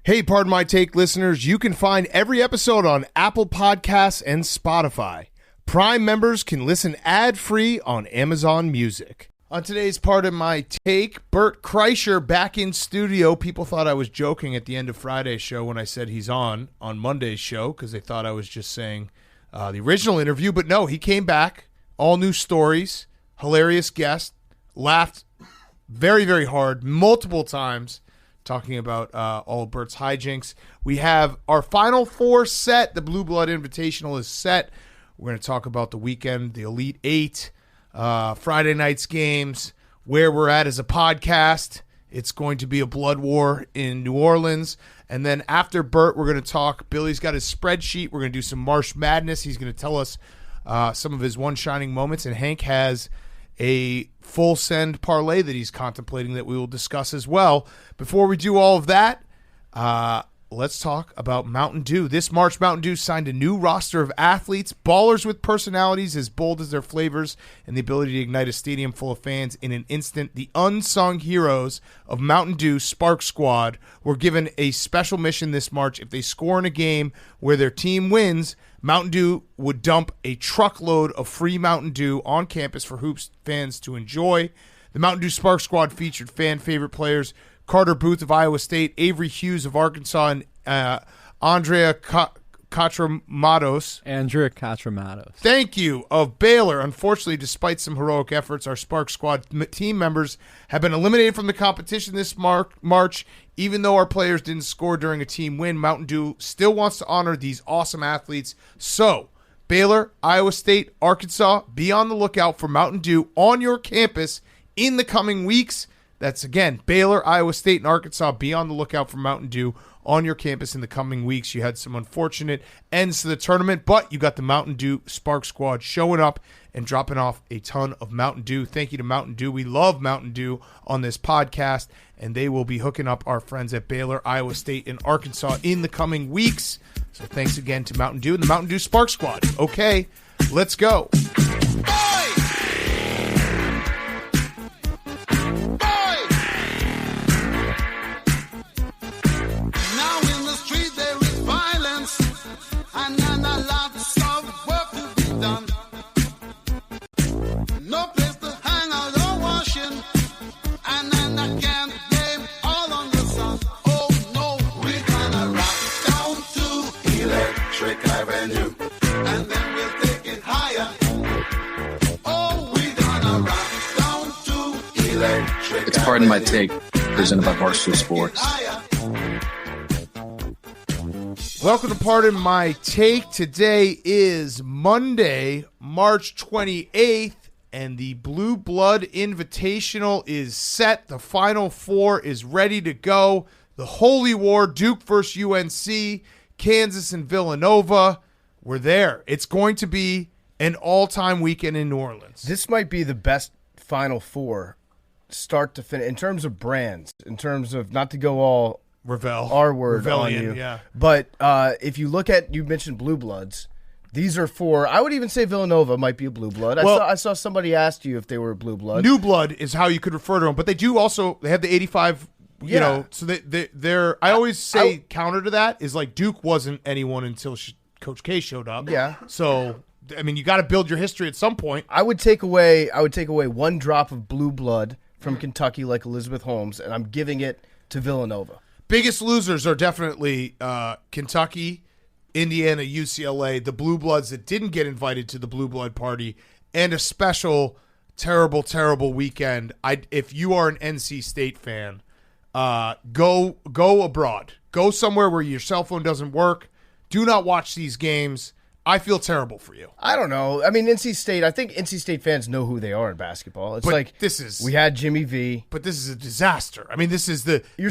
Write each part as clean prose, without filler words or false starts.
Hey, Pardon My Take listeners, you can find every episode on Apple Podcasts and Spotify. Prime members can listen ad-free on Amazon Music. On today's Pardon My Take, Bert Kreischer back in studio. People thought I was joking at the end of Friday's show when I said he's on Monday's show because they thought I was just saying the original interview. But no, he came back, all new stories, hilarious guest, laughed very, very hard multiple times. Talking about all of Bert's hijinks. We have our Final Four set. The Blue Blood Invitational is set. We're going to talk about the weekend, the Elite Eight, Friday night's games, where we're at as a podcast. It's going to be a blood war in New Orleans. And then after Bert, we're going to talk. Billy's got his spreadsheet. We're going to do some March Madness. He's going to tell us some of his one shining moments. And Hank has a full send parlay that he's contemplating that we will discuss as well. Before we do all of that, let's talk about Mountain Dew. This March, Mountain Dew signed a new roster of athletes, ballers with personalities as bold as their flavors and the ability to ignite a stadium full of fans in an instant. The unsung heroes of Mountain Dew Spark Squad were given a special mission this March. If they score in a game where their team wins, Mountain Dew would dump a truckload of free Mountain Dew on campus for Hoops fans to enjoy. The Mountain Dew Spark Squad featured fan favorite players Carter Booth of Iowa State, Avery Hughes of Arkansas, and Andrea Catramatos. Thank you, of Baylor. Unfortunately, despite some heroic efforts, our Spark Squad team members have been eliminated from the competition this March. Even though our players didn't score during a team win, Mountain Dew still wants to honor these awesome athletes. So, Baylor, Iowa State, Arkansas, be on the lookout for Mountain Dew on your campus in the coming weeks. That's, again, Baylor, Iowa State, and Arkansas. Be on the lookout for Mountain Dew on your campus in the coming weeks. You had some unfortunate ends to the tournament, but you got the Mountain Dew Spark Squad showing up and dropping off a ton of Mountain Dew. Thank you to Mountain Dew. We love Mountain Dew on this podcast, and they will be hooking up our friends at Baylor, Iowa State, and Arkansas in the coming weeks. So thanks again to Mountain Dew and the Mountain Dew Spark Squad. Okay, let's go. It's Pardon My Take, presented by Barstool Sports. Welcome to Pardon My Take. Today is Monday, March 28th, and the Blue Blood Invitational is set. The Final Four is ready to go. The Holy War, Duke versus UNC, Kansas and Villanova. We're there. It's going to be an all-time weekend in New Orleans. This might be the best Final Four start to finish in terms of brands, in terms of not to go all R word on you. Yeah. But if you look at, you mentioned Blue Bloods. These are four. I would even say Villanova might be a Blue Blood. Well, I saw somebody asked you if they were a Blue Blood. New Blood is how you could refer to them, but they do also. They have the 85. You know, so they're. I always say counter to that is like Duke wasn't anyone until Coach K showed up. Yeah. So I mean, you got to build your history at some point. I would take away one drop of Blue Blood from Kentucky, like Elizabeth Holmes, and I'm giving it to Villanova. Biggest losers are definitely Kentucky, Indiana, UCLA, the Blue Bloods that didn't get invited to the Blue Blood party, and a special, terrible, terrible weekend. If you are an NC State fan, go abroad. Go somewhere where your cell phone doesn't work. Do not watch these games. I feel terrible for you. I don't know. I mean, NC State, I think NC State fans know who they are in basketball. It's like we had Jimmy V. But this is a disaster. I mean, this is the you're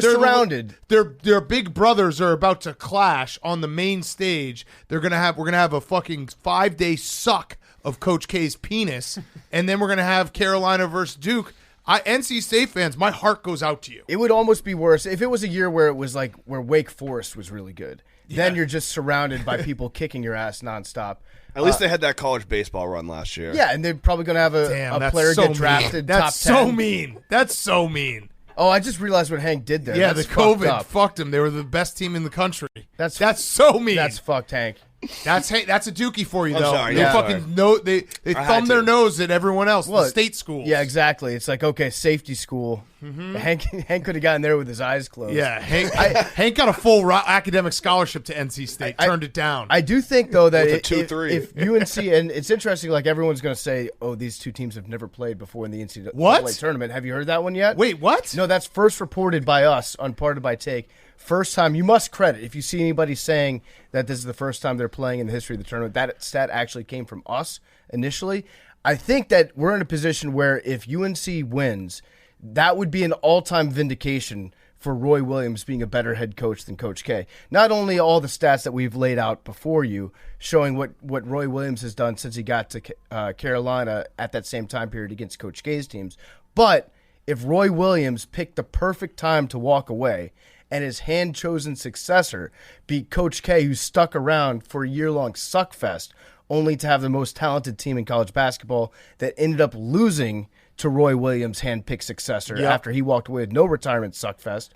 surrounded. Their big brothers are about to clash on the main stage. We're gonna have a fucking 5-day suck of Coach K's penis, and then we're gonna have Carolina versus Duke. NC State fans, my heart goes out to you. It would almost be worse if it was a year where it was like where Wake Forest was really good. Then you're just surrounded by people kicking your ass nonstop. At least they had that college baseball run last year. Yeah, and they're probably going to have a player get drafted top 10. That's so mean. That's so mean. Oh, I just realized what Hank did there. Yeah, That's the COVID fucked up. fucked them. They were the best team in the country. That's so mean. That's fucked, Hank. That's a dookie for you, I'm though. sorry, They yeah. fucking know they thumb their nose at everyone else. Well, the state schools. Yeah, exactly. It's like, okay, safety school. Hank could have gotten there with his eyes closed. Yeah, Hank got a full academic scholarship to NC State. Turned it down. I do think, though, that With a 2-3. if UNC, and it's interesting, like everyone's going to say, oh, these two teams have never played before in the NCAA What? tournament. Have you heard that one yet? Wait, what? No, that's first reported by us on Parted by Take. First time, you must credit, if you see anybody saying that this is the first time they're playing in the history of the tournament, that stat actually came from us initially. I think that we're in a position where if UNC wins, that would be an all-time vindication for Roy Williams being a better head coach than Coach K. Not only all the stats that we've laid out before you, showing what Roy Williams has done since he got to Carolina at that same time period against Coach K's teams, but if Roy Williams picked the perfect time to walk away and his hand-chosen successor be Coach K, who stuck around for a year-long suckfest, only to have the most talented team in college basketball that ended up losing to Roy Williams' hand-picked successor after he walked away with no retirement suckfest.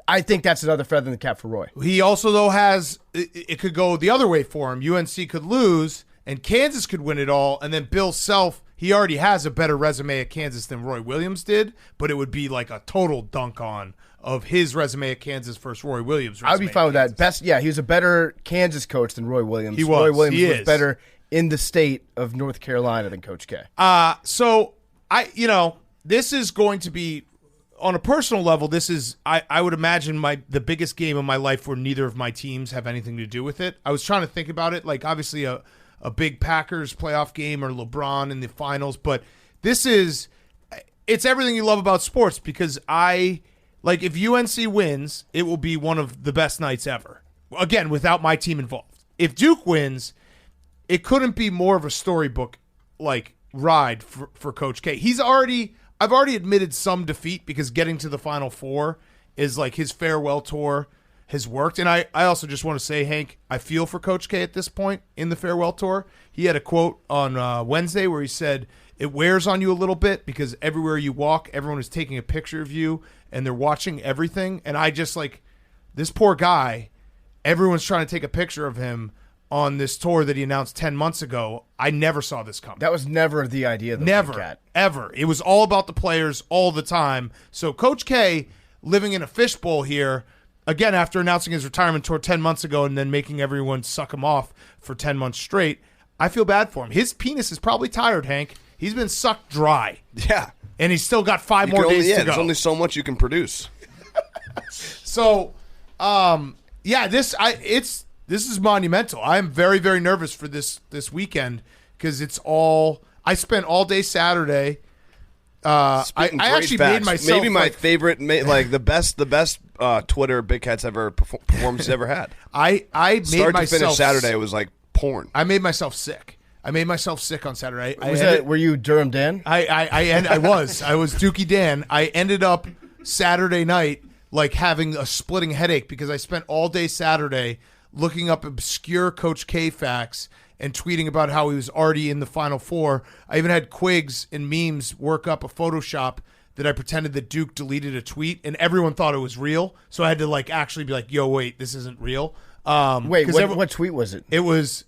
I think that's another feather in the cap for Roy. He also, though, has it could go the other way for him. UNC could lose, and Kansas could win it all, and then Bill Self, he already has a better resume at Kansas than Roy Williams did, but it would be like a total dunk on of his resume at Kansas versus Roy Williams' resume. I would be fine with that. He was a better Kansas coach than Roy Williams. He was. Roy Williams He was is. better in the state of North Carolina than Coach K. So this is going to be, on a personal level, this is, I would imagine, the biggest game of my life where neither of my teams have anything to do with it. I was trying to think about it, like obviously a big Packers playoff game or LeBron in the finals, but it's everything you love about sports because if UNC wins, it will be one of the best nights ever. Again, without my team involved. If Duke wins, it couldn't be more of a storybook ride for Coach K. I've already admitted some defeat because getting to the Final Four is like his farewell tour has worked. And I also just want to say, Hank, I feel for Coach K at this point in the farewell tour. He had a quote on Wednesday where he said, it wears on you a little bit because everywhere you walk, everyone is taking a picture of you and they're watching everything. And I just this poor guy, everyone's trying to take a picture of him on this tour that he announced 10 months ago. I never saw this coming. That was never the idea, though. Never, ever. It was all about the players all the time. So Coach K, living in a fishbowl here, again, after announcing his retirement tour 10 months ago and then making everyone suck him off for 10 months straight, I feel bad for him. His penis is probably tired, Hank. He's been sucked dry. Yeah. And he's still got 5 more days to go. There's only so much you can produce. So, this is monumental. I am very, very nervous for this weekend because it's all. I spent all day Saturday. I actually made myself maybe my favorite, the best Twitter Big Cats ever performance ever had. I made start myself to finish Saturday. It was like porn. I made myself sick. I made myself sick on Saturday. Were you Durham Dan? I was Dookie Dan. I ended up Saturday night having a splitting headache because I spent all day Saturday looking up obscure Coach K facts and tweeting about how he was already in the Final Four. I even had Quigs and memes work up a Photoshop that I pretended that Duke deleted a tweet, and everyone thought it was real. So I had to actually be yo, wait, this isn't real. Wait, what tweet was it? It was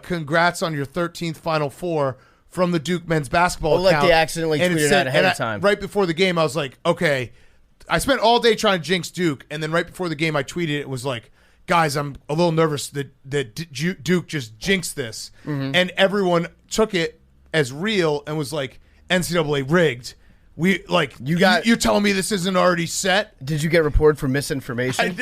congrats on your 13th Final Four from the Duke men's basketball account. They accidentally tweeted out ahead of time. Right before the game, I was like, okay. I spent all day trying to jinx Duke, and then right before the game, I tweeted it was like, guys, I'm a little nervous that Duke just jinxed this. Mm-hmm. And everyone took it as real and was like, NCAA rigged. You're telling me this isn't already set? Did you get reported for misinformation?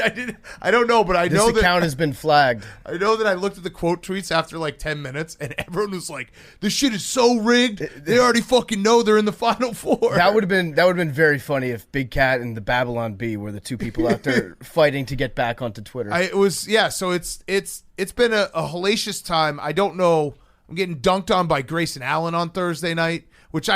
I don't know, but I know this account has been flagged. I know that I looked at the quote tweets after 10 minutes, and everyone was like, "This shit is so rigged. They already fucking know they're in the Final Four." That would have been very funny if Big Cat and the Babylon Bee were the two people out there fighting to get back onto Twitter. So it's been a hellacious time. I don't know. I'm getting dunked on by Grayson Allen on Thursday night, which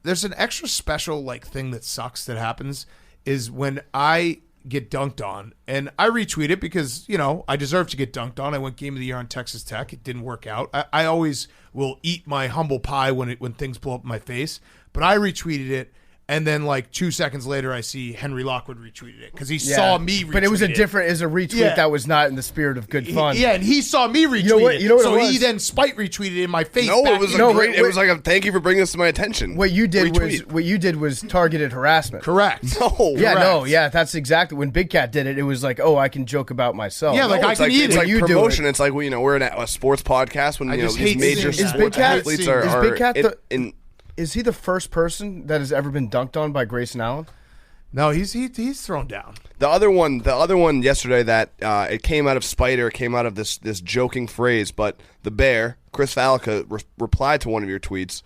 there's an extra special thing that sucks that happens is when I get dunked on and I retweet it because, I deserve to get dunked on. I went Game of the Year on Texas Tech. It didn't work out. I always will eat my humble pie when things blow up in my face, but I retweeted it. And then, like, 2 seconds later, I see Henry Lockwood retweeted it because he saw me retweet it. But it was a retweet that was not in the spirit of good fun. And he saw me retweet it. You know what so it was? he then spite retweeted it in my face. No, it was it was like a thank you for bringing this to my attention. What you did was targeted harassment. Correct. No. Yeah, that's exactly when Big Cat did it. It was like, oh, I can joke about myself. Yeah, like I can eat it. It's like You do promotion. it. It's like we're in a sports podcast when just these hate major seeing that. sports athletes are. Is Big Cat in Is he the first person that has ever been dunked on by Grayson Allen? No, he's thrown down. The other one yesterday that it came out of spite or it came out of this joking phrase, but the Bear, Chris Falica, replied to one of your tweets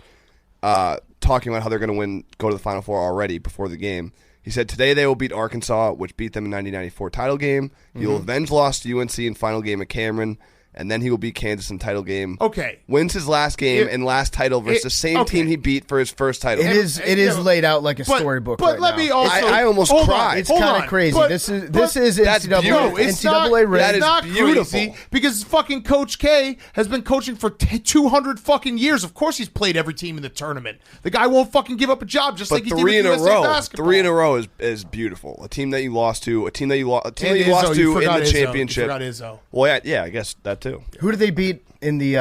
talking about how they're going to go to the Final Four already before the game. He said, today they will beat Arkansas, which beat them in 1994 title game. He will avenge loss to UNC in final game at Cameron. And then he will beat Kansas in title game. Okay. Wins his last game and last title versus the same team he beat for his first title. It is laid out like a storybook. But let me also. I almost cried. It's kind of crazy. This is NCAA. beautiful. It's NCAA not, rigged. it's not beautiful. crazy because fucking Coach K has been coaching for 200 fucking years. Of course he's played every team in the tournament. The guy won't fucking give up a job just like he did with USA basketball. 3 in a row is beautiful. A team that you lost to, a team that you lost to in the championship. You forgot Izzo. Well, yeah, I guess that too. Who did they beat in the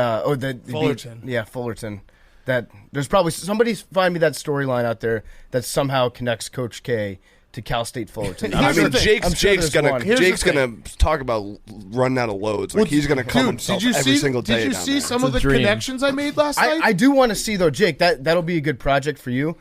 Fullerton? Fullerton. That there's probably somebody find me that storyline out there that somehow connects Coach K to Cal State Fullerton. I mean, thing. Jake's gonna talk about running out of loads. Like he's gonna come himself every single day. Did you see some of the connections I made last night? I do want to see though, Jake. That'll be a good project for you.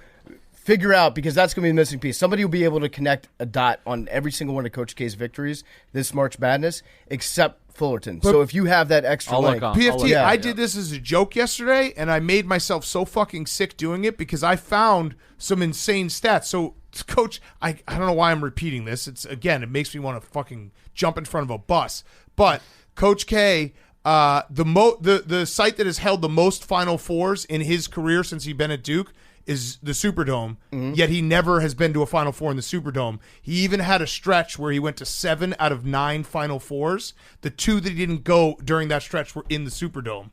Figure out, because that's going to be the missing piece. Somebody will be able to connect a dot on every single one of Coach K's victories this March Madness, except Fullerton. So if you have that extra link. PFT, I did this as a joke yesterday, and I made myself so fucking sick doing it because I found some insane stats. So, Coach, I don't know why I'm repeating this. It makes me want to fucking jump in front of a bus. But Coach K, the site that has held the most Final Fours in his career since he's been at Duke is the Superdome, yet he never has been to a Final Four in the Superdome. He even had a stretch where he went to 7 out of 9 Final Fours. The 2 that he didn't go during that stretch were in the Superdome.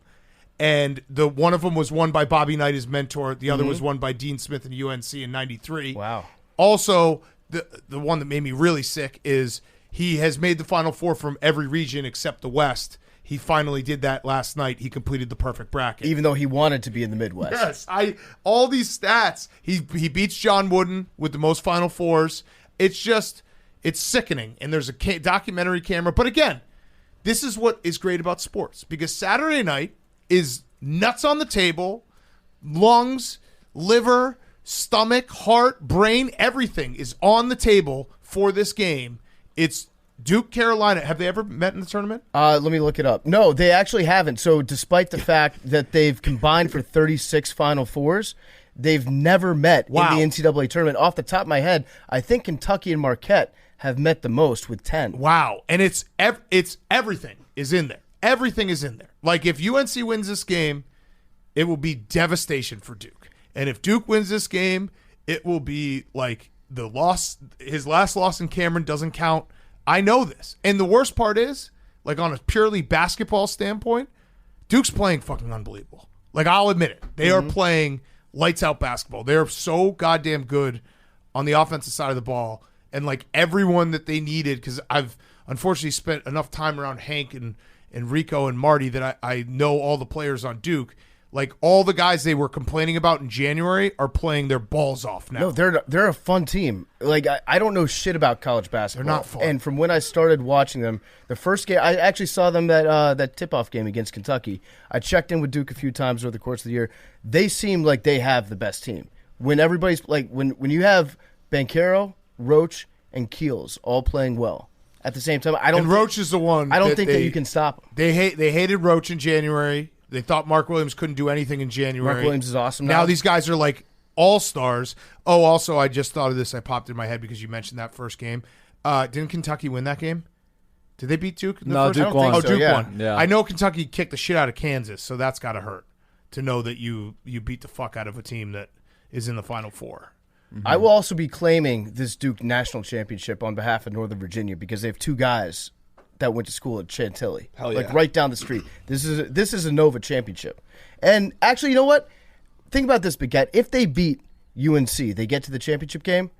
And one of them was won by Bobby Knight, his mentor. The other was won by Dean Smith and UNC in 93. Wow. Also, the one that made me really sick is he has made the Final Four from every region except the West. He finally did that last night. He completed the perfect bracket. Even though he wanted to be in the Midwest. Yes, all these stats. He beats John Wooden with the most Final Fours. It's sickening. And there's a documentary camera. But again, this is what is great about sports. Because Saturday night is nuts on the table, lungs, liver, stomach, heart, brain, everything is on the table for this game. It's Duke, Carolina. Have they ever met in the tournament? Let me look it up. No, they actually haven't. So despite the fact that they've combined for 36 Final Fours, they've never met in the NCAA tournament. Off the top of my head, I think Kentucky and Marquette have met the most with 10. Wow. And it's everything is in there. Everything is in there. Like if UNC wins this game, it will be devastation for Duke. And if Duke wins this game, it will be like his last loss in Cameron doesn't count. I know this. And the worst part is, like on a purely basketball standpoint, Duke's playing fucking unbelievable. Like I'll admit it. They are playing lights out basketball. They're so goddamn good on the offensive side of the ball. And like everyone that they needed, because I've unfortunately spent enough time around Hank and Rico and Marty that I know all the players on Duke. Like all the guys they were complaining about in January are playing their balls off now. No, they're a fun team. Like I don't know shit about college basketball. They're not fun. And from when I started watching them, the first game I actually saw them that tip-off game against Kentucky. I checked in with Duke a few times over the course of the year. They seem like they have the best team. When everybody's like when you have Banchero, Roach, and Keels all playing well at the same time, Roach is the one. I don't think that you can stop them. They hated Roach in January. They thought Mark Williams couldn't do anything in January. Mark Williams is awesome now. These guys are like all-stars. Oh, also, I just thought of this. I popped in my head because you mentioned that first game. Didn't Kentucky win that game? Did they beat Duke? No, Duke won. Oh, Duke won. Yeah. I know Kentucky kicked the shit out of Kansas, so that's got to hurt to know that you beat the fuck out of a team that is in the Final Four. Mm-hmm. I will also be claiming this Duke national championship on behalf of Northern Virginia because they have two guys that went to school at Chantilly. Hell yeah. Like right down the street. This is a Nova championship. And actually, you know what? Think about this, Baguette. If they beat UNC. They get to the championship game.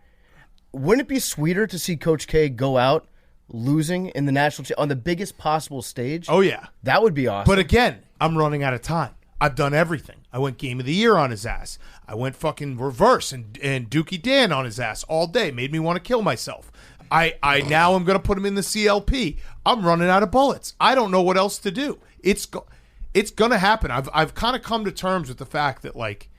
Wouldn't it be sweeter to see Coach K go out losing in the on the biggest possible stage? Oh, yeah. That would be awesome. But again, I'm running out of time. I've done everything. I went game of the year on his ass. I went fucking reverse and Dookie Dan on his ass all day. Made me want to kill myself. I now am going to put him in the CLP. I'm running out of bullets. I don't know what else to do. It's going to happen. I've kind of come to terms with the fact that, like,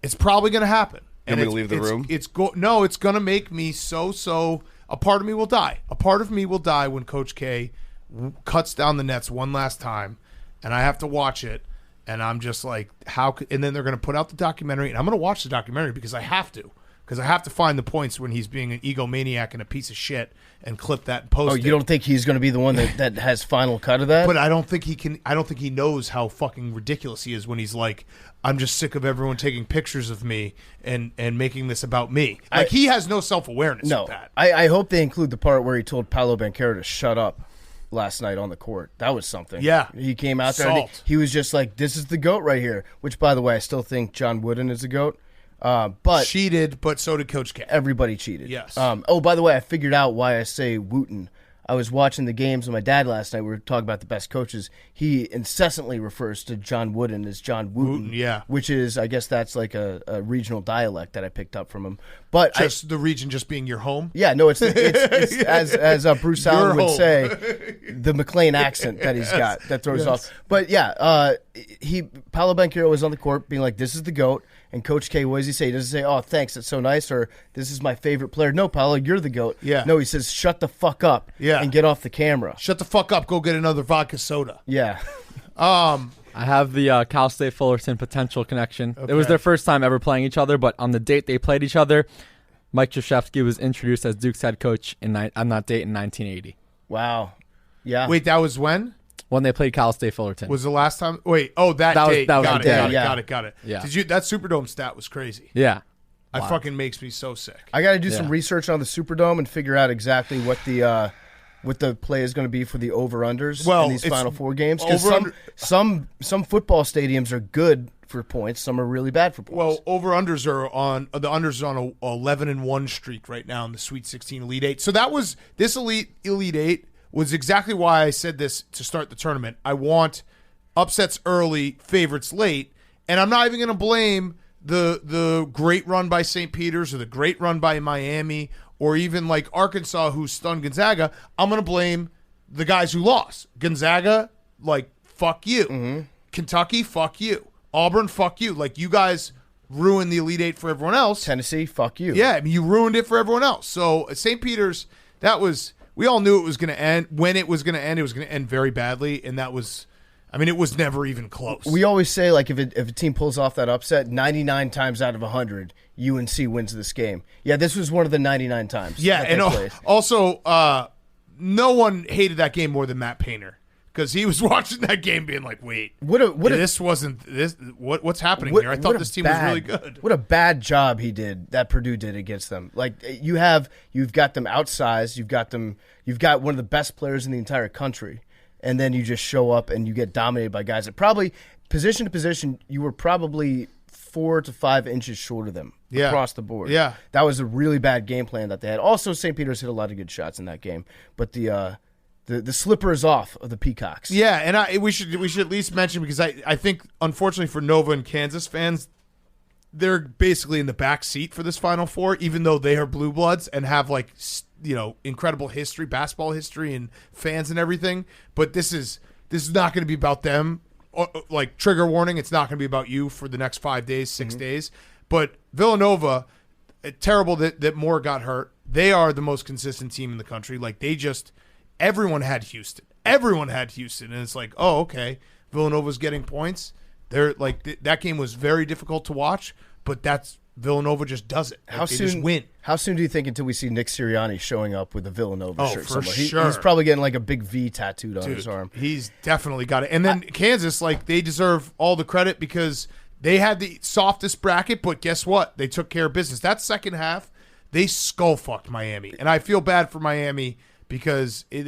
it's probably going to happen. And going to leave the room? It's going to make me so. A part of me will die. A part of me will die when Coach K cuts down the nets one last time, and I have to watch it. And I'm just like, and then they're going to put out the documentary, and I'm going to watch the documentary because I have to. Because I have to find the points when he's being an egomaniac and a piece of shit and clip that and post it. Oh, you don't think he's going to be the one that has final cut of that? But I don't think he can. I don't think he knows how fucking ridiculous he is when he's like, I'm just sick of everyone taking pictures of me and making this about me. Like, he has no self-awareness with that. I hope they include the part where he told Paolo Banchero to shut up last night on the court. That was something. Yeah. He came out there and he was just like, this is the GOAT right here. Which, by the way, I still think John Wooden is the GOAT. But cheated, but so did Coach K. Everybody cheated. Yes. Oh, by the way, I figured out why I say Wooten. I was watching the games with my dad last night. We were talking about the best coaches. He incessantly refers to John Wooden as John Wooten. Yeah. Which is, I guess that's like a regional dialect that I picked up from him. But just the region just being your home? Yeah, no, it's as Bruce Allen would say, the McLean accent that he's got that throws off. But yeah, Paolo Banchero was on the court being like, this is the GOAT. And Coach K, what does he say? He doesn't say, oh, thanks, that's so nice, or this is my favorite player. No, Paolo, you're the GOAT. Yeah. No, he says, shut the fuck up and get off the camera. Shut the fuck up, go get another vodka soda. Yeah. I have the Cal State Fullerton potential connection. Okay. It was their first time ever playing each other, but on the date they played each other, Mike Krzyzewski was introduced as Duke's head coach on that date in 1980. Wow. Yeah. Wait, that was when? When they played Cal State Fullerton. Was the last time? Wait, that date. Got it. Yeah. That Superdome stat was crazy. Yeah. That fucking makes me so sick. I got to do some research on the Superdome and figure out exactly what the play is going to be for the over-unders in these Final Four games. Because some football stadiums are good for points, some are really bad for points. Well, over-unders are on the unders are on a 11-1 streak right now in the Sweet 16 Elite 8. So that was this Elite 8 was exactly why I said this to start the tournament. I want upsets early, favorites late, and I'm not even going to blame the great run by St. Peter's or the great run by Miami or even like Arkansas who stunned Gonzaga. I'm going to blame the guys who lost. Gonzaga, like, fuck you. Mm-hmm. Kentucky, fuck you. Auburn, fuck you. Like, you guys ruined the Elite 8 for everyone else. Tennessee, fuck you. Yeah, I mean, you ruined it for everyone else. So St. Peter's, that was... We all knew it was going to end. When it was going to end, it was going to end very badly, and that was, I mean, it was never even close. We always say, like, if a team pulls off that upset, 99 times out of 100, UNC wins this game. Yeah, this was one of the 99 times. Yeah, and also, no one hated that game more than Matt Painter because he was watching that game being like, wait, this wasn't this. What's happening here? I thought this team was really good. What a bad job that Purdue did against them. Like, you've got them outsized. You've got one of the best players in the entire country, and then you just show up and you get dominated by guys that probably position to position you were probably 4 to 5 inches short of them across the board. Yeah, that was a really bad game plan that they had. Also, St. Peter's hit a lot of good shots in that game, but the slipper is off of the Peacocks. Yeah, and we should at least mention, because I think, unfortunately for Nova and Kansas fans, they're basically in the back seat for this Final Four, even though they are blue bloods and have, like, incredible history, basketball history and fans and everything. But this is not going to be about them. Like, trigger warning, it's not going to be about you for the next 5 days, 6 days. But Villanova, terrible that Moore got hurt. They are the most consistent team in the country. Like, everyone had Houston. And it's like, oh, okay, Villanova's getting points. They're like, that game was very difficult to watch, but Villanova just does it. Like, they just win. How soon do you think until we see Nick Sirianni showing up with a Villanova shirt for somewhere? Sure. He's probably getting like a big V tattooed on his arm. He's definitely got it. And then Kansas, like, they deserve all the credit because they had the softest bracket, but guess what? They took care of business. That second half, they skull-fucked Miami. And I feel bad for Miami because they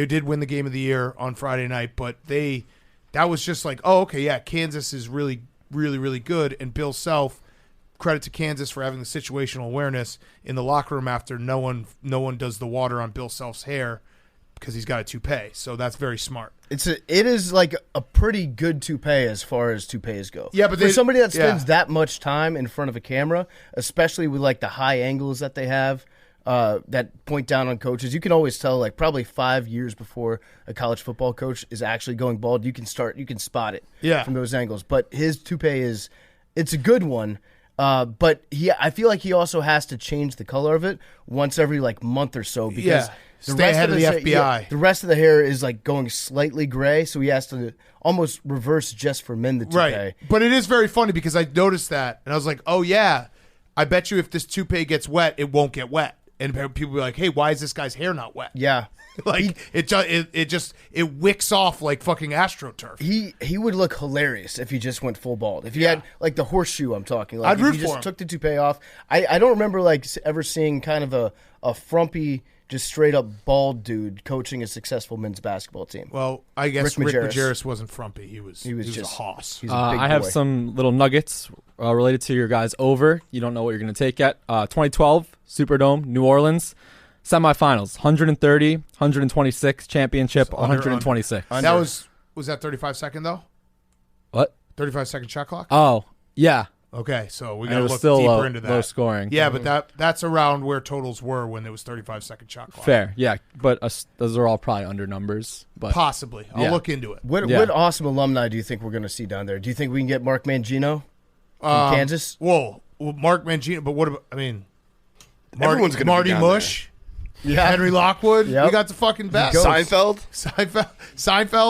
did win the game of the year on Friday night, but that was just like, oh, okay, yeah, Kansas is really, really, really good, and Bill Self credit to Kansas for having the situational awareness in the locker room after no one does the water on Bill Self's hair because he's got a toupee. So that's very smart. It is like a pretty good toupee as far as toupees go. Yeah, but for somebody that spends that much time in front of a camera, especially with like the high angles that they have that point down on coaches, you can always tell like probably 5 years before a college football coach is actually going bald. You can spot it from those angles. But his toupee it's a good one. But I feel like he also has to change the color of it once every like month or so because stay ahead of the FBI. The rest of the hair is like going slightly gray, so he has to almost reverse just for men the toupee. Right. But it is very funny because I noticed that and I was like, oh yeah, I bet you if this toupee gets wet, it won't get wet. And people be like, hey, why is this guy's hair not wet? Yeah. Like it wicks off like fucking AstroTurf. He would look hilarious if he just went full bald. If he had like the horseshoe, I'm talking. Like I'd root if he for just him. took the toupee off. I don't remember like ever seeing kind of a frumpy, just straight up bald dude coaching a successful men's basketball team. Well, I guess Rick Rick Majerus. Majerus wasn't frumpy. He was just a hoss. He's a big I have boy. some little nuggets related to your guys over. You don't know what you're going to take yet. 2012 Superdome, New Orleans. Semifinals, 130, 126, championship, 126. That was that 35-second though? What? 35-second shot clock? Oh, yeah. Okay, so we And got it to was look still deeper into that. low scoring. Yeah, but that's around where totals were when it was 35-second shot clock. Fair, yeah. But those are all probably under numbers. But Possibly. I'll Yeah. look into it. What awesome alumni do you think we're going to see down there? Do you think we can get Mark Mangino from Kansas? Whoa, Mark Mangino, but what about, Everyone's gonna be Marty down Mush, Yeah. Henry Lockwood. Yep. We got the fucking best. Seinfeld,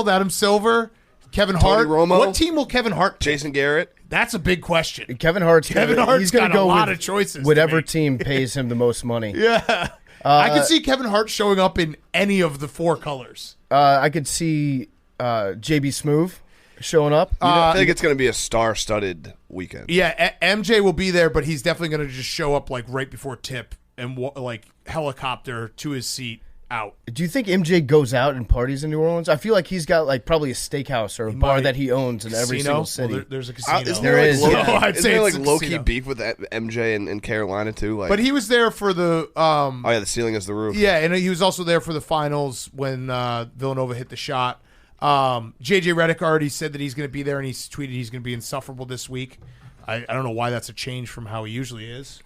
Adam Silver, Kevin Hart. Romo. What team will Kevin Hart pick? Jason Garrett. That's a big question. Kevin Hart's Hart's he's gonna got go a lot with of choices to whatever make. team pays him the most money. Yeah. I could see Kevin Hart showing up in any of the four colors. I could see JB Smoove showing up. I think it's going to be a star-studded weekend. Yeah, MJ will be there, but he's definitely going to just show up like right before tip and like helicopter to his seat out. Do you think MJ goes out and parties in New Orleans? I feel like he's got like probably a steakhouse or a bar might. that he owns in every Casino? single city. Well, there's a casino. Isn't There there is, like, yeah. I'd isn't say there it's like a low-key casino. beef with MJ in Carolina too? Like, But he was there for the oh yeah, the ceiling is the roof. yeah, and he was also there for the finals when Villanova hit the shot. JJ Redick already said that he's going to be there, and he's tweeted he's going to be insufferable this week. I don't know why that's a change from how he usually is.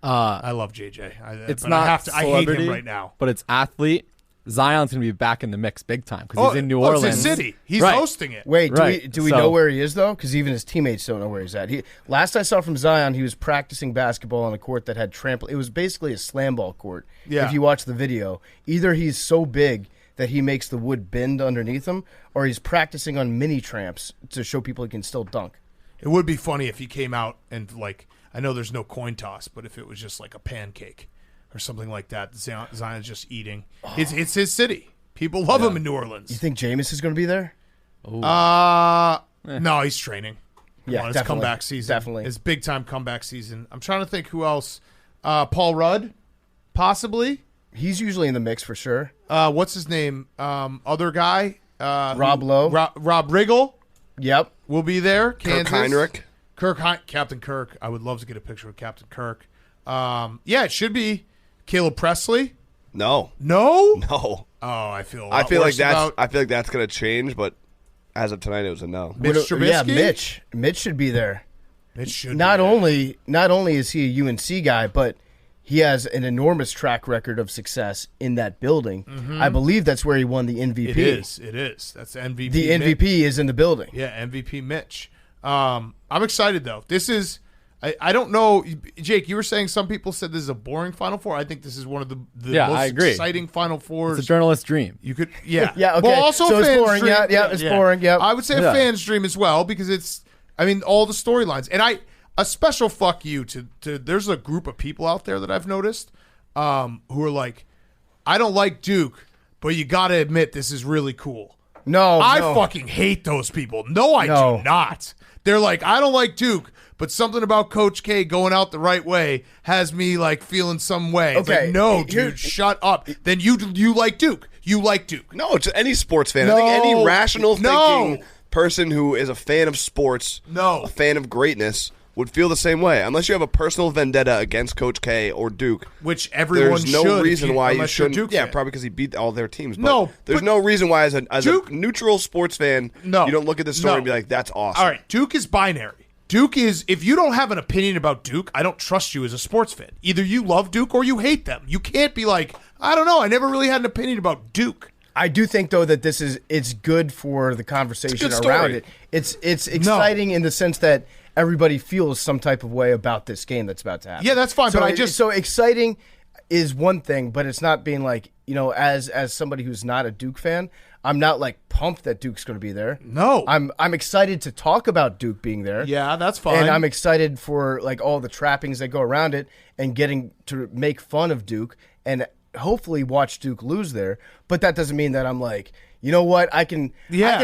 I love JJ. it's but not I hate celebrity, him right now. but it's athlete. Zion's going to be back in the mix big time because he's in New It's Orleans. his city. He's Right. hosting it. Wait, Right. do we So- know where he is though? Because even his teammates don't know where he's at. Last I saw from Zion, he was practicing basketball on a court that had trampoline. It was basically a slam ball court. Yeah. If you watch the video, either he's so big that he makes the wood bend underneath him, or he's practicing on mini tramps to show people he can still dunk. It would be funny if he came out and like, I know there's no coin toss, but if it was just like a pancake or something like that, Zion's just eating. It's his city. People love him in New Orleans. You think Jameis is going to be there? No, he's training. Yeah, Come on, it's definitely. comeback season. Definitely. It's big time comeback season. I'm trying to think who else. Paul Rudd, possibly. He's usually in the mix for sure. What's his name? Other guy. Rob Lowe. Rob Riggle Yep. will be there. Kirk Kansas. Heinrich. Captain Kirk. I would love to get a picture of Captain Kirk. Yeah, it should be Caleb Presley. No. No. Oh, I feel. I feel like worse that's about I feel like that's going to change, but as of tonight, it was a no. Mitch Trubisky. Yeah, Mitch. Mitch should be there. It should Not be there. only is he a UNC guy, but he has an enormous track record of success in that building. I believe that's where he won the MVP. It is. That's MVP. The MVP is in the building. Yeah, MVP Mitch. I'm excited though. This is. I don't know, Jake. You were saying some people said this is a boring Final Four. I think this is one of the Yeah, most I agree. exciting Final Fours. It's a journalist's dream. You could, yeah, Yeah, okay. Well, also So a it's fan's boring, dream. yeah, it's boring, yeah. I would say a Yeah. fan's dream as well because it's. I mean, all the storylines, and a special fuck you to. There's a group of people out there that I've noticed, who are like, I don't like Duke, but you got to admit this is really cool. No, I no. fucking hate those people. No, I No. do not. They're like, I don't like Duke, but something about Coach K going out the right way has me like feeling some way. It's Okay, like, no, here- dude, shut up. Then you like Duke. You like Duke. No, it's any sports fan. I No. think any rational No. thinking person who is a fan of sports, No. a fan of greatness, would feel the same way. Unless you have a personal vendetta against Coach K or Duke, which everyone there's no should, reason why you shouldn't. Duke Yeah, fan. probably because he beat all their teams. But No, there's but no reason why, as a Duke, neutral sports fan, no, you don't look at this story and be like, "That's awesome." All right, Duke is binary. Duke is, if you don't have an opinion about Duke, I don't trust you as a sports fan. Either you love Duke or you hate them. You can't be like, I don't know, I never really had an opinion about Duke. I do think though that it's good for the conversation around it. It's exciting in the sense that everybody feels some type of way about this game that's about to happen. Yeah, that's fine. But so exciting is one thing, but it's not being like, as somebody who's not a Duke fan, I'm not like pumped that Duke's going to be there. No, I'm excited to talk about Duke being there. Yeah, that's fine. And I'm excited for like all the trappings that go around it and getting to make fun of Duke and hopefully watch Duke lose there. But that doesn't mean that I'm like, you know what? I can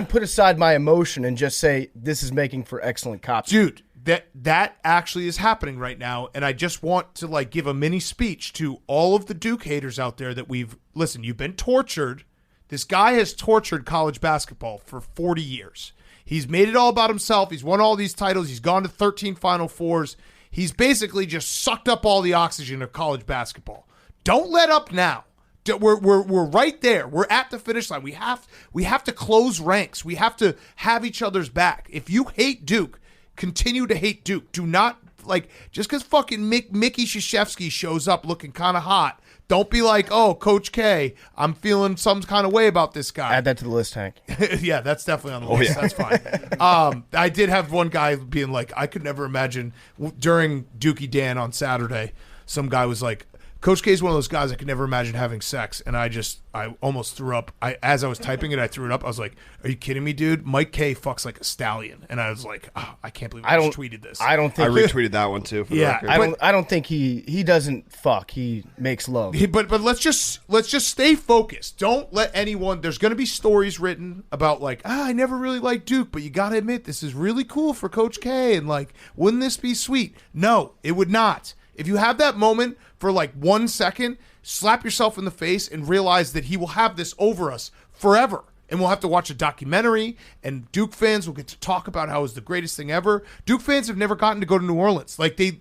put aside my emotion and just say this is making for excellent copy. Dude, that actually is happening right now, and I just want to like give a mini speech to all of the Duke haters out there that listen, you've been tortured. This guy has tortured college basketball for 40 years. He's made it all about himself. He's won all these titles. He's gone to 13 Final Fours. He's basically just sucked up all the oxygen of college basketball. Don't let up now. We're right there. We're at the finish line. We have to close ranks. We have to have each other's back. If you hate Duke, continue to hate Duke. Do not, like, just because fucking Mickey Krzyzewski shows up looking kind of hot, don't be like, oh, Coach K, I'm feeling some kind of way about this guy. Add that to the list, Hank. Yeah, that's definitely on the list. Yeah. That's fine. I did have one guy being like, I could never imagine during Dookie Dan on Saturday, some guy was like, Coach K is one of those guys I could never imagine having sex, and I almost threw up. As I was typing it, I threw it up. I was like, "Are you kidding me, dude? Mike K fucks like a stallion," and I was like, oh, "I can't believe I just tweeted this." I don't think I retweeted that one too. For the record. I don't think he doesn't fuck. He makes love. But let's just stay focused. Don't let anyone. There's going to be stories written about like, I never really liked Duke, but you got to admit this is really cool for Coach K, and like, wouldn't this be sweet? No, it would not. If you have that moment for like 1 second, slap yourself in the face and realize that he will have this over us forever. And we'll have to watch a documentary, and Duke fans will get to talk about how it was the greatest thing ever. Duke fans have never gotten to go to New Orleans. Like, they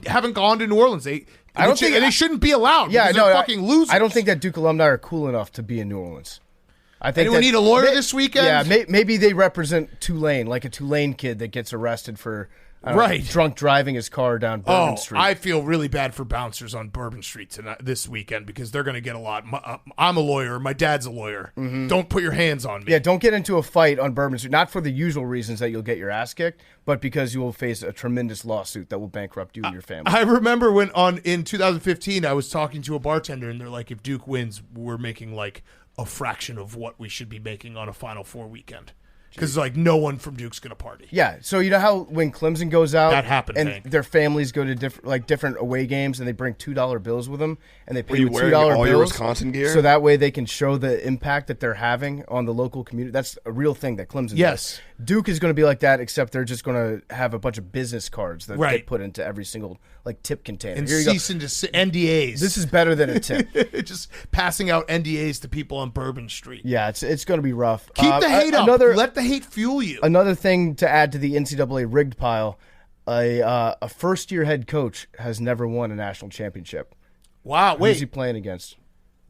haven't gone to New Orleans. They shouldn't be allowed. Yeah, because no, they're fucking losers. I don't think that Duke alumni are cool enough to be in New Orleans. I think anyone need a lawyer this weekend? Yeah, maybe they represent Tulane, like a Tulane kid that gets arrested for drunk driving his car down Bourbon Street. I feel really bad for bouncers on Bourbon Street this weekend because they're going to get a lot. I'm a lawyer. My dad's a lawyer. Mm-hmm. Don't put your hands on me. Yeah, don't get into a fight on Bourbon Street, not for the usual reasons that you'll get your ass kicked, but because you will face a tremendous lawsuit that will bankrupt you and your family. I remember when in 2015 I was talking to a bartender and they're like, if Duke wins, we're making like a fraction of what we should be making on a Final Four weekend. Because like no one from Duke's gonna party. Yeah, so you know how when Clemson goes out, that happens, and Hank. Their families go to different away games, and they bring $2 bills with them, and they pay with $2 all bills, your Wisconsin gear, so that way they can show the impact that they're having on the local community. That's a real thing that Clemson does. Duke is going to be like that, except they're just going to have a bunch of business cards that get put into every single like tip container. And cease and NDAs. This is better than a tip. Just passing out NDAs to people on Bourbon Street. Yeah, it's going to be rough. Keep the hate up. Let the hate fuel you. Another thing to add to the NCAA rigged pile, a first-year head coach has never won a national championship. Wow, wait. Who's he playing against?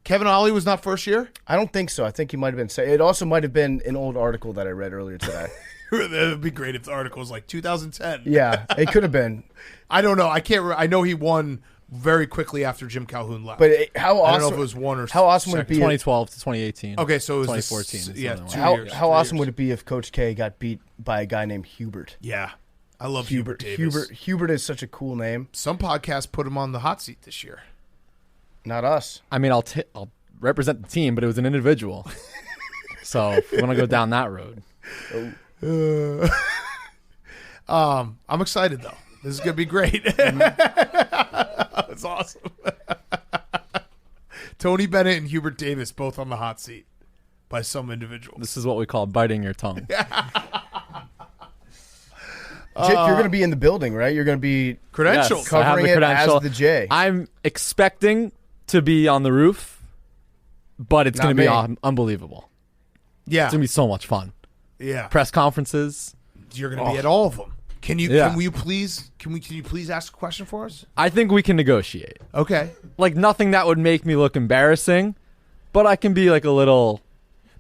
Kevin Ollie was not first year? I don't think so. I think he might have been. It also might have been an old article that I read earlier today. That would be great if the article was like 2010. Yeah, it could have been. I don't know. I can't. I know he won very quickly after Jim Calhoun left. But how awesome? I don't know if it was one or how awesome would it be? 2012 to 2018. Okay, so it was 2014. Yeah, 2 years. How awesome would it be if Coach K got beat by a guy named Hubert? Yeah, I love Hubert Davis. Hubert is such a cool name. Some podcasts put him on the hot seat this year. Not us. I mean, I'll represent the team, but it was an individual. So if we want to go down that road. I'm excited though. This is gonna be great. That's awesome. Tony Bennett and Hubert Davis both on the hot seat by some individual. This is what we call biting your tongue. Jake, you're going to be in the building, right? You're going to be credentialed, yes, covering it as the J. I'm expecting to be on the roof, but it's going to be unbelievable. Yeah, it's going to be so much fun. Yeah, press conferences. You're going to be at all of them. Can you please ask a question for us? I think we can negotiate. Okay. Like nothing that would make me look embarrassing, but I can be like a little.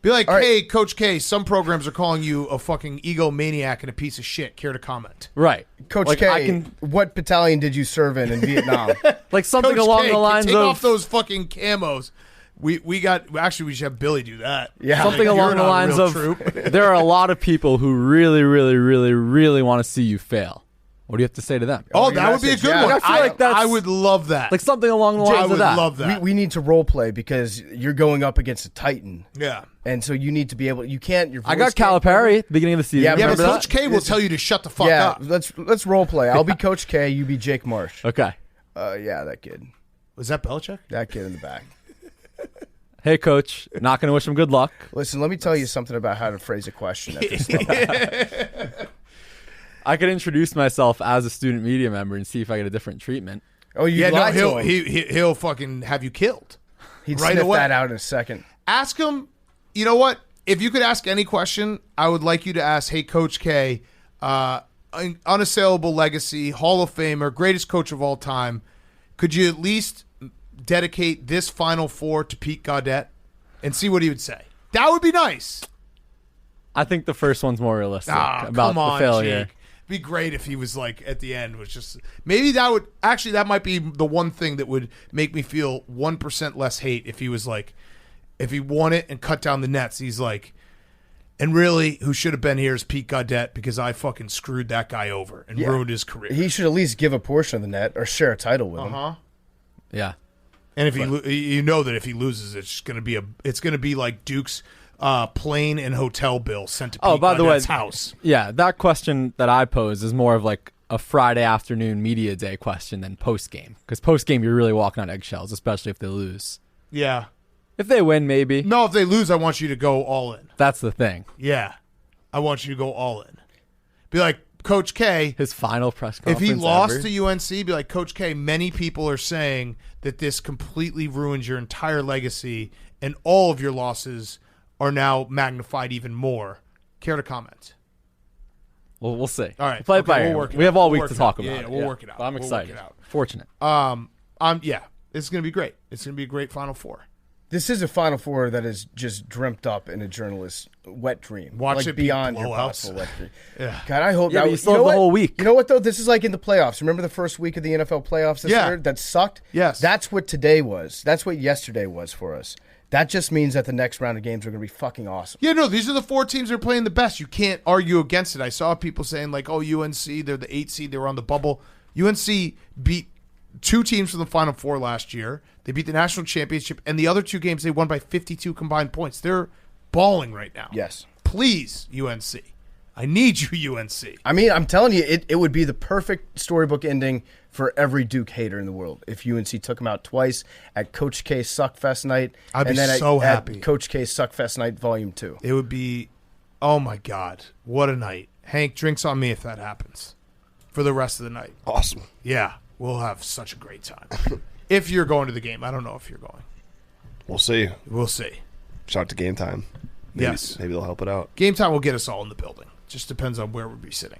Be like, hey, Coach K, some programs are calling you a fucking egomaniac and a piece of shit. Care to comment? Right. Coach like, K, what battalion did you serve in Vietnam? Like something Coach along K, the lines take of off those fucking camos. We should have Billy do that. Yeah. something Like, along you're the not a lines real of troop. there are a lot of people who really, really, really, really want to see you fail. What do you have to say to them? Oh, that would be a good yeah. one. I feel like that's- I would love that. Like something along the I lines would of that. love that. We need to role play because you're going up against a Titan. Yeah. And so you need to be able. You can't. Your I voice got can't- Calipari at the beginning of the season. Yeah, Yeah, but Remember Coach that? K will tell you to shut the fuck Yeah, up. let's role play. I'll be Coach K. You be Jake Marsh. Okay. Yeah, that kid. Was that Belichick? That kid in the back. Hey, coach. Not going to wish him good luck. Listen, let me tell you something about how to phrase a question at this level. I could introduce myself as a student media member and see if I get a different treatment. Oh, you Yeah, no, lied to him. he'll fucking have you killed. He'd right sniff away. that out in a second. Ask him. You know what? If you could ask any question, I would like you to ask, hey, Coach K, unassailable legacy, Hall of Famer, greatest coach of all time. Could you at least dedicate this Final Four to Pete Gaudette and see what he would say? That would be nice. I think the first one's more realistic about come on, the failure. Jake. It'd be great if he was like at the end was just maybe that might be the one thing that would make me feel 1% less hate if he was like if he won it and cut down the nets. He's like, and really, who should have been here is Pete Gaudette because I fucking screwed that guy over and ruined his career. He should at least give a portion of the net or share a title with him. Yeah. And if you know that if he loses, it's gonna be like Duke's plane and hotel bill sent to Pete By the way, Gaudette's house. Yeah, that question that I pose is more of like a Friday afternoon media day question than post game. Because post game, you're really walking on eggshells, especially if they lose. Yeah. If they win, maybe. No, if they lose, I want you to go all in. That's the thing. Yeah. I want you to go all in. Be like, Coach K, His final press if conference he lost ever. to UNC, be like, Coach K, many people are saying that this completely ruins your entire legacy and all of your losses are now magnified even more. Care to comment? Well, we'll see. All right. Play it Okay, by we'll ear. work it We out. have all We'll week work to it talk out. about Yeah, it. we'll work it out. But I'm We'll work excited. it out. Fortunate. Yeah, it's going to be great. It's going to be a great Final Four. This is a Final Four that is just dreamt up in a journalist's wet dream. Watch like it be beyond your blowouts. possible wet dream. Yeah. God, I hope Yeah, that but you still have the what? whole week. You know what, though? This is like in the playoffs. Remember the first week of the NFL playoffs this Yeah. year? That sucked? Yes. That's what today was. That's what yesterday was for us. That just means that the next round of games are going to be fucking awesome. Yeah, no, these are the four teams that are playing the best. You can't argue against it. I saw people saying, like, oh, UNC, they're the 8 seed. They were on the bubble. UNC beat two teams from the Final Four last year. They beat the national championship. And the other two games, they won by 52 combined points. They're balling right now. Yes. Please, UNC. I need you, UNC. I mean, I'm telling you, it would be the perfect storybook ending for every Duke hater in the world if UNC took him out twice at Coach K Suckfest night. I'd be and then so at happy. Coach K Suckfest night volume 2. It would be, oh, my God. What a night. Hank, drinks on me if that happens for the rest of the night. Awesome. Yeah, we'll have such a great time. If you're going to the game. I don't know if you're going. We'll see. We'll see. Shout out to Game Time. Maybe, Yes. Maybe they'll help it out. Game time will get us all in the building. Just depends on where we'll be sitting.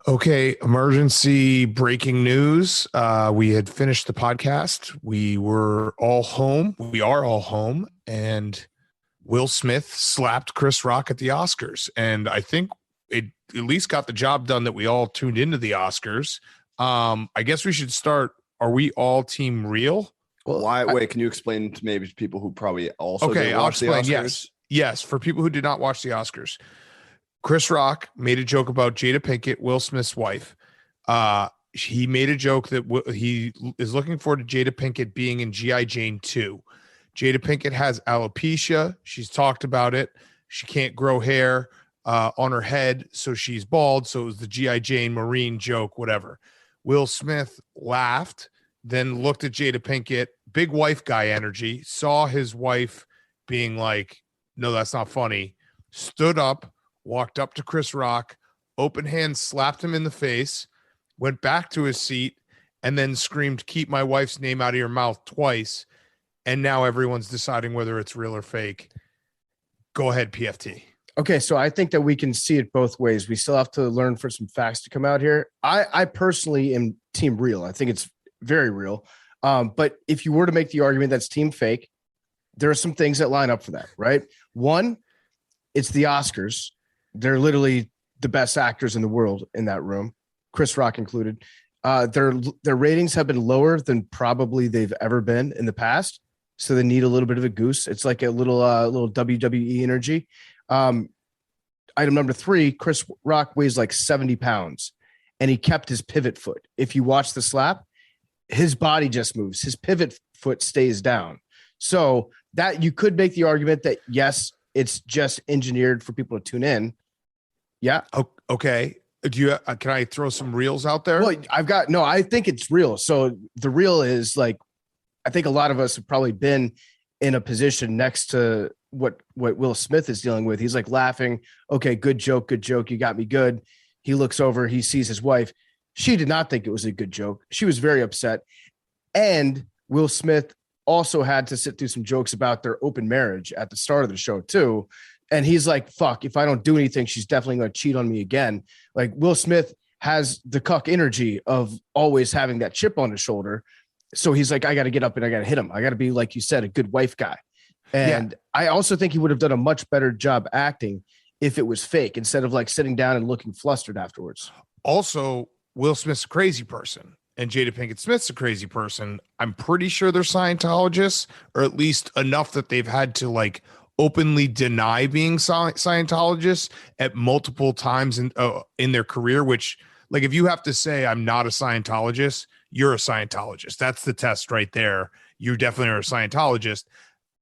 Okay, emergency breaking news. We had finished the podcast. We were all home. We are all home. And Will Smith slapped Chris Rock at the Oscars. And I think it at least got the job done that we all tuned into the Oscars. I guess we should start. Are we all team real? Well, wait, can you explain to maybe people who probably also Okay, didn't I'll watch the explain. Oscars? Yes, for people who did not watch the Oscars. Chris Rock made a joke about Jada Pinkett, Will Smith's wife. He made a joke that he is looking forward to Jada Pinkett being in G.I. Jane 2. Jada Pinkett has alopecia. She's talked about it. She can't grow hair on her head, so she's bald. So it was the G.I. Jane Marine joke, whatever. Will Smith laughed, then looked at Jada Pinkett, big wife guy energy, saw his wife being like, no, that's not funny, stood up, walked up to Chris Rock, open hand slapped him in the face, went back to his seat, and then screamed, keep my wife's name out of your mouth twice. And now everyone's deciding whether it's real or fake. Go ahead, PFT. Okay, so I think that we can see it both ways. We still have to learn for some facts to come out here. I personally am team real. I think it's very real. But if you were to make the argument that's team fake, there are some things that line up for that, right? One, it's the Oscars. They're literally the best actors in the world in that room, Chris Rock included. Their ratings have been lower than probably they've ever been in the past, so they need a little bit of a goose. It's like a little WWE energy. Item number 3, Chris Rock weighs like 70 pounds, and he kept his pivot foot. If you watch the slap, his body just moves. His pivot foot stays down. So that you could make the argument that, yes, it's just engineered for people to tune in. Yeah. Okay. Do you? Can I throw some reels out there? Well, I think it's real. So the real is like, I think a lot of us have probably been in a position next to what Will Smith is dealing with. He's like laughing. Okay, good joke. You got me good. He looks over. He sees his wife. She did not think it was a good joke. She was very upset. And Will Smith also had to sit through some jokes about their open marriage at the start of the show too. And he's like, fuck, if I don't do anything, she's definitely going to cheat on me again. Like, Will Smith has the cuck energy of always having that chip on his shoulder. So he's like, I got to get up and I got to hit him. I got to be, like you said, a good wife guy. And yeah. I also think he would have done a much better job acting if it was fake, instead of like sitting down and looking flustered afterwards. Also, Will Smith's a crazy person and Jada Pinkett Smith's a crazy person. I'm pretty sure they're Scientologists, or at least enough that they've had to like openly deny being Scientologists at multiple times in their career, which, like, if you have to say I'm not a Scientologist, you're a Scientologist. That's the test right there. You definitely are a Scientologist.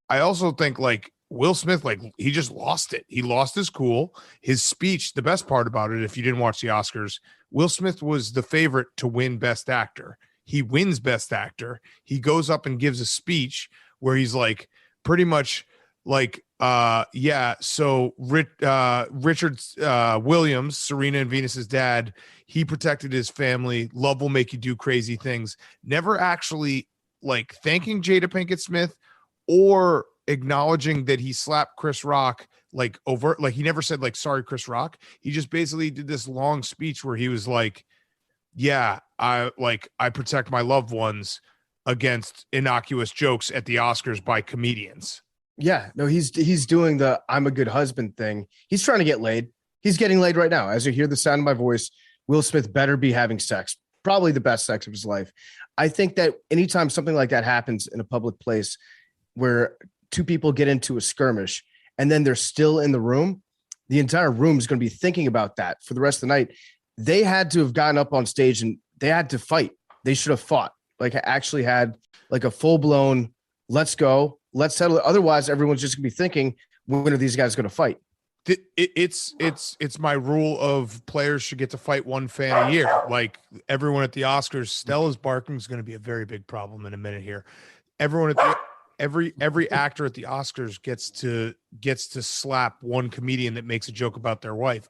I also think, like, Will Smith, like, he just lost it. He lost his cool. His speech, the best part about it, if you didn't watch the Oscars, Will Smith was the favorite to win Best Actor. He wins Best Actor. He goes up and gives a speech where he's like, pretty much like, so Richard Williams, Serena and Venus's dad, he protected his family. Love will make you do crazy things. Never actually like thanking Jada Pinkett Smith or acknowledging that he slapped Chris Rock like overt. Like, he never said like, sorry, Chris Rock. He just basically did this long speech where he was like, yeah, I protect my loved ones against innocuous jokes at the Oscars by comedians. Yeah, no, he's doing the I'm a good husband thing. He's trying to get laid. He's getting laid right now. As you hear the sound of my voice, Will Smith better be having sex, probably the best sex of his life. I think that anytime something like that happens in a public place where two people get into a skirmish and then they're still in the room, the entire room is going to be thinking about that for the rest of the night. They had to have gotten up on stage and they had to fight. They should have fought, like actually had like a full blown, let's go, let's settle it. Otherwise, everyone's just gonna be thinking, when are these guys going to fight? It's my rule of players should get to fight one fan a year. Like, everyone at the Oscars, Stella's barking is going to be a very big problem in a minute here. Everyone at the every actor at the Oscars gets to slap one comedian that makes a joke about their wife.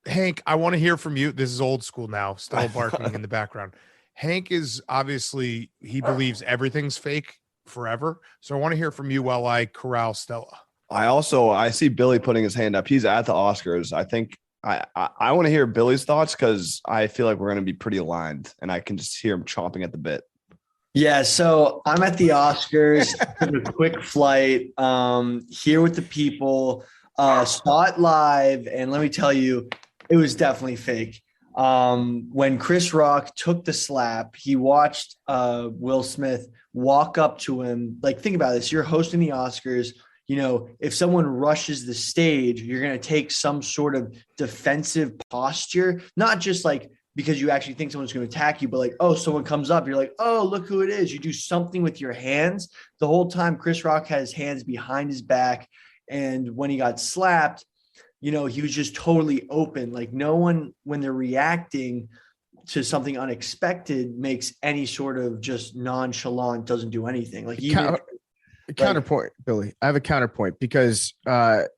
Hank, I want to hear from you. This is old school now. Stella barking in the background. Hank is obviously, he believes everything's fake forever. So I want to hear from you while I corral Stella. I see Billy putting his hand up. He's at the Oscars. I think I want to hear Billy's thoughts, because I feel like we're going to be pretty aligned, and I can just hear him chomping at the bit. Yeah, so I'm at the Oscars, a quick flight, here with the people, saw it live, and let me tell you, it was definitely fake. When Chris Rock took the slap, he watched Will Smith walk up to him. Like, think about this. You're hosting the Oscars. You know, if someone rushes the stage, you're going to take some sort of defensive posture, not just like because you actually think someone's going to attack you, but like, oh, someone comes up, you're like, oh, look who it is. You do something with your hands. The whole time Chris Rock had his hands behind his back. And when he got slapped, you know, he was just totally open. Like, no one, when they're reacting to something unexpected, makes any sort of just nonchalant, doesn't do anything. Like, even counterpoint, Billy. I have a counterpoint, because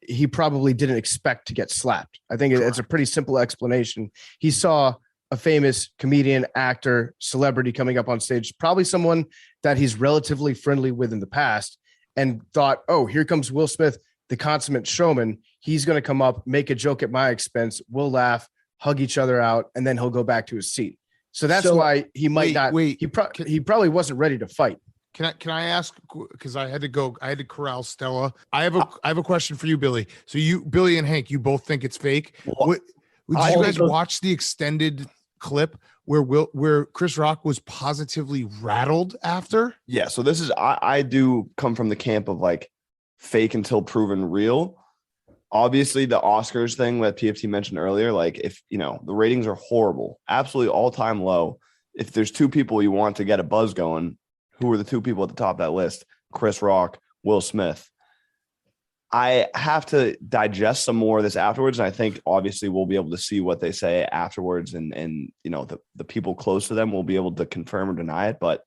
he probably didn't expect to get slapped. I think it's a pretty simple explanation. He saw a famous comedian, actor, celebrity coming up on stage, probably someone that he's relatively friendly with in the past, and thought, oh, here comes Will Smith. the consummate showman. He's going to come up, make a joke at my expense. We'll laugh, hug each other out, and then he'll go back to his seat. So that's why he might not. He probably wasn't ready to fight. Can I ask, because I had to corral Stella. I have a question for you, Billy. So Billy and Hank, you both think it's fake. Did you guys watch the extended clip where Chris Rock was positively rattled after? Yeah. So this is, I do come from the camp of like fake until proven real. Obviously the Oscars thing that PFT mentioned earlier, like if, the ratings are horrible, absolutely all time low. If there's two people you want to get a buzz going, who are the two people at the top of that list? Chris Rock, Will Smith. I have to digest some more of this afterwards. And I think obviously we'll be able to see what they say afterwards. And the people close to them will be able to confirm or deny it. But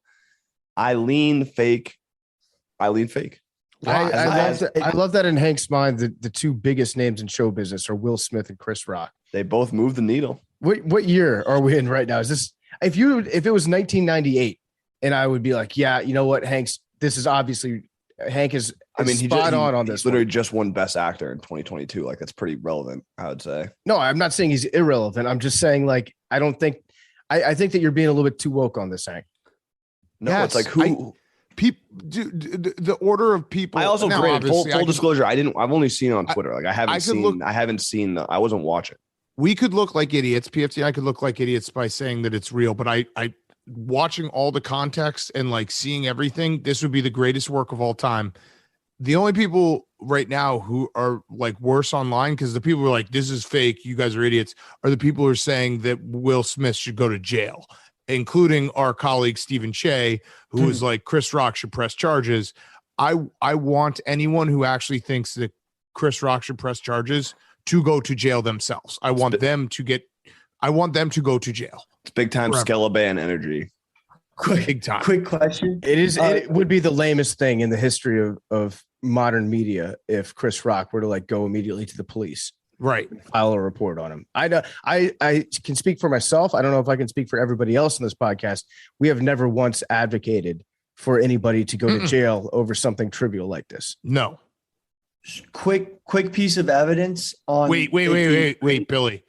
I lean fake. I love that in Hank's mind, the two biggest names in show business are Will Smith and Chris Rock. They both move the needle. What year are we in right now? Is this, if it was 1998, and I would be like, yeah, you know what, Hank's, this is obviously, Hank is, he on this. Literally just won Best Actor in 2022. Like that's pretty relevant, I would say. No, I'm not saying he's irrelevant. I'm just saying, like, I don't think, I think that you're being a little bit too woke on this, Hank. No, yes, it's like who people the order of people. I also full disclosure. I've only seen it on Twitter. Like I haven't seen I wasn't watching. We could look like idiots. PFT and I could look like idiots by saying that it's real, but I watching all the context and like seeing everything, this would be the greatest work of all time. The only people right now who are like worse online, because the people who are like, this is fake, you guys are idiots, are the people who are saying that Will Smith should go to jail, including our colleague Stephen Shea, who is like, Chris Rock should press charges. I want anyone who actually thinks that Chris Rock should press charges to go to jail themselves. I want them to go to jail. It's big time Scalaban energy. Big time. Quick question. It would be the lamest thing in the history of modern media if Chris Rock were to like go immediately to the police. Right. File a report on him. I know I can speak for myself. I don't know if I can speak for everybody else in this podcast. We have never once advocated for anybody to go to jail over something trivial like this. No. Quick piece of evidence on. Wait, Billy.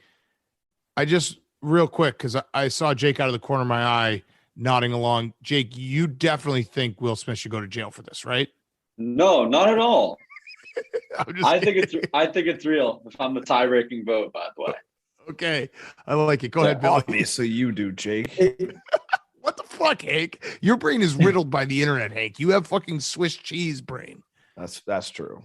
I just real quick, because I saw Jake out of the corner of my eye nodding along. Jake, you definitely think Will Smith should go to jail for this, right? No, not at all. I think it's real. If I'm the tie-breaking vote, by the way. Okay, I like it. Go ahead, Billy. Obviously, you do, Jake. What the fuck, Hank? Your brain is riddled by the internet, Hank. You have fucking Swiss cheese brain. That's true.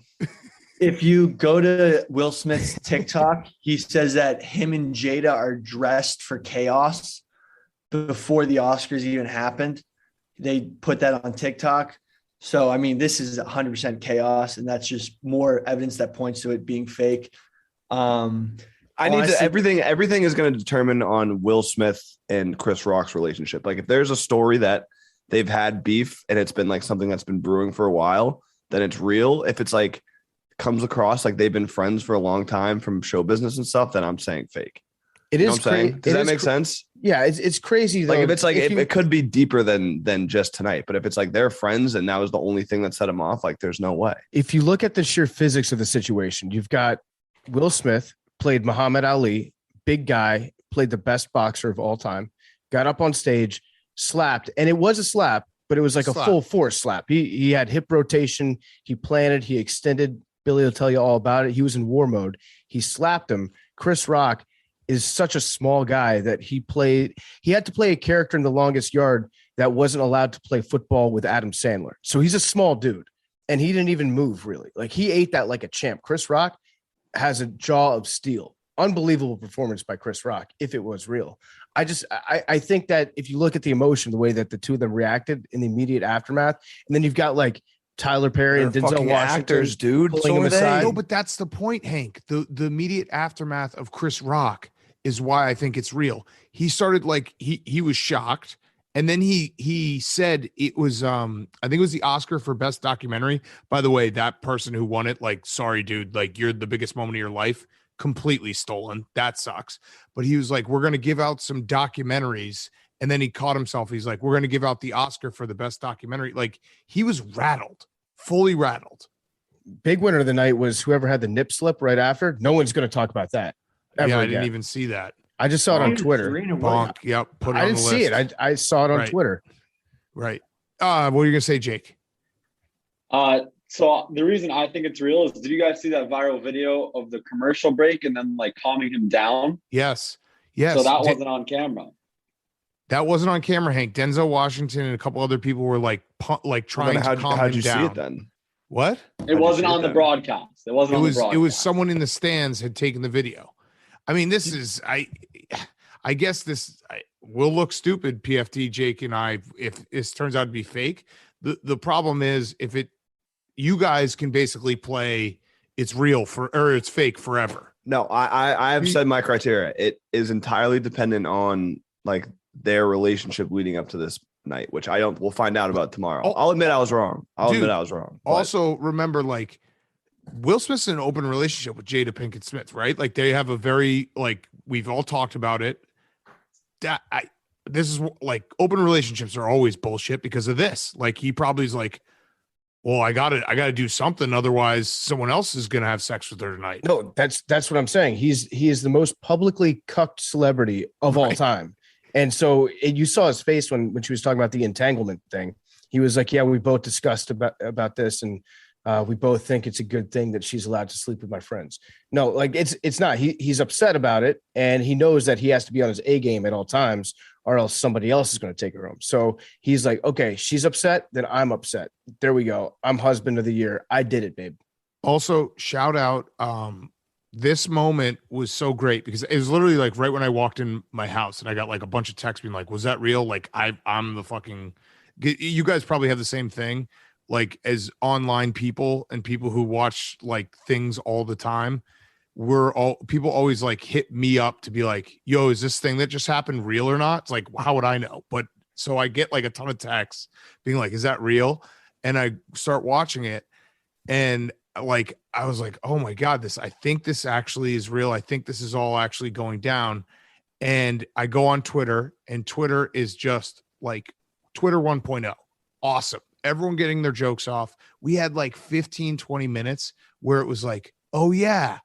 If you go to Will Smith's TikTok, he says that him and Jada are dressed for chaos before the Oscars even happened. They put that on TikTok. So, I mean, this is 100% chaos, and that's just more evidence that points to it being fake. Everything is going to determine on Will Smith and Chris Rock's relationship. Like if there's a story that they've had beef and it's been like something that's been brewing for a while, then it's real. If it's like comes across like they've been friends for a long time from show business and stuff, then I'm saying fake. It is crazy. Does that make sense? Yeah, it's crazy. Though. Like if it's like it could be deeper than just tonight, but if it's like they're friends and that was the only thing that set them off, like there's no way. If you look at the sheer physics of the situation, you've got Will Smith played Muhammad Ali, big guy, played the best boxer of all time, got up on stage, slapped, and it was a slap, but it was like a full force slap. He had hip rotation, he planted, he extended. Billy will tell you all about it. He was in war mode. He slapped him. Chris Rock is such a small guy that he had to play a character in The Longest Yard that wasn't allowed to play football with Adam Sandler. So he's a small dude and he didn't even move really. Like he ate that like a champ. Chris Rock has a jaw of steel. Unbelievable performance by Chris Rock if it was real. I think that if you look at the emotion, the way that the two of them reacted in the immediate aftermath, and then you've got like Tyler Perry and Denzel Washington, actors, dude. Pulling him aside. No, but that's the point, Hank. The immediate aftermath of Chris Rock is why I think it's real. He started like he was shocked, and then he said it was I think it was the Oscar for Best Documentary. By the way, that person who won it, like, sorry, dude, like you're the biggest moment of your life, completely stolen. That sucks. But he was like, we're gonna give out some documentaries. And then he caught himself. He's like, we're going to give out the Oscar for the best documentary. Like he was rattled, fully rattled. big winner of the night was whoever had the nip slip right after. No one's going to talk about that. Yeah, I didn't even see that. I just saw it on Twitter. Bonk. Yep. Put it I on didn't the see list. it. I saw it on Twitter. Right. What were you gonna say, Jake? So the reason I think it's real is, did you guys see that viral video of the commercial break and then like calming him down? Yes. Yes. So that wasn't on camera. That wasn't on camera, Hank. Denzel Washington and a couple other people were like trying to calm him down. How'd you see it then? What? It wasn't on the broadcast. It wasn't on the broadcast. It was someone in the stands had taken the video. I mean, this is I guess this will look stupid, PFT, Jake, and I, if this turns out to be fake. The problem is you guys can basically play it's real or it's fake forever. No, I have said my criteria. It is entirely dependent on like their relationship leading up to this night, which we'll find out about tomorrow. I'll admit I was wrong. Also, remember, like, Will Smith's in an open relationship with Jada Pinkett Smith, right? Like, they have a very, like, we've all talked about it. This is like, open relationships are always bullshit because of this. Like, he probably is like, well, I gotta do something, otherwise someone else is gonna have sex with her tonight. No, that's what I'm saying. He is the most publicly cucked celebrity of all time. And so you saw his face when she was talking about the entanglement thing. He was like, yeah, we both discussed about this, and we both think it's a good thing that she's allowed to sleep with my friends. No, like it's not. He's upset about it, and he knows that he has to be on his A game at all times, or else somebody else is going to take her home. So he's like, okay, she's upset, then I'm upset. There we go. I'm husband of the year. I did it, babe. Also, shout out. This moment was so great because it was literally like right when I walked in my house and I got like a bunch of texts being like, was that real? Like I'm the fucking, you guys probably have the same thing, like as online people and people who watch like things all the time. People always like hit me up to be like, yo, is this thing that just happened real or not? It's like, how would I know? But so I get like a ton of texts being like, is that real? And I start watching it and like, I was like, oh my God, I think this actually is real. I think this is all actually going down. And I go on Twitter, and Twitter is just like Twitter 1.0. Awesome. Everyone getting their jokes off. We had like 15, 20 minutes where it was like, oh yeah,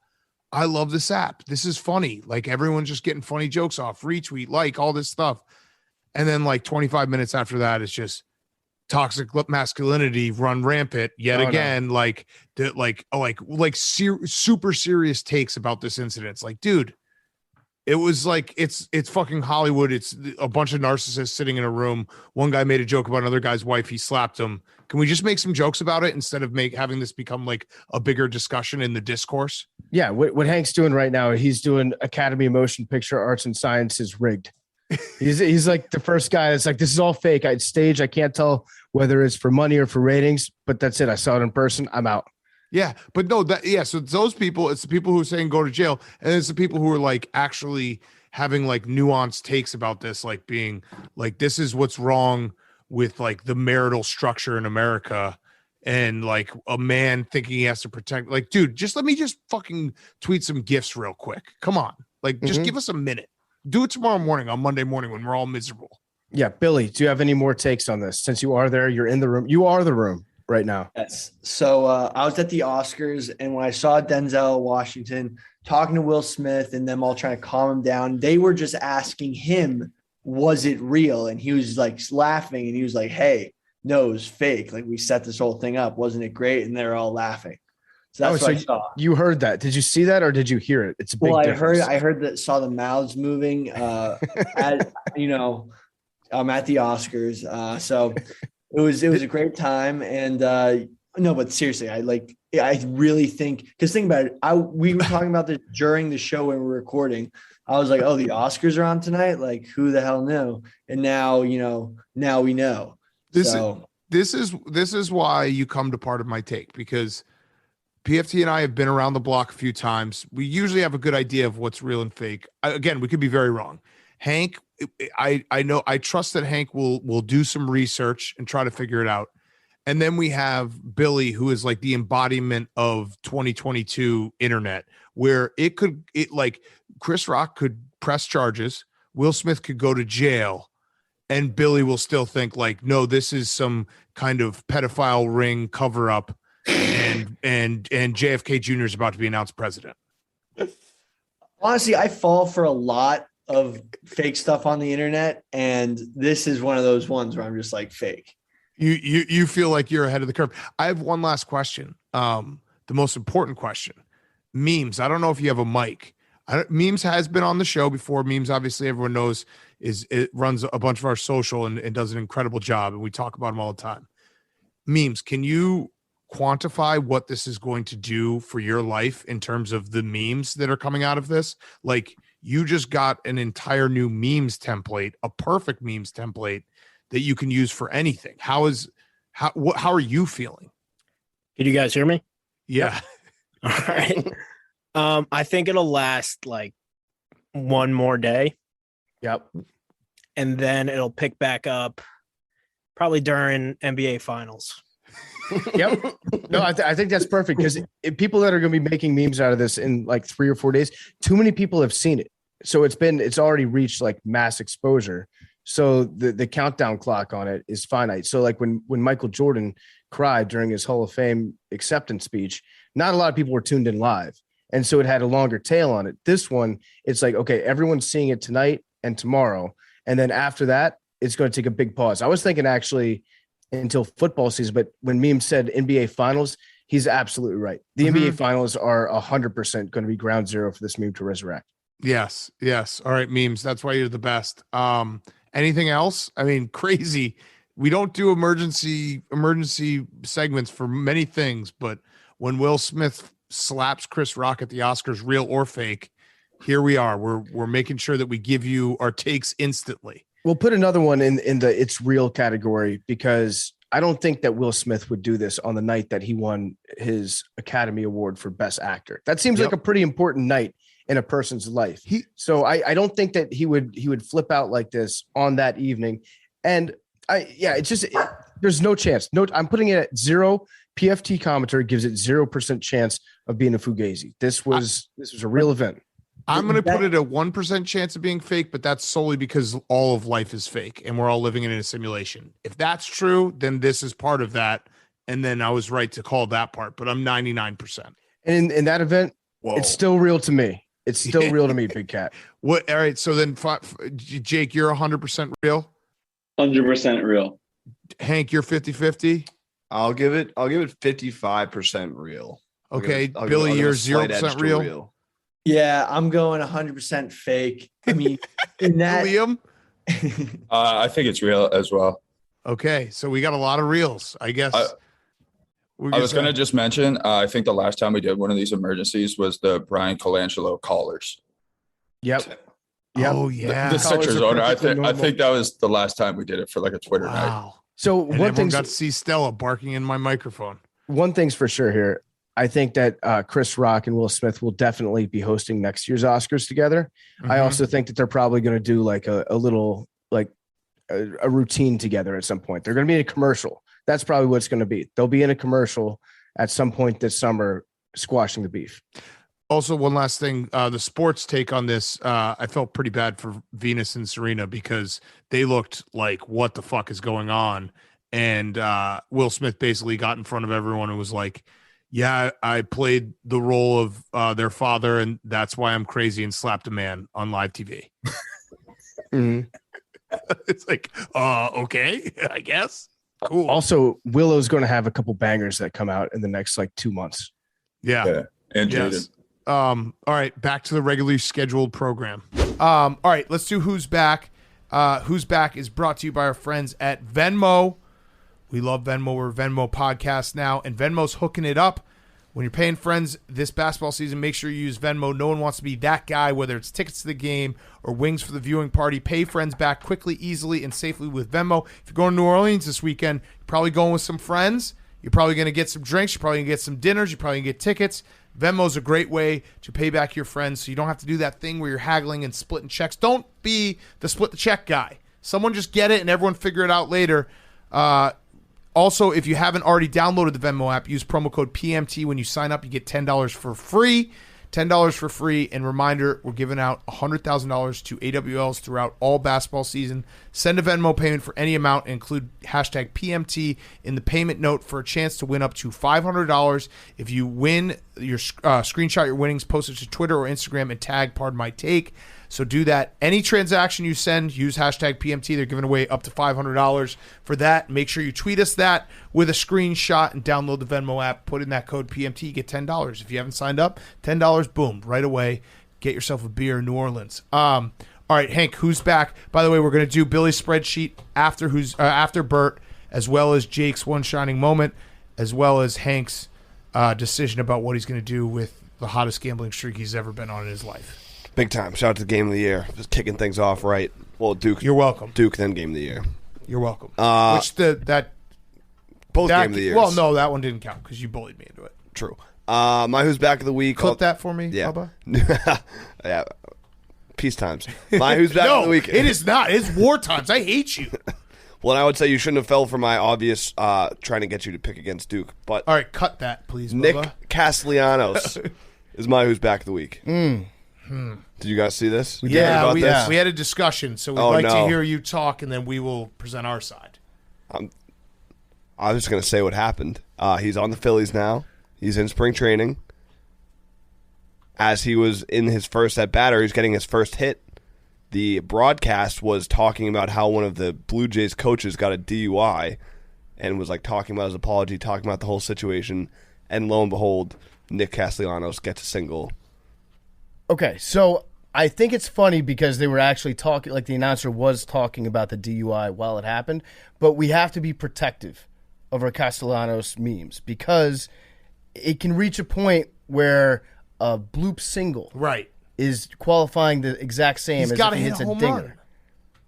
I love this app. This is funny. Like everyone's just getting funny jokes off, retweet, like all this stuff. And then like 25 minutes after that, it's just toxic masculinity run rampant yet again. No. Super serious takes about this incident. It's like, dude, it was like, it's fucking Hollywood. It's a bunch of narcissists sitting in a room. One guy made a joke about another guy's wife. He slapped him. Can we just make some jokes about it instead of having this become like a bigger discussion in the discourse? Yeah. What Hank's doing right now, he's doing Academy of Motion Picture Arts and Sciences rigged. He's like the first guy that's like, this is all fake. I stage. I can't tell whether it's for money or for ratings, but that's it. I saw it in person. I'm out. Yeah. But no, so it's those people, it's the people who are saying go to jail. And it's the people who are like actually having like nuanced takes about this, like being like, this is what's wrong with like the marital structure in America. And like a man thinking he has to protect, like, dude, let me fucking tweet some gifts real quick. Come on. Like, just give us a minute. Do it tomorrow morning on Monday morning when we're all miserable. Yeah. Billy, do you have any more takes on this? Since you are there, you're in the room. You are the room right now. Yes. So I was at the Oscars, and when I saw Denzel Washington talking to Will Smith and them all trying to calm him down, they were just asking him, was it real? And he was like laughing, and he was like, hey, no, it was fake. Like, we set this whole thing up. Wasn't it great? And they're all laughing. So that's what I saw. You heard that. Did you see that, or did you hear it? It's a big difference. I heard that, saw the mouths moving I'm at the Oscars. So it was a great time. And no, but seriously, I really think, because think about it. We were talking about this during the show when we were recording. I was like, oh, the Oscars are on tonight. Like, who the hell knew? And now we know. This is why you come to Part of My Take, because PFT and I have been around the block a few times. We usually have a good idea of what's real and fake. Again, we could be very wrong. Hank, I trust that Hank will do some research and try to figure it out. And then we have Billy, who is like the embodiment of 2022 internet, where like Chris Rock could press charges, Will Smith could go to jail, and Billy will still think like, no, this is some kind of pedophile ring cover up. and JFK Jr. is about to be announced president. Honestly, I fall for a lot of fake stuff on the internet, and this is one of those ones where I'm just like fake. You feel like you're ahead of the curve. I have one last question. The most important question. Memes. I don't know if you have a mic. Memes has been on the show before. Memes, obviously, everyone knows it runs a bunch of our social and does an incredible job, and we talk about them all the time. Memes, can you quantify what this is going to do for your life in terms of the memes that are coming out of this? Like, you just got an entire new memes template, a perfect memes template that you can use for anything. How are you feeling? Can you guys hear me? Yeah. All right. I think it'll last like one more day. Yep. And then it'll pick back up probably during NBA finals. Yep. No, I think that's perfect because people that are going to be making memes out of this in like 3 or 4 days, too many people have seen it. So it's already reached like mass exposure. So the countdown clock on it is finite. So like when Michael Jordan cried during his Hall of Fame acceptance speech, not a lot of people were tuned in live. And so it had a longer tail on it. This one, it's like, okay, everyone's seeing it tonight and tomorrow. And then after that, it's going to take a big pause. I was thinking actually until football season, but when Meme said NBA finals, he's absolutely right. The NBA finals are 100% going to be ground zero for this meme to resurrect. Yes. All right, Memes. That's why you're the best. Anything else? I mean, crazy. We don't do emergency segments for many things, but when Will Smith slaps Chris Rock at the Oscars, real or fake, here we are. We're making sure that we give you our takes instantly. We'll put another one in the it's real category because I don't think that Will Smith would do this on the night that he won his Academy Award for Best Actor. That seems like a pretty important night in a person's life. So I don't think that he would flip out like this on that evening. And there's no chance. No, I'm putting it at 0. PFT commentary gives it 0% chance of being a fugazi. This was a real event. I'm going to put it a 1% chance of being fake, but that's solely because all of life is fake and we're all living in a simulation. If that's true, then this is part of that. And then I was right to call that part, but I'm 99%. And in that event, it's still real to me. It's still real to me, Big Cat. What? All right. So then, Jake, you're 100% real? 100% real. Hank, you're 50-50? I'll give it 55% real. Okay. Billy, you're 0% real? Yeah, I'm going 100% fake. I mean, in that Liam? I think it's real as well. Okay, so we got a lot of reals, I guess. I was going to just mention, I think the last time we did one of these emergencies was the Brian Colangelo callers. Yep. Oh, yeah. The Sixers owner. I think that was the last time we did it for like a Twitter night. So one thing got to see Stella barking in my microphone. One thing's for sure here. I think that Chris Rock and Will Smith will definitely be hosting next year's Oscars together. I also think that they're probably going to do like a little like a routine together at some point. They're going to be in a commercial. That's probably what it's going to be. They'll be in a commercial at some point this summer, squashing the beef. Also, one last thing, the sports take on this, I felt pretty bad for Venus and Serena because they looked like, what the fuck is going on? And Will Smith basically got in front of everyone and was like, yeah, I played the role of their father, and that's why I'm crazy, and slapped a man on live TV. It's like, okay, I guess. Cool. Also, Willow's going to have a couple bangers that come out in the next like 2 months. Yeah. And yes. All right, back to the regularly scheduled program. All right, let's do Who's Back. Who's Back is brought to you by our friends at Venmo. We love Venmo. We're a Venmo podcast now, and Venmo's hooking it up. When you're paying friends this basketball season, make sure you use Venmo. No one wants to be that guy, whether it's tickets to the game or wings for the viewing party. Pay friends back quickly, easily, and safely with Venmo. If you're going to New Orleans this weekend, you're probably going with some friends. You're probably going to get some drinks. You're probably going to get some dinners. You're probably going to get tickets. Venmo's a great way to pay back your friends so you don't have to do that thing where you're haggling and splitting checks. Don't be the split the check guy. Someone just get it and everyone figure it out later. Also, if you haven't already downloaded the Venmo app, use promo code PMT when you sign up. You get $10 for free. $10 for free. And reminder, we're giving out $100,000 to AWLs throughout all basketball season. Send a Venmo payment for any amount and include hashtag PMT in the payment note for a chance to win up to $500. If you win, your screenshot your winnings, post it to Twitter or Instagram, and tag Pardon My Take. So do that. Any transaction you send, use hashtag PMT. They're giving away up to $500 for that. Make sure you tweet us that with a screenshot and download the Venmo app. Put in that code PMT. You get $10. If you haven't signed up, $10, boom, right away. Get yourself a beer in New Orleans. All right, Hank, who's back? By the way, we're going to do Billy's spreadsheet after Bert, as well as Jake's one shining moment, as well as Hank's decision about what he's going to do with the hottest gambling streak he's ever been on in his life. Big time. Shout out to the Game of the Year. Just kicking things off right. Well, Duke. You're welcome. Duke, then Game of the Year. You're welcome. Both Game of the Years. Well, no, that one didn't count because you bullied me into it. True. My Who's Back of the Week. Clip that for me, yeah. Bubba. Yeah. Peace times. My Who's Back of the Week. It is not. It's war times. I hate you. Well, and I would say you shouldn't have fell for my obvious trying to get you to pick against Duke. But all right, cut that, please, Nick Bubba. Castellanos is my Who's Back of the Week. Did you guys see this? We had a discussion, so we'd to hear you talk, and then we will present our side. I was just going to say what happened. He's on the Phillies now. He's in spring training. As he was in his first at-batter, he's getting his first hit. The broadcast was talking about how one of the Blue Jays coaches got a DUI and was like talking about his apology, talking about the whole situation, and lo and behold, Nick Castellanos gets a single. Okay, so I think it's funny because they were actually talking, like the announcer was talking about the DUI while it happened, but we have to be protective of our Castellanos memes because it can reach a point where a bloop single is qualifying the exact same as if he hits a dinger.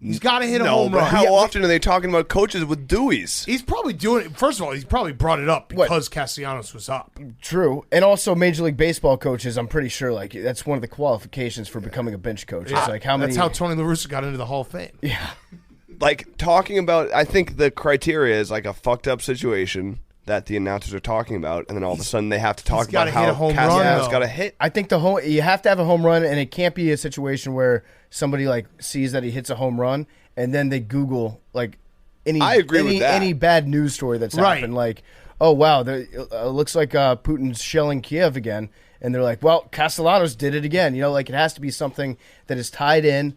He's got to hit a home run. How often are they talking about coaches with Deweys? He's probably doing it. First of all, he's probably brought it up because Castellanos was up. True. And also Major League Baseball coaches, I'm pretty sure like that's one of the qualifications for becoming a bench coach. It's like That's how Tony La Russa got into the Hall of Fame. Yeah. Like talking about, I think the criteria is like a fucked up situation that the announcers are talking about, and then all of a sudden they have to talk about how Castellanos got a hit. I think you have to have a home run, and it can't be a situation where somebody like sees that he hits a home run, and then they Google like any bad news story that's happened. Like, oh wow, looks like Putin's shelling Kiev again, and they're like, well, Castellanos did it again. You know, like it has to be something that is tied in,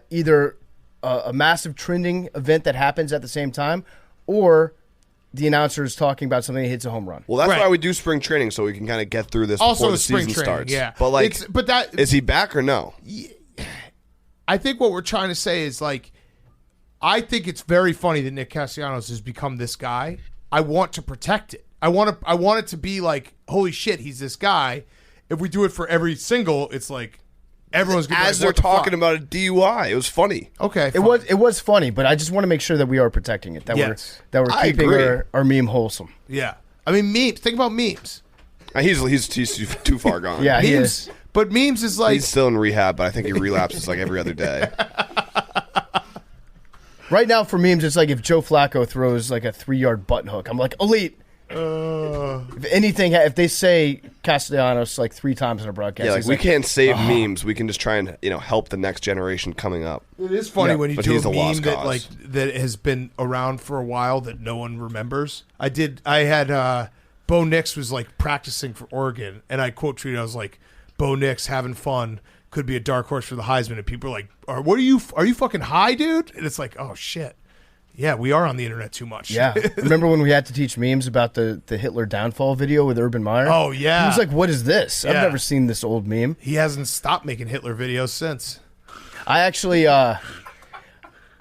either a massive trending event that happens at the same time, or the announcer is talking about something that hits a home run. Well, that's why we do spring training, so we can kind of get through this before the season starts. Yeah. But like, is he back or no? I think what we're trying to say is like, I think it's very funny that Nick Castellanos has become this guy. I want to protect it. I want it to be like, holy shit, he's this guy. If we do it for every single, it's like everyone's going to as they're talking about a DUI. It was funny. Okay, it was funny, but I just want to make sure that we are protecting it. That we're keeping our meme wholesome. Yeah, I mean memes. Think about memes. He's too far gone. Yeah, memes, he is. But memes is like he's still in rehab, but I think he relapses like every other day. Right now for memes, it's like if Joe Flacco throws like a 3-yard button hook, I'm like elite. If they say Castellanos like 3 times in a broadcast, like we can't save memes. We can just try and help the next generation coming up. It is funny when you do a meme that has been around for a while that no one remembers. I had Bo Nix was like practicing for Oregon, and I quote tweeted, I was like, Bo Nix having fun, could be a dark horse for the Heisman, and people are like, are you fucking high, dude? And it's like, oh shit. Yeah, we are on the internet too much. Yeah. Remember when we had to teach memes about the Hitler downfall video with Urban Meyer? Oh, yeah. He was like, what is this? I've never seen this old meme. He hasn't stopped making Hitler videos since. I actually,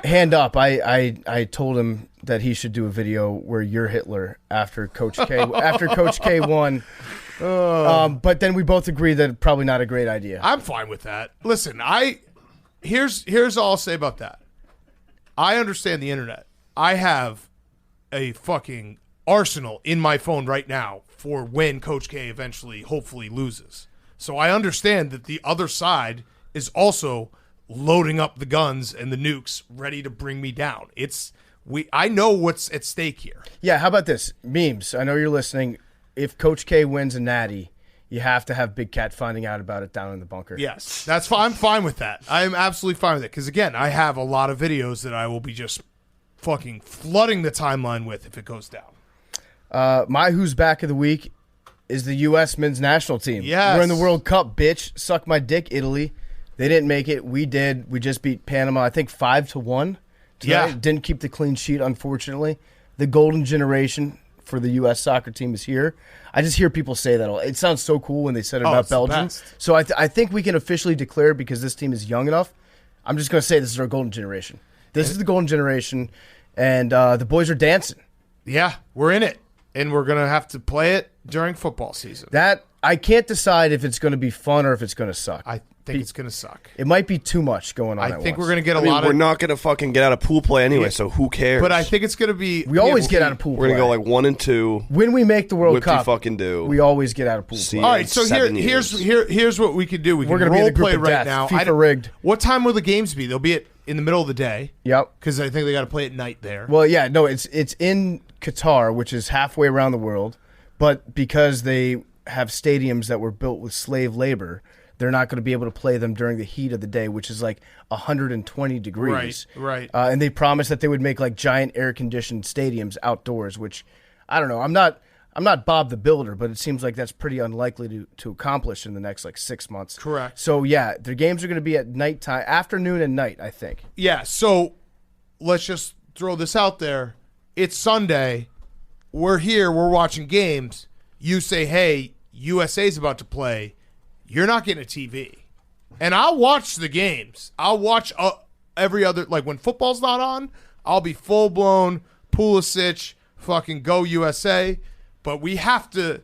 hand up, I told him that he should do a video where you're Hitler after Coach K won. But then we both agreed that probably not a great idea. I'm fine with that. Listen, here's all I'll say about that. I understand the internet. I have a fucking arsenal in my phone right now for when Coach K eventually, hopefully, loses. So I understand that the other side is also loading up the guns and the nukes ready to bring me down. I know what's at stake here. Yeah, how about this? Memes. I know you're listening. If Coach K wins a natty, you have to have Big Cat finding out about it down in the bunker. Yes, that's fine. I'm fine with that. I'm absolutely fine with it because again, I have a lot of videos that I will be just fucking flooding the timeline with if it goes down. My who's back of the week is the U.S. men's national team. Yes. We're in the World Cup, bitch. Suck my dick, Italy. They didn't make it. We did. We just beat Panama, I think 5-1. Yeah. Didn't keep the clean sheet, unfortunately. The golden generation for the U.S. soccer team is here. I just hear people say that. It sounds so cool when they said it about it's the Belgium. best. So I think we can officially declare, because this team is young enough, I'm just going to say this is our golden generation. This is the golden generation, and the boys are dancing. Yeah, we're in it, and we're gonna have to play it during football season. That I can't decide if it's going to be fun or if it's going to suck. I think it's gonna suck. It might be too much going on. I think we're gonna get a I mean, lot we're of. not gonna fucking get out of pool play anyway, so who cares? But I think it's gonna be. We always get out of pool we're gonna play. go like 1-2. When we make the World Whippy Cup, fucking do. we always get out of pool See play. All right, so 7 years. here's what we can do. We We're can gonna be role the group play of right death. now. FIFA rigged. What time will the games be? They'll be in the middle of the day Yep. because I think they got to play at night there. Well, yeah, no, it's in Qatar, which is halfway around the world, but because they have stadiums that were built with slave labor, they're not going to be able to play them during the heat of the day, which is like 120 degrees. Right. And they promised that they would make like giant air-conditioned stadiums outdoors, which I don't know. I'm not Bob the Builder, but it seems like that's pretty unlikely to accomplish in the next like 6 months. Correct. So yeah, the games are going to be at nighttime, afternoon and night, I think. Yeah, so let's just throw this out there. It's Sunday. We're here. We're watching games. You say, hey, USA's about to play. You're not getting a TV. And I'll watch the games. I'll watch every other, like when football's not on, I'll be full-blown Pulisic, fucking go USA. But we have to,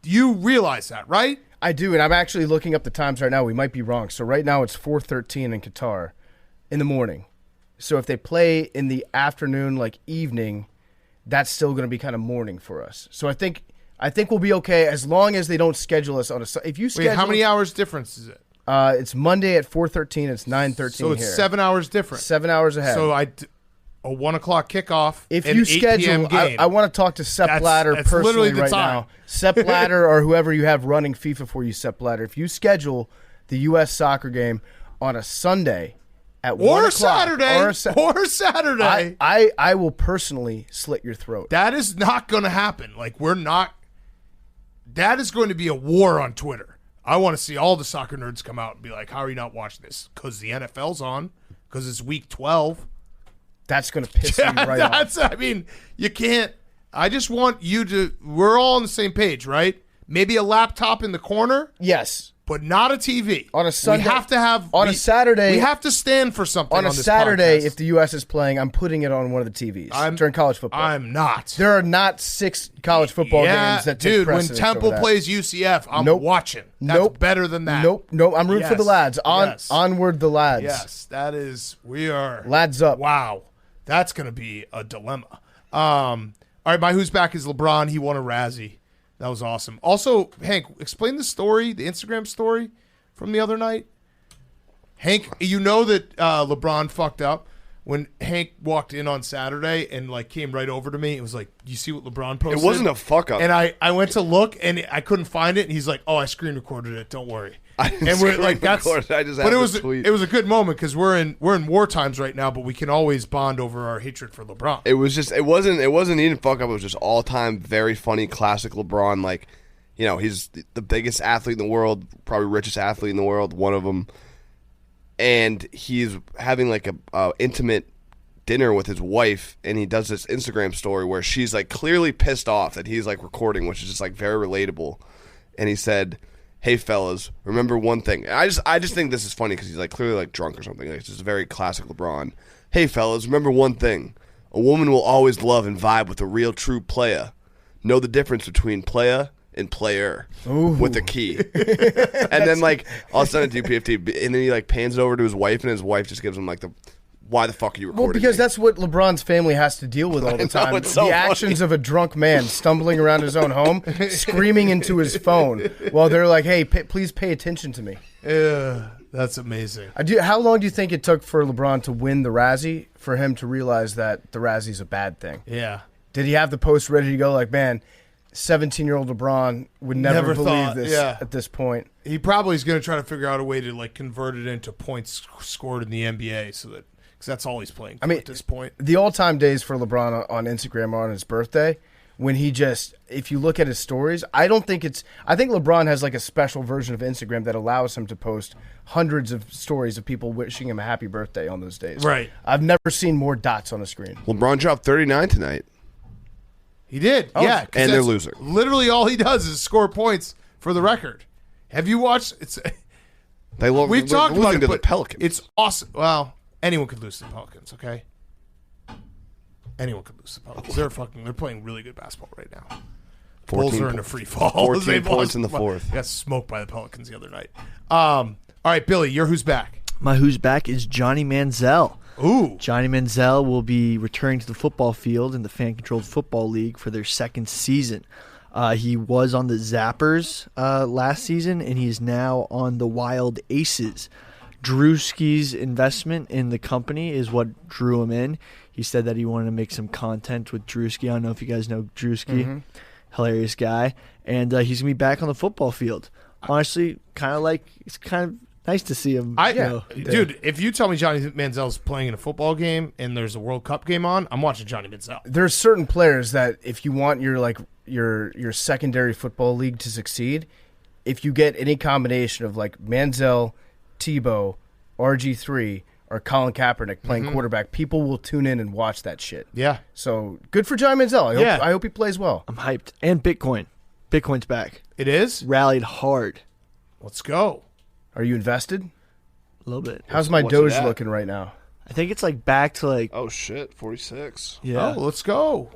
you realize that, right? I do, and I'm actually looking up the times right now. We might be wrong. So right now it's 4:13 in Qatar in the morning. So if they play in the afternoon, like evening, that's still going to be kind of morning for us. So I think we'll be okay as long as they don't schedule us on a. If you schedule, Wait, how many hours difference is it? It's Monday at 4:13. It's 9:13 So it's here. 7 hours different. 7 hours ahead. So a 1 o'clock kickoff. If and you 8 schedule, PM game. I want to talk to Sepp Blatter that's personally literally the right time. now. Sepp Blatter or whoever you have running FIFA for you, Sepp Blatter. If you schedule the U.S. soccer game on a Sunday at 1 o'clock or Saturday, I will personally slit your throat. that is not going to happen. Like we're not. That is going to be a war on Twitter. I want to see all the soccer nerds come out and be like, "How are you not watching this? Because the NFL's on. Because it's week 12." That's going to piss me right off. I mean, you can't. I just want you to. We're all on the same page, right? Maybe a laptop in the corner, Yes. but not a TV. On a Sunday, we have to have a Saturday. We have to stand for something on a this Saturday. podcast. If the U.S. is playing, I'm putting it on one of the TVs during college football. I'm not. There are not 6 college football games that take dude. When precedence Temple over that. plays UCF, I'm Nope. watching. That's better than that. Nope. I'm rooting for the lads. Onward the lads. Yes, that is. We are Lads up. Wow, that's going to be a dilemma. All right, my who's back is LeBron. He won a Razzie. That was awesome. Also, Hank, explain the story, the Instagram story from the other night. Hank, you know that LeBron fucked up when Hank walked in on Saturday and like came right over to me. It was like, "Do you see what LeBron posted?" It wasn't a fuck up. And I went to look and I couldn't find it. And he's like, "Oh, I screen recorded it. Don't worry." And we're like, "That's." I just But had it the was tweet. it was a good moment because we're in war times right now, but we can always bond over our hatred for LeBron. It was just it wasn't even fuck up. It was just all time very funny classic LeBron. Like, you know, he's the biggest athlete in the world, probably richest athlete in the world, one of them, and he's having like a intimate dinner with his wife, and he does this Instagram story where she's like clearly pissed off that he's like recording, which is just like very relatable. And he said, "Hey fellas, remember one thing." And I just think this is funny because he's like clearly like drunk or something. Like, it's just a very classic LeBron. "Hey fellas, remember one thing: a woman will always love and vibe with a real true playa. Know the difference between playa and player with a key." And then like I'll send it to you, PFT, and then he like pans it over to his wife, and his wife just gives him like the, "Why the fuck are you recording?" Well, because me? that's what LeBron's family has to deal with all the time. it's so the funny. actions of a drunk man stumbling around his own home, screaming into his phone while they're like, "Hey, please pay attention to me." Yeah, that's amazing. How long do you think it took for LeBron to win the Razzie for him to realize that the Razzie's a bad thing? Yeah. Did he have the post ready to go? Like, man, 17-year-old LeBron would never believe thought, this yeah. at this point. He probably is going to try to figure out a way to like convert it into points scored in the NBA, so that because that's all he's playing for at this point. The all-time days for LeBron on Instagram are on his birthday, when he just, if you look at his stories, I think LeBron has like a special version of Instagram that allows him to post hundreds of stories of people wishing him a happy birthday on those days. Right. I've never seen more dots on a screen. LeBron dropped 39 tonight. He did, yeah. And they're losing. Literally all he does is score points for the record. Have you watched? We've talked about it, to the but Pelicans. It's awesome. Well, anyone could lose to the Pelicans, okay? Anyone could lose to the Pelicans. They're playing really good basketball right now. Bulls are in a free fall. 14 points in the fourth. Got smoked by the Pelicans the other night. All right, Billy, you're who's back? My who's back is Johnny Manziel. Ooh. Johnny Manziel will be returning to the football field in the Fan-Controlled Football League for their second season. He was on the Zappers last season, and he's now on the Wild Aces. Drewski's investment in the company is what drew him in. He said that he wanted to make some content with Drewski. I don't know if you guys know Drewski. Mm-hmm. Hilarious guy. And he's going to be back on the football field. Honestly, it's kind of nice to see him. Dude, if you tell me Johnny Manziel's playing in a football game and there's a World Cup game on, I'm watching Johnny Manziel. There's certain players that if you want your secondary football league to succeed, if you get any combination of like Manziel, Tebow, RG3, or Colin Kaepernick playing quarterback, people will tune in and watch that shit. Yeah. So good for Johnny Manziel. I hope he plays well. I'm hyped. And Bitcoin. Bitcoin's back. It is? Rallied hard. Let's go. Are you invested? A little bit. How's my Doge looking right now? I think it's like back to like... Oh, shit. 46. Yeah. Oh, let's go.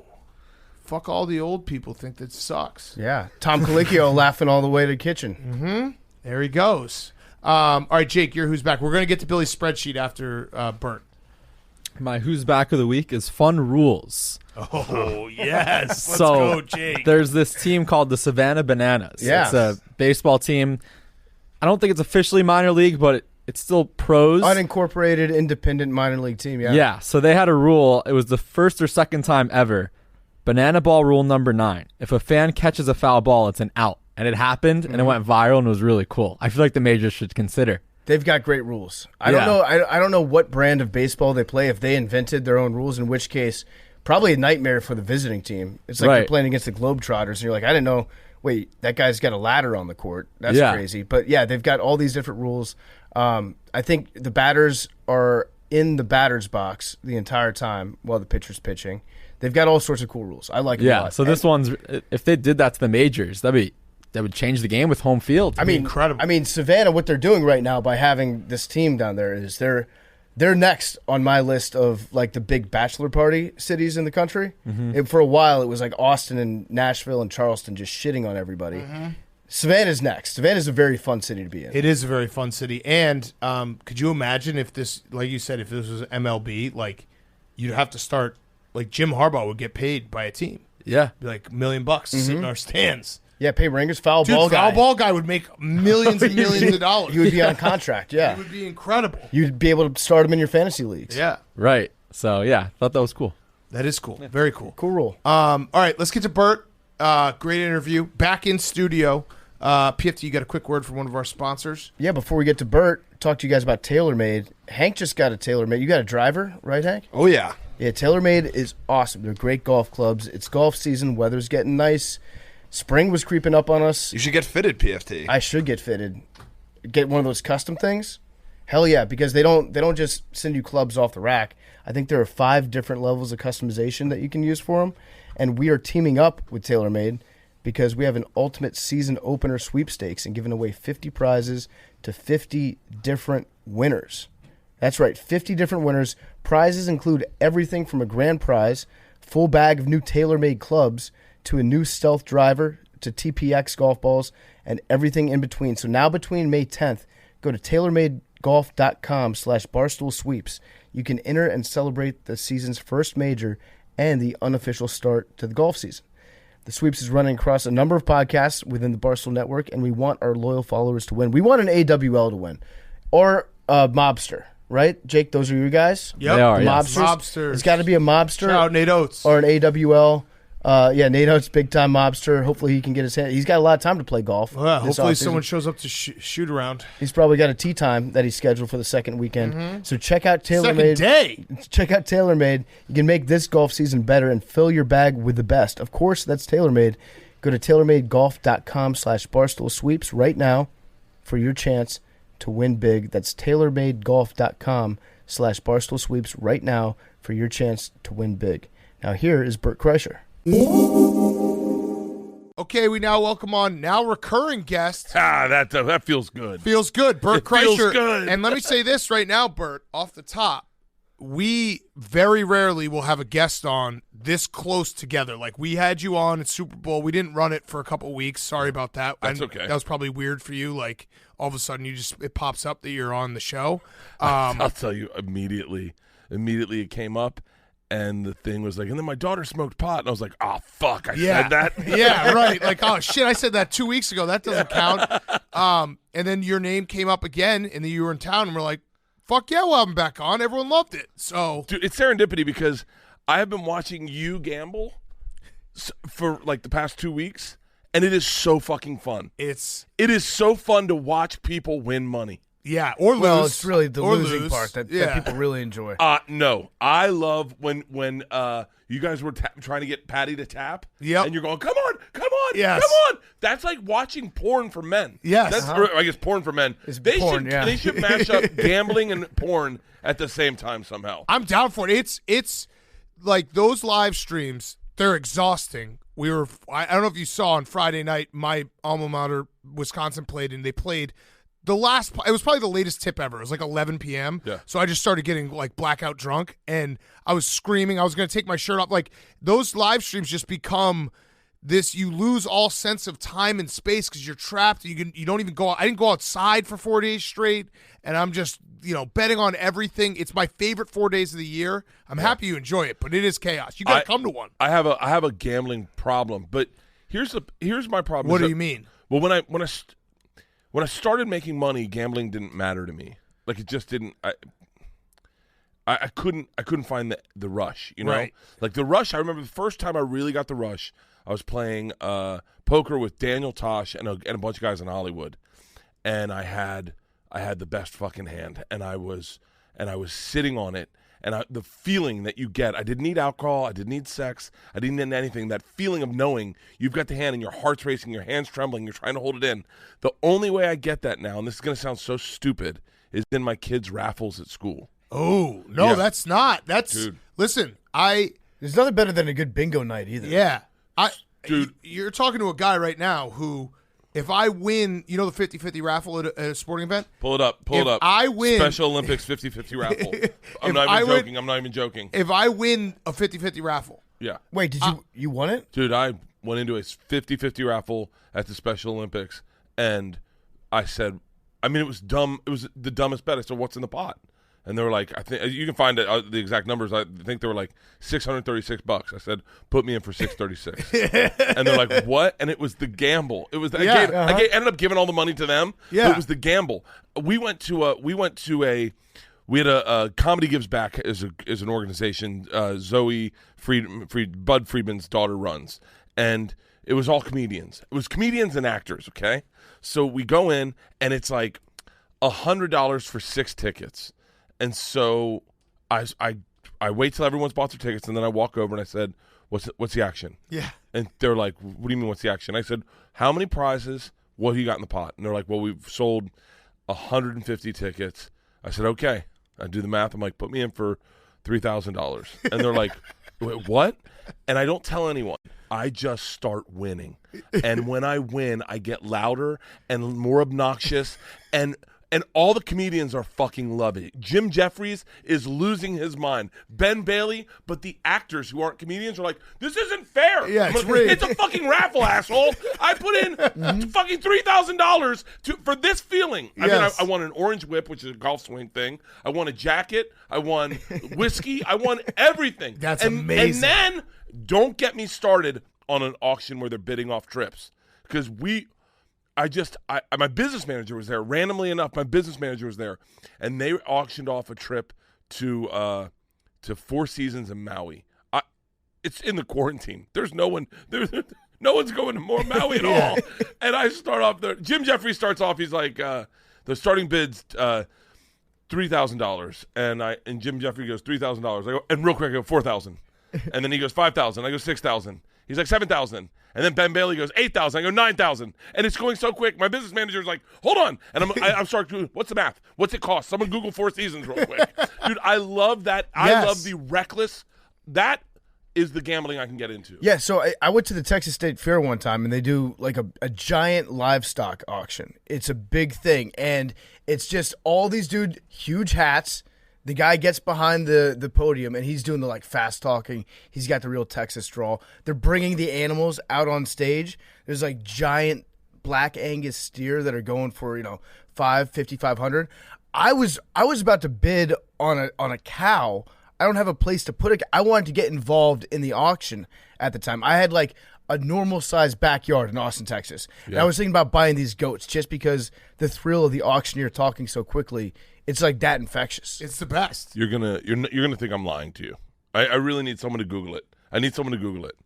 Fuck all the old people think that sucks. Yeah. Tom Colicchio laughing all the way to the kitchen. Mm-hmm. There he goes. All right, Jake, you're who's back. We're going to get to Billy's spreadsheet after Burnt. My who's back of the week is Fun Rules. Oh, yes. Let's So go, Jake. There's this team called the Savannah Bananas. Yeah. It's a baseball team. I don't think it's officially minor league, but it's still pros. Unincorporated independent minor league team, yeah. Yeah, so they had a rule. It was the first or second time ever. Banana ball rule number 9. If a fan catches a foul ball, it's an out. And it happened, and it went viral, and it was really cool. I feel like the majors should consider. They've got great rules. I don't know what brand of baseball they play, if they invented their own rules, in which case, probably a nightmare for the visiting team. It's like you're playing against the Globetrotters, and you're like, I didn't know, wait, that guy's got a ladder on the court. That's crazy. But, yeah, they've got all these different rules. I think the batters are in the batter's box the entire time while the pitcher's pitching. They've got all sorts of cool rules. I like it a lot. So this one's, if they did that to the majors, that would change the game with home field. Incredible. I mean, Savannah, what they're doing right now by having this team down there is they're next on my list of like the big bachelor party cities in the country. For a while, it was like Austin and Nashville and Charleston just shitting on everybody. Savannah's next. Savannah's a very fun city to be in. It is a very fun city. And could you imagine if this, like you said, if this was MLB, like you'd have to start, like Jim Harbaugh would get paid by a team. Yeah. Be like $1 million sit in our stands. Yeah, pay Ringers, foul ball guy. Foul ball guy would make millions and millions of dollars. He would be on contract, yeah. It would be incredible. You'd be able to start him in your fantasy leagues. Yeah. Right. So, yeah, thought that was cool. That is cool. Very cool. Cool rule. All right, let's get to Bert. Great interview. Back in studio. PFT, you got a quick word from one of our sponsors? Yeah, before we get to Bert, talk to you guys about TaylorMade. Hank just got a TaylorMade. You got a driver, right, Hank? Oh, yeah. Yeah, TaylorMade is awesome. They're great golf clubs. It's golf season. Weather's getting nice. Spring was creeping up on us. You should get fitted, PFT. I should get fitted. Get one of those custom things. Hell yeah, because they don't just send you clubs off the rack. I think there are 5 different levels of customization that you can use for them. And we are teaming up with TaylorMade because we have an ultimate season opener sweepstakes and giving away 50 prizes to 50 different winners. That's right, 50 different winners. Prizes include everything from a grand prize, full bag of new TaylorMade clubs, to a new Stealth driver, to TPX golf balls, and everything in between. So now between May 10th, go to TaylorMadeGolf.com/BarstoolSweeps. You can enter and celebrate the season's first major and the unofficial start to the golf season. The Sweeps is running across a number of podcasts within the Barstool Network, and we want our loyal followers to win. We want an AWL to win, or a mobster, right? Jake, those are you guys? Yep. They are, The yes. mobsters. Mobsters. It's got to be a mobster Shout out Nate Oates. or an AWL. Nate Oates, big time mobster. Hopefully he can get his hand. He's got a lot of time to play golf. Well, hopefully offseason. someone shows up to shoot around. He's probably got a tee time that he's scheduled for the second weekend. So check out TaylorMade. Second day. Check out TaylorMade. You can make this golf season better and fill your bag with the best. Of course, that's TaylorMade. Go to TaylorMadeGolf.com/BarstoolSweeps right now for your chance to win big. That's TaylorMadeGolf.com/BarstoolSweeps right now for your chance to win big. Now here is Bert Kreischer. Okay, we now welcome on now recurring guest. That feels good. Feels good, Bert Kreischer. Feels good. And let me say this right now, Bert, off the top. We very rarely will have a guest on this close together. Like, we had you on at Super Bowl. We didn't run it for a couple weeks. Sorry about that. That's okay. That was probably weird for you. Like, all of a sudden, it pops up that you're on the show. I'll tell you immediately it came up. And the thing was like, and then my daughter smoked pot. And I was like, oh, fuck, I said that. Yeah, right. Like, oh, shit, I said that 2 weeks ago. That doesn't count. And then your name came up again, and then you were in town, and we're like, fuck yeah, we'll have him back on. Everyone loved it. So, dude, it's serendipity because I have been watching you gamble for like the past 2 weeks, and it is so fucking fun. It is so fun to watch people win money. Yeah, or lose. Well, it's really the losing lose. part that people really enjoy. No, I love when you guys were trying to get Patty to tap. Yep. And you're going, come on, yes. come on. That's like watching porn for men. Yes. That's, or I guess porn for men. They should mash up gambling and porn at the same time somehow. I'm down for it. It's like those live streams, they're exhausting. I don't know if you saw on Friday night, my alma mater, Wisconsin, played, and they played it was probably the latest tip ever. It was like 11 p.m. Yeah. So I just started getting like blackout drunk, and I was screaming. I was going to take my shirt off. Like, those live streams just become this. You lose all sense of time and space because you're trapped. You don't even go out. I didn't go outside for 4 days straight, and I'm just betting on everything. It's my favorite 4 days of the year. I'm happy you enjoy it, but it is chaos. You got to come to one. I have a gambling problem, but here's my problem. What do you mean? Well, when I started making money, gambling didn't matter to me. Like, it just didn't. I couldn't find the rush. Right. Like the rush. I remember the first time I really got the rush. I was playing poker with Daniel Tosh and a bunch of guys in Hollywood, and I had the best fucking hand, and I was sitting on it. And the feeling that you get, I didn't need alcohol, I didn't need sex, I didn't need anything. That feeling of knowing you've got the hand and your heart's racing, your hand's trembling, you're trying to hold it in. The only way I get that now, and this is going to sound so stupid, is in my kids' raffles at school. Oh, no, that's not. Dude. Listen, there's nothing better than a good bingo night either. Yeah. Dude. You're talking to a guy right now who, if I win, the 50-50 raffle at a sporting event? Pull it up. If I win Special Olympics 50-50 raffle. I'm not even joking. If I win a 50-50 raffle. Yeah. Wait, did you won it? Dude, I went into a 50-50 raffle at the Special Olympics, and I said, it was dumb. It was the dumbest bet. I said, what's in the pot? And they were like, I think you can find the exact numbers. I think they were like $636. I said, put me in for $636. And they're like, what? And it was the gamble. It was I ended up giving all the money to them. Yeah, but it was the gamble. We had a Comedy Gives Back as an organization. Zoe Bud Friedman's daughter runs, and it was all comedians. It was comedians and actors. Okay, so we go in, and it's like $100 for 6 tickets. And so I wait till everyone's bought their tickets, and then I walk over and I said, what's the action? Yeah. And they're like, what do you mean what's the action? I said, how many prizes? What have you got in the pot? And they're like, well, we've sold 150 tickets. I said, okay. I do the math. I'm like, put me in for $3,000. And they're like, wait, what? And I don't tell anyone. I just start winning. And when I win, I get louder and more obnoxious, and all the comedians are fucking loving it. Jim Jeffries is losing his mind. Ben Bailey, but the actors who aren't comedians are like, this isn't fair. Yeah, it's rigged. It's a fucking raffle, asshole. I put in fucking $3,000 for this feeling. Yes. I won an orange whip, which is a golf swing thing. I won a jacket. I won whiskey. I won everything. That's amazing. And then don't get me started on an auction where they're bidding off trips. Because my business manager was there. Randomly enough, my business manager was there, and they auctioned off a trip to Four Seasons in Maui. it's in the quarantine. There's no one. No one's going to more Maui at all. And I start off there. Jim Jeffrey starts off. He's like, the starting bid's $3,000, and Jim Jeffrey goes $3,000. I go, and real quick, I go 4,000, and then he goes 5,000. I go 6,000. He's like 7,000, and then Ben Bailey goes 8,000. I go 9,000, and it's going so quick. My business manager's like, hold on, and I'm starting. What's the math? What's it cost? Someone Google Four Seasons real quick, dude. I love that. I love the reckless. That is the gambling I can get into. Yeah, so I went to the Texas State Fair one time, and they do like a giant livestock auction. It's a big thing, and it's just all these huge hats. The guy gets behind the podium, and he's doing the like fast talking. He's got the real Texas drawl. They're bringing the animals out on stage. There's like giant black Angus steer that are going for $500. I was about to bid on a cow. I don't have a place to put it. I wanted to get involved in the auction at the time. I had like a normal sized backyard in Austin, Texas. Yeah. And I was thinking about buying these goats just because the thrill of the auctioneer talking so quickly, it's like that infectious. It's the best. You're gonna think I'm lying to you. I really need someone to Google it. I need someone to Google it.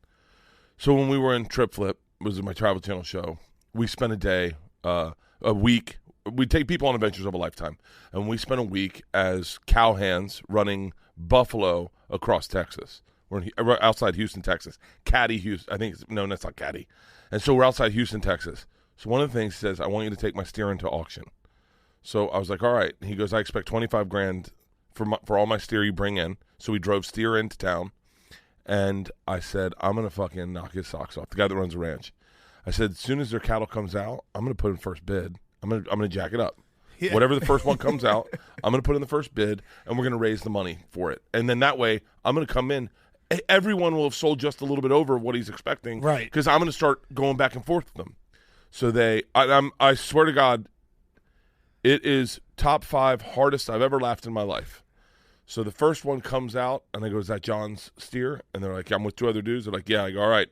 So when we were in Trip Flip, it was in my Travel Channel show, we spent a day, a week. We take people on adventures of a lifetime, and we spent a week as cowhands running buffalo across Texas. We're outside Houston, Texas. Caddy, Houston. I think no, that's not Caddy. And so we're outside Houston, Texas. So one of the things he says, I want you to take my steer into auction. So I was like, all right. He goes, I expect $25,000 for all my steer you bring in. So we drove steer into town, and I said, I'm gonna fucking knock his socks off. The guy that runs the ranch. I said, as soon as their cattle comes out, I'm gonna put in first bid. I'm gonna jack it up. Yeah. Whatever the first one comes out, I'm going to put in the first bid, and we're going to raise the money for it. And then that way, I'm going to come in. Everyone will have sold just a little bit over what he's expecting. Right. Because I'm going to start going back and forth with them. So I swear to God, it is top 5 hardest I've ever laughed in my life. So the first one comes out, and I go, is that John's steer? And they're like, yeah, I'm with 2 other dudes. They're like, yeah. I go, all right.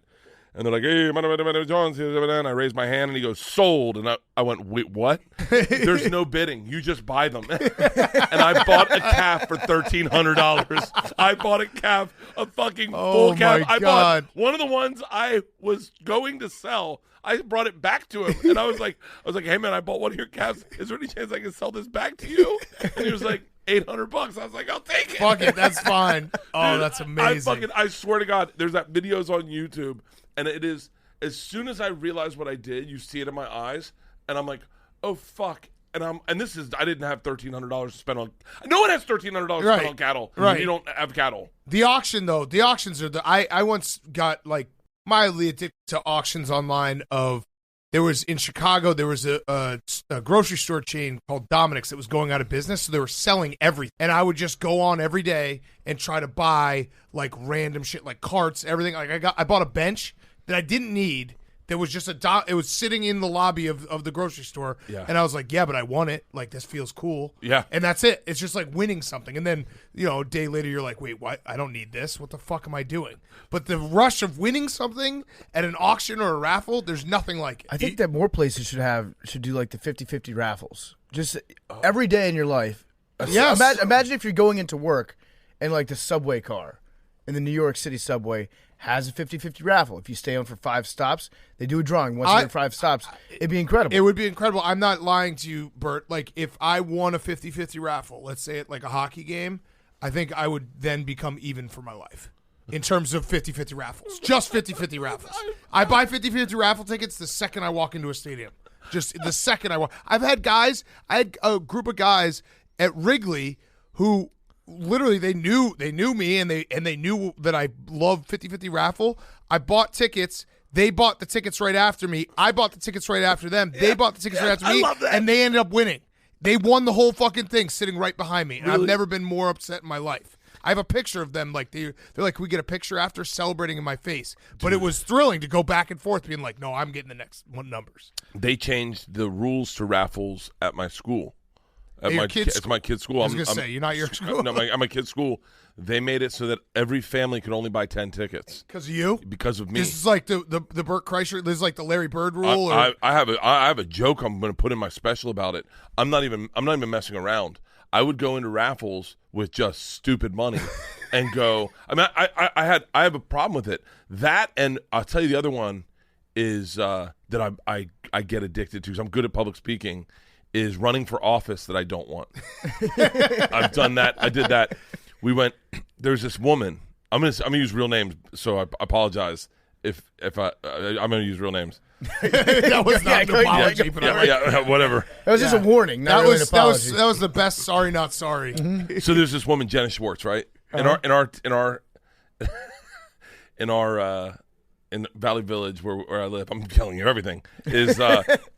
And they're like, hey, John's here. And I raise my hand, and he goes, sold. And I went, wait, what? There's no bidding. You just buy them. And I bought a calf for $1,300. I bought a calf, a fucking full calf. I bought one of the ones I was going to sell. I brought it back to him, and I was like, hey, man, I bought one of your calves. Is there any chance I can sell this back to you? And he was like, $800. I was like, I'll take it. Fuck it, that's fine. Oh, dude, that's amazing. I swear to God, there's that videos on YouTube. And it is, as soon as I realize what I did, you see it in my eyes, and I'm like, oh, fuck. And this is, I didn't have $1,300 to spend on, no one has $1,300 to spend on cattle. Right. You don't have cattle. The auction, though, the auctions are I once got, like, mildly addicted to auctions online in Chicago, there was a grocery store chain called Dominic's that was going out of business, so they were selling everything. And I would just go on every day and try to buy, like, random shit, like carts, everything. Like, I bought a bench that I didn't need. There was just it was sitting in the lobby of the grocery store. Yeah. And I was like, yeah, but I want it. Like, this feels cool. Yeah. And that's it. It's just like winning something. And then, a day later, you're like, wait, what? I don't need this. What the fuck am I doing? But the rush of winning something at an auction or a raffle, there's nothing like it. I think that more places should do like the 50-50 raffles. Just every day in your life. Yes. Imagine if you're going into work and like the subway car in the New York City subway has a 50-50 raffle. If you stay on for 5 stops, they do a drawing. Once you get 5 stops, it'd be incredible. It would be incredible. I'm not lying to you, Bert. Like, if I won a 50-50 raffle, let's say it like a hockey game, I think I would then become even for my life in terms of 50-50 raffles. Just 50-50 raffles. I buy 50-50 raffle tickets the second I walk into a stadium. Just the second I walk. I had a group of guys at Wrigley who literally they knew me and they knew that I love 50-50 raffle. I bought tickets. They bought the tickets right after me. I bought the tickets right after them. They bought the tickets right after me. And they ended up winning. They won the whole fucking thing sitting right behind me. And really? I've never been more upset in my life. I have a picture of them. Like they're like, can we get a picture after, celebrating in my face? But it was thrilling to go back and forth being like, no, I'm getting the next one numbers. They changed the rules to raffles at my school. At my kid's school. I was going to say, you're not your school. No, at my kid's school, they made it so that every family could only buy 10 tickets. Because of you? Because of me. This is like the Burt Kreischer, this is like the Larry Bird rule? I have a joke I'm going to put in my special about it. I'm not even messing around. I would go into raffles with just stupid money and go. I mean, I have a problem with it. That, and I'll tell you the other one is that I get addicted to, because I'm good at public speaking, is running for office that I don't want. I've done that. I did that. There's this woman. I'm gonna use real names, so I apologize if I'm gonna use real names. That was not an apology, but whatever. That was just a warning. Not really an apology. That was the best. Sorry, not sorry. Mm-hmm. So there's this woman, Jenna Schwartz, right? In Valley Village, where I live, I'm telling you everything, is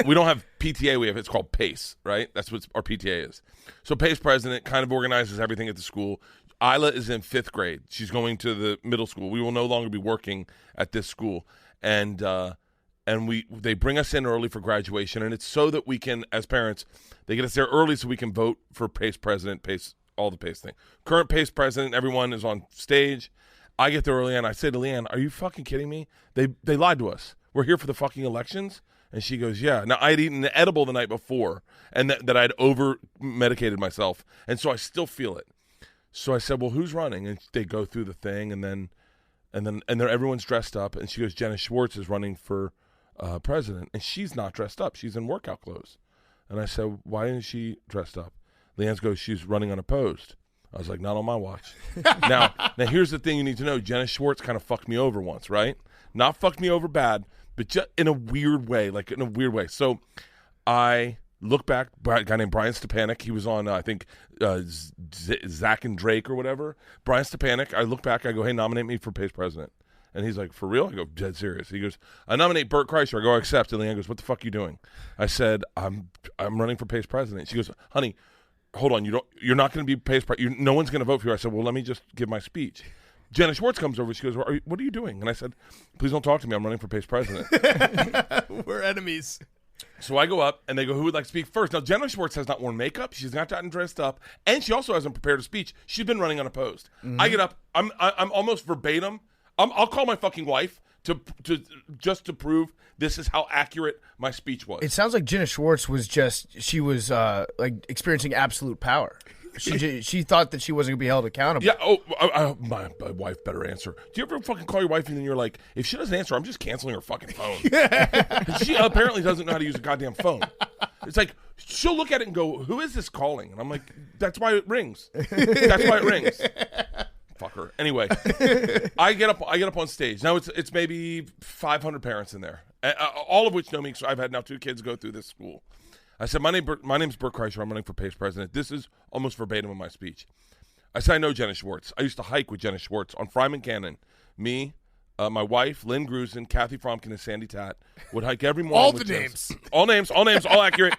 we don't have PTA, it's called PACE, right? That's what our PTA is. So PACE president kind of organizes everything at the school. Isla is in 5th grade. She's going to the middle school. We will no longer be working at this school. And they bring us in early for graduation, and it's so that we can, as parents, they get us there early so we can vote for PACE president, PACE, all the PACE thing. Current PACE president, everyone is on stage. I get there early, and I say to Leanne, "Are you fucking kidding me? They lied to us. We're here for the fucking elections." And she goes, "Yeah." Now, I had eaten an edible the night before, and that I'd over-medicated myself, and so I still feel it. So I said, "Well, who's running?" And they go through the thing, and then everyone's dressed up, and she goes, "Jenna Schwartz is running for president," and she's not dressed up. She's in workout clothes. And I said, "Why isn't she dressed up?" Leanne goes, "She's running unopposed." I was like, "Not on my watch." Now, here's the thing you need to know. Jenna Schwartz kind of fucked me over once, right? Not fucked me over bad, but just in a weird way, So I look back, a guy named Brian Stepanek. He was on, I think, Zach and Drake or whatever. Brian Stepanek. I look back, I go, "Hey, nominate me for PACE president." And he's like, "For real?" I go, "Dead serious." He goes, "I nominate Bert Kreischer." I go, "I accept." And Leanne goes, "What the fuck are you doing?" I said, I'm running for PACE president." She goes, "Honey, hold on, you're not going to be PACE president. No one's going to vote for you." I said, "Well, let me just give my speech." Jenna Schwartz comes over. She goes, "What are you doing?" And I said, "Please don't talk to me. I'm running for PACE president." We're enemies. So I go up, and they go, "Who would like to speak first?" Now, Jenna Schwartz has not worn makeup. She's not gotten dressed up. And she also hasn't prepared a speech. She's been running unopposed. Mm-hmm. I get up. I'm almost verbatim. I'll call my fucking wife to prove this is how accurate my speech was. It sounds like Jenna Schwartz was like experiencing absolute power. She thought that she wasn't going to be held accountable. Yeah. My wife better answer. Do you ever fucking call your wife and then you're like, if she doesn't answer, I'm just canceling her fucking phone? She apparently doesn't know how to use a goddamn phone. It's like she'll look at it and go, "Who is this calling?" And I'm like, "That's why it rings. That's why it rings." Fuck her. Anyway, I get up on stage. Now it's maybe 500 parents in there, all of which know me. So I've had now 2 kids go through this school. I said, my name's Bert Kreischer. I'm running for PACE president. This is almost verbatim in my speech. I said, "I know Jenna Schwartz. I used to hike with Jenna Schwartz on Fryman Canyon. Me, my wife, Lynn Grusin, Kathy Fromkin, and Sandy Tatt would hike every morning." All the names. All names, all accurate.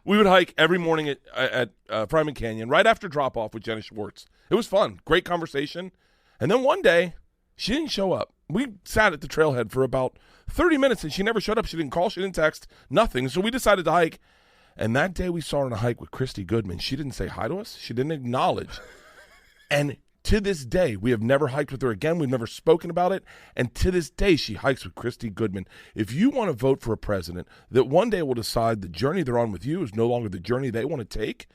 We would hike every morning at Fryman Canyon right after drop-off with Jenna Schwartz. It was fun. Great conversation. And then one day, she didn't show up. We sat at the trailhead for about 30 minutes, and she never showed up. She didn't call. She didn't text. Nothing. So we decided to hike. And that day we saw her on a hike with Christy Goodman. She didn't say hi to us. She didn't acknowledge. And to this day, we have never hiked with her again. We've never spoken about it. And to this day, she hikes with Christy Goodman. If you want to vote for a president that one day will decide the journey they're on with you is no longer the journey they want to take,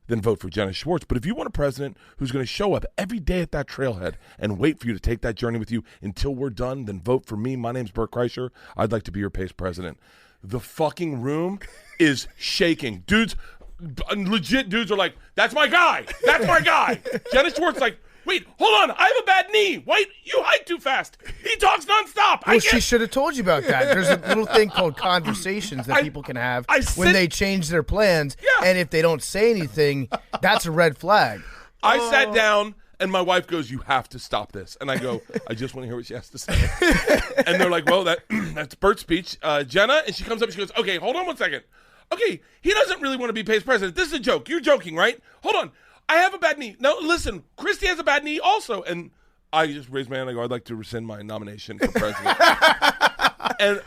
then vote for Jenna Schwartz. But if you want a president who's going to show up every day at that trailhead and wait for you to take that journey with you until we're done, then vote for me. My name's Bert Kreischer. I'd like to be your PACE president. The fucking room is shaking. Legit dudes are like, "That's my guy. That's my guy." Jenna Schwartz like, "Wait, hold on. I have a bad knee. Wait, you hike too fast. He talks nonstop." Well, she should have told you about that. There's a little thing called conversations that people can have when they change their plans. Yeah. And if they don't say anything, that's a red flag. I sat down, and my wife goes, "You have to stop this." And I go, "I just want to hear what she has to say." And they're like, "Well, that's Bert's speech." Jenna, and she comes up and she goes, "Okay, hold on one second. Okay, he doesn't really want to be PACE president. This is a joke. You're joking, right? Hold on. I have a bad knee. No, listen, Christy has a bad knee also." And I just raised my hand. I go, "I'd like to rescind my nomination for president." And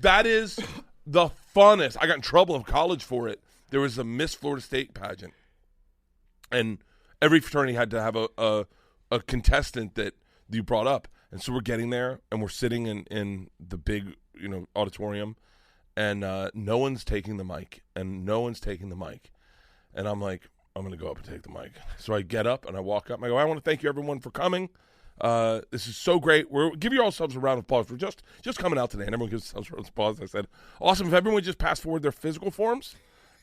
that is the funnest. I got in trouble in college for it. There was a Miss Florida State pageant. And every fraternity had to have a contestant that you brought up. And so we're getting there, and we're sitting in the big auditorium, and no one's taking the mic. And I'm like, I'm going to go up and take the mic. So I get up and I walk up and I go, I want to thank you everyone for coming. This is so great. We'll give you all yourselves a round of applause for just coming out today. And everyone gives themselves a round of applause. I said, awesome. If everyone just passed forward their physical forms.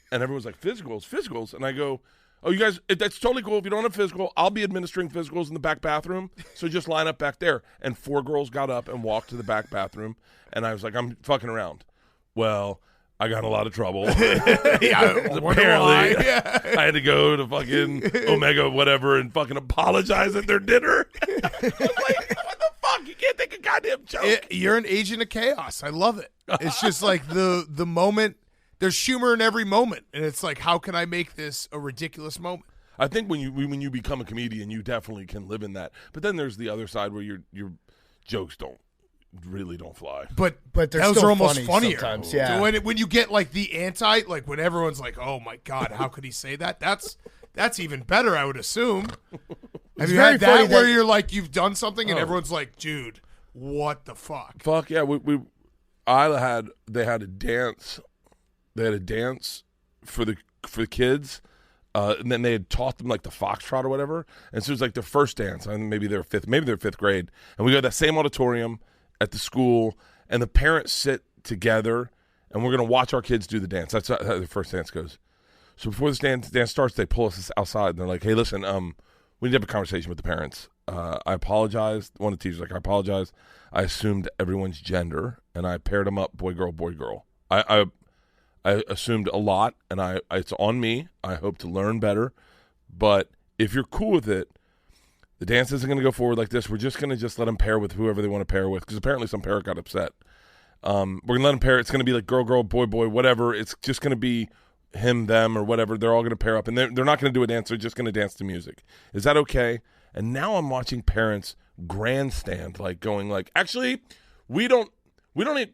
And everyone's like, physicals. And I go, oh, you guys, that's totally cool. If you don't have physical, I'll be administering physicals in the back bathroom. So just line up back there. And 4 girls got up and walked to the back bathroom. And I was like, I'm fucking around. Well, I got in a lot of trouble. Apparently, I had to go to fucking Omega whatever and fucking apologize at their dinner. I was like, what the fuck? You can't take a goddamn joke. You're an agent of chaos. I love it. It's just like the moment. There's humor in every moment, and it's like, how can I make this a ridiculous moment? I think when you become a comedian, you definitely can live in that. But then there's the other side where your jokes don't fly. But they're those still are almost funny funnier. sometimes, yeah. When you get like the anti, like when everyone's like, "Oh my god, how could he say that?" That's even better, I would assume. Have you had that where you're like, you've done something and everyone's like, "Dude, what the fuck?" Fuck yeah, they had a dance. They had a dance for the kids, and then they had taught them like the foxtrot or whatever. And so it was like their first dance. And maybe they're fifth grade. And we go to that same auditorium at the school, and the parents sit together, and we're gonna watch our kids do the dance. That's how the first dance goes. So before this dance starts, they pull us outside, and they're like, "Hey, listen, we need to have a conversation with the parents. I apologize." One of the teachers was like, "I apologize. I assumed everyone's gender, and I paired them up, boy, girl. I assumed a lot, and it's on me. I hope to learn better. But if you're cool with it, the dance isn't going to go forward like this. We're just going to let them pair with whoever they want to pair with, because apparently some parent got upset. We're going to let them pair. It's going to be like girl, boy, whatever. It's just going to be him, them, or whatever. They're all going to pair up, and they're not going to do a dance. They're just going to dance to music. Is that okay?" And now I'm watching parents grandstand, like going like, "Actually, we don't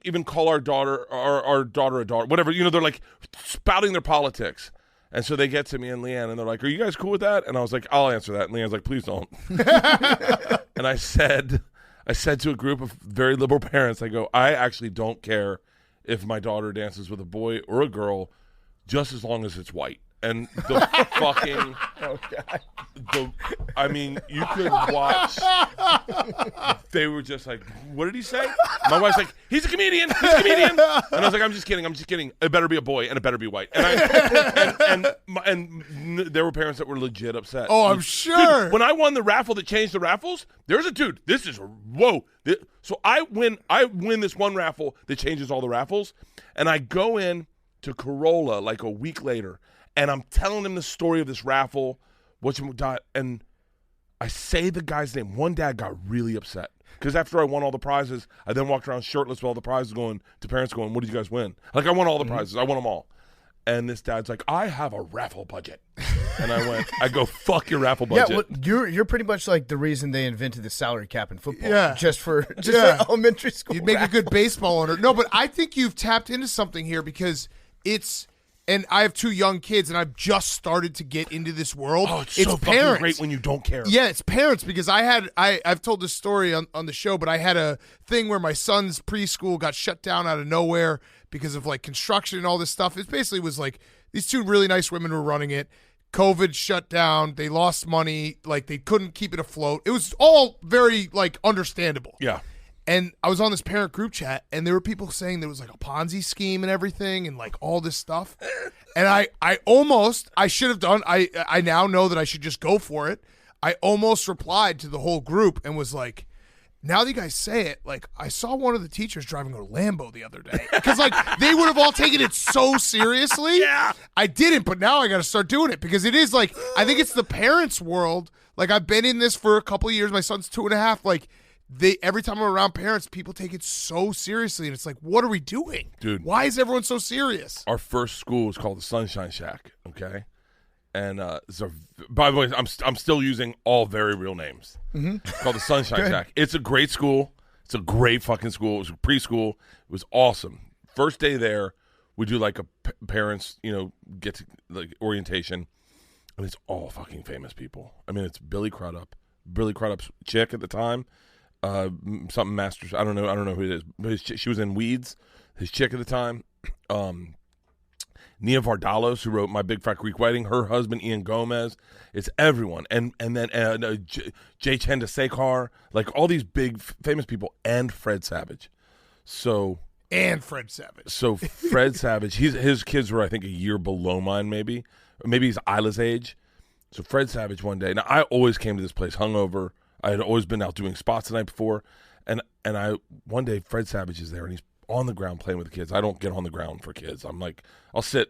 even call our daughter a daughter, whatever." They're like spouting their politics. And so they get to me and Leanne, and they're like, "Are you guys cool with that?" And I was like, "I'll answer that." And Leanne's like, "Please don't." And I said to a group of very liberal parents, I go, "I actually don't care if my daughter dances with a boy or a girl, just as long as it's white." And the fucking, you could watch. They were just like, "What did he say?" My wife's like, "He's a comedian. And I was like, I'm just kidding. It better be a boy and it better be white." And there were parents that were legit upset. Oh, I'm sure. Dude, when I won the raffle that changed the raffles, there's a dude. This is whoa. So I win this one raffle that changes all the raffles, and I go in to Corolla like a week later. And I'm telling him the story of this raffle, and I say the guy's name. One dad got really upset because after I won all the prizes, I then walked around shirtless with all the prizes, going to parents, going, "What did you guys win?" Like, I won all the prizes. I won them all. And this dad's like, "I have a raffle budget." And I go, "Fuck your raffle budget." Yeah, well, you're pretty much like the reason they invented the salary cap in football. Yeah. Just for elementary school. You'd make a good baseball owner. No, but I think you've tapped into something here, because it's. And I have 2 young kids, and I've just started to get into this world. Oh, it's so parents. fucking great when you don't care. Yeah, it's parents, because I've told this story on the show, but I had a thing where my son's preschool got shut down out of nowhere because of like construction and all this stuff. It basically was like these 2 really nice women were running it. COVID shut down. They lost money. Like, they couldn't keep it afloat. It was all very like understandable. Yeah. And I was on this parent group chat, and there were people saying there was like a Ponzi scheme and everything and like all this stuff. And I should have done, I now know that I should just go for it. I almost replied to the whole group and was like, now that you guys say it, like, I saw one of the teachers driving a Lambo the other day. Because like they would have all taken it so seriously. Yeah. I didn't, but now I got to start doing it, because it is like, I think it's the parents' world. Like, I've been in this for a couple of years. My son's 2.5. Like, every time I'm around parents, people take it so seriously, and it's like, what are we doing, dude? Why is everyone so serious? Our first school was called the Sunshine Shack, okay, and by the way, I'm still using all very real names. Mm-hmm. It's called the Sunshine Shack. It's a great school. It's a great fucking school. It was preschool. It was awesome. First day there, we do like a parents, get to like orientation, and it's all fucking famous people. I mean, it's Billy Crudup's chick at the time. Something Masters. I don't know who it is. But she was in Weeds. His chick at the time. Nia Vardalos, who wrote My Big Fat Greek Wedding, her husband Ian Gomez. It's everyone, and then Jay Chandrasekhar, like all these big famous people, and Fred Savage. And Fred Savage. So Fred Savage, his kids were, I think, a year below mine, maybe. Or maybe he's Isla's age. So Fred Savage one day. Now, I always came to this place hungover. I had always been out doing spots the night before. And one day, Fred Savage is there, and he's on the ground playing with the kids. I don't get on the ground for kids. I'm like, I'll sit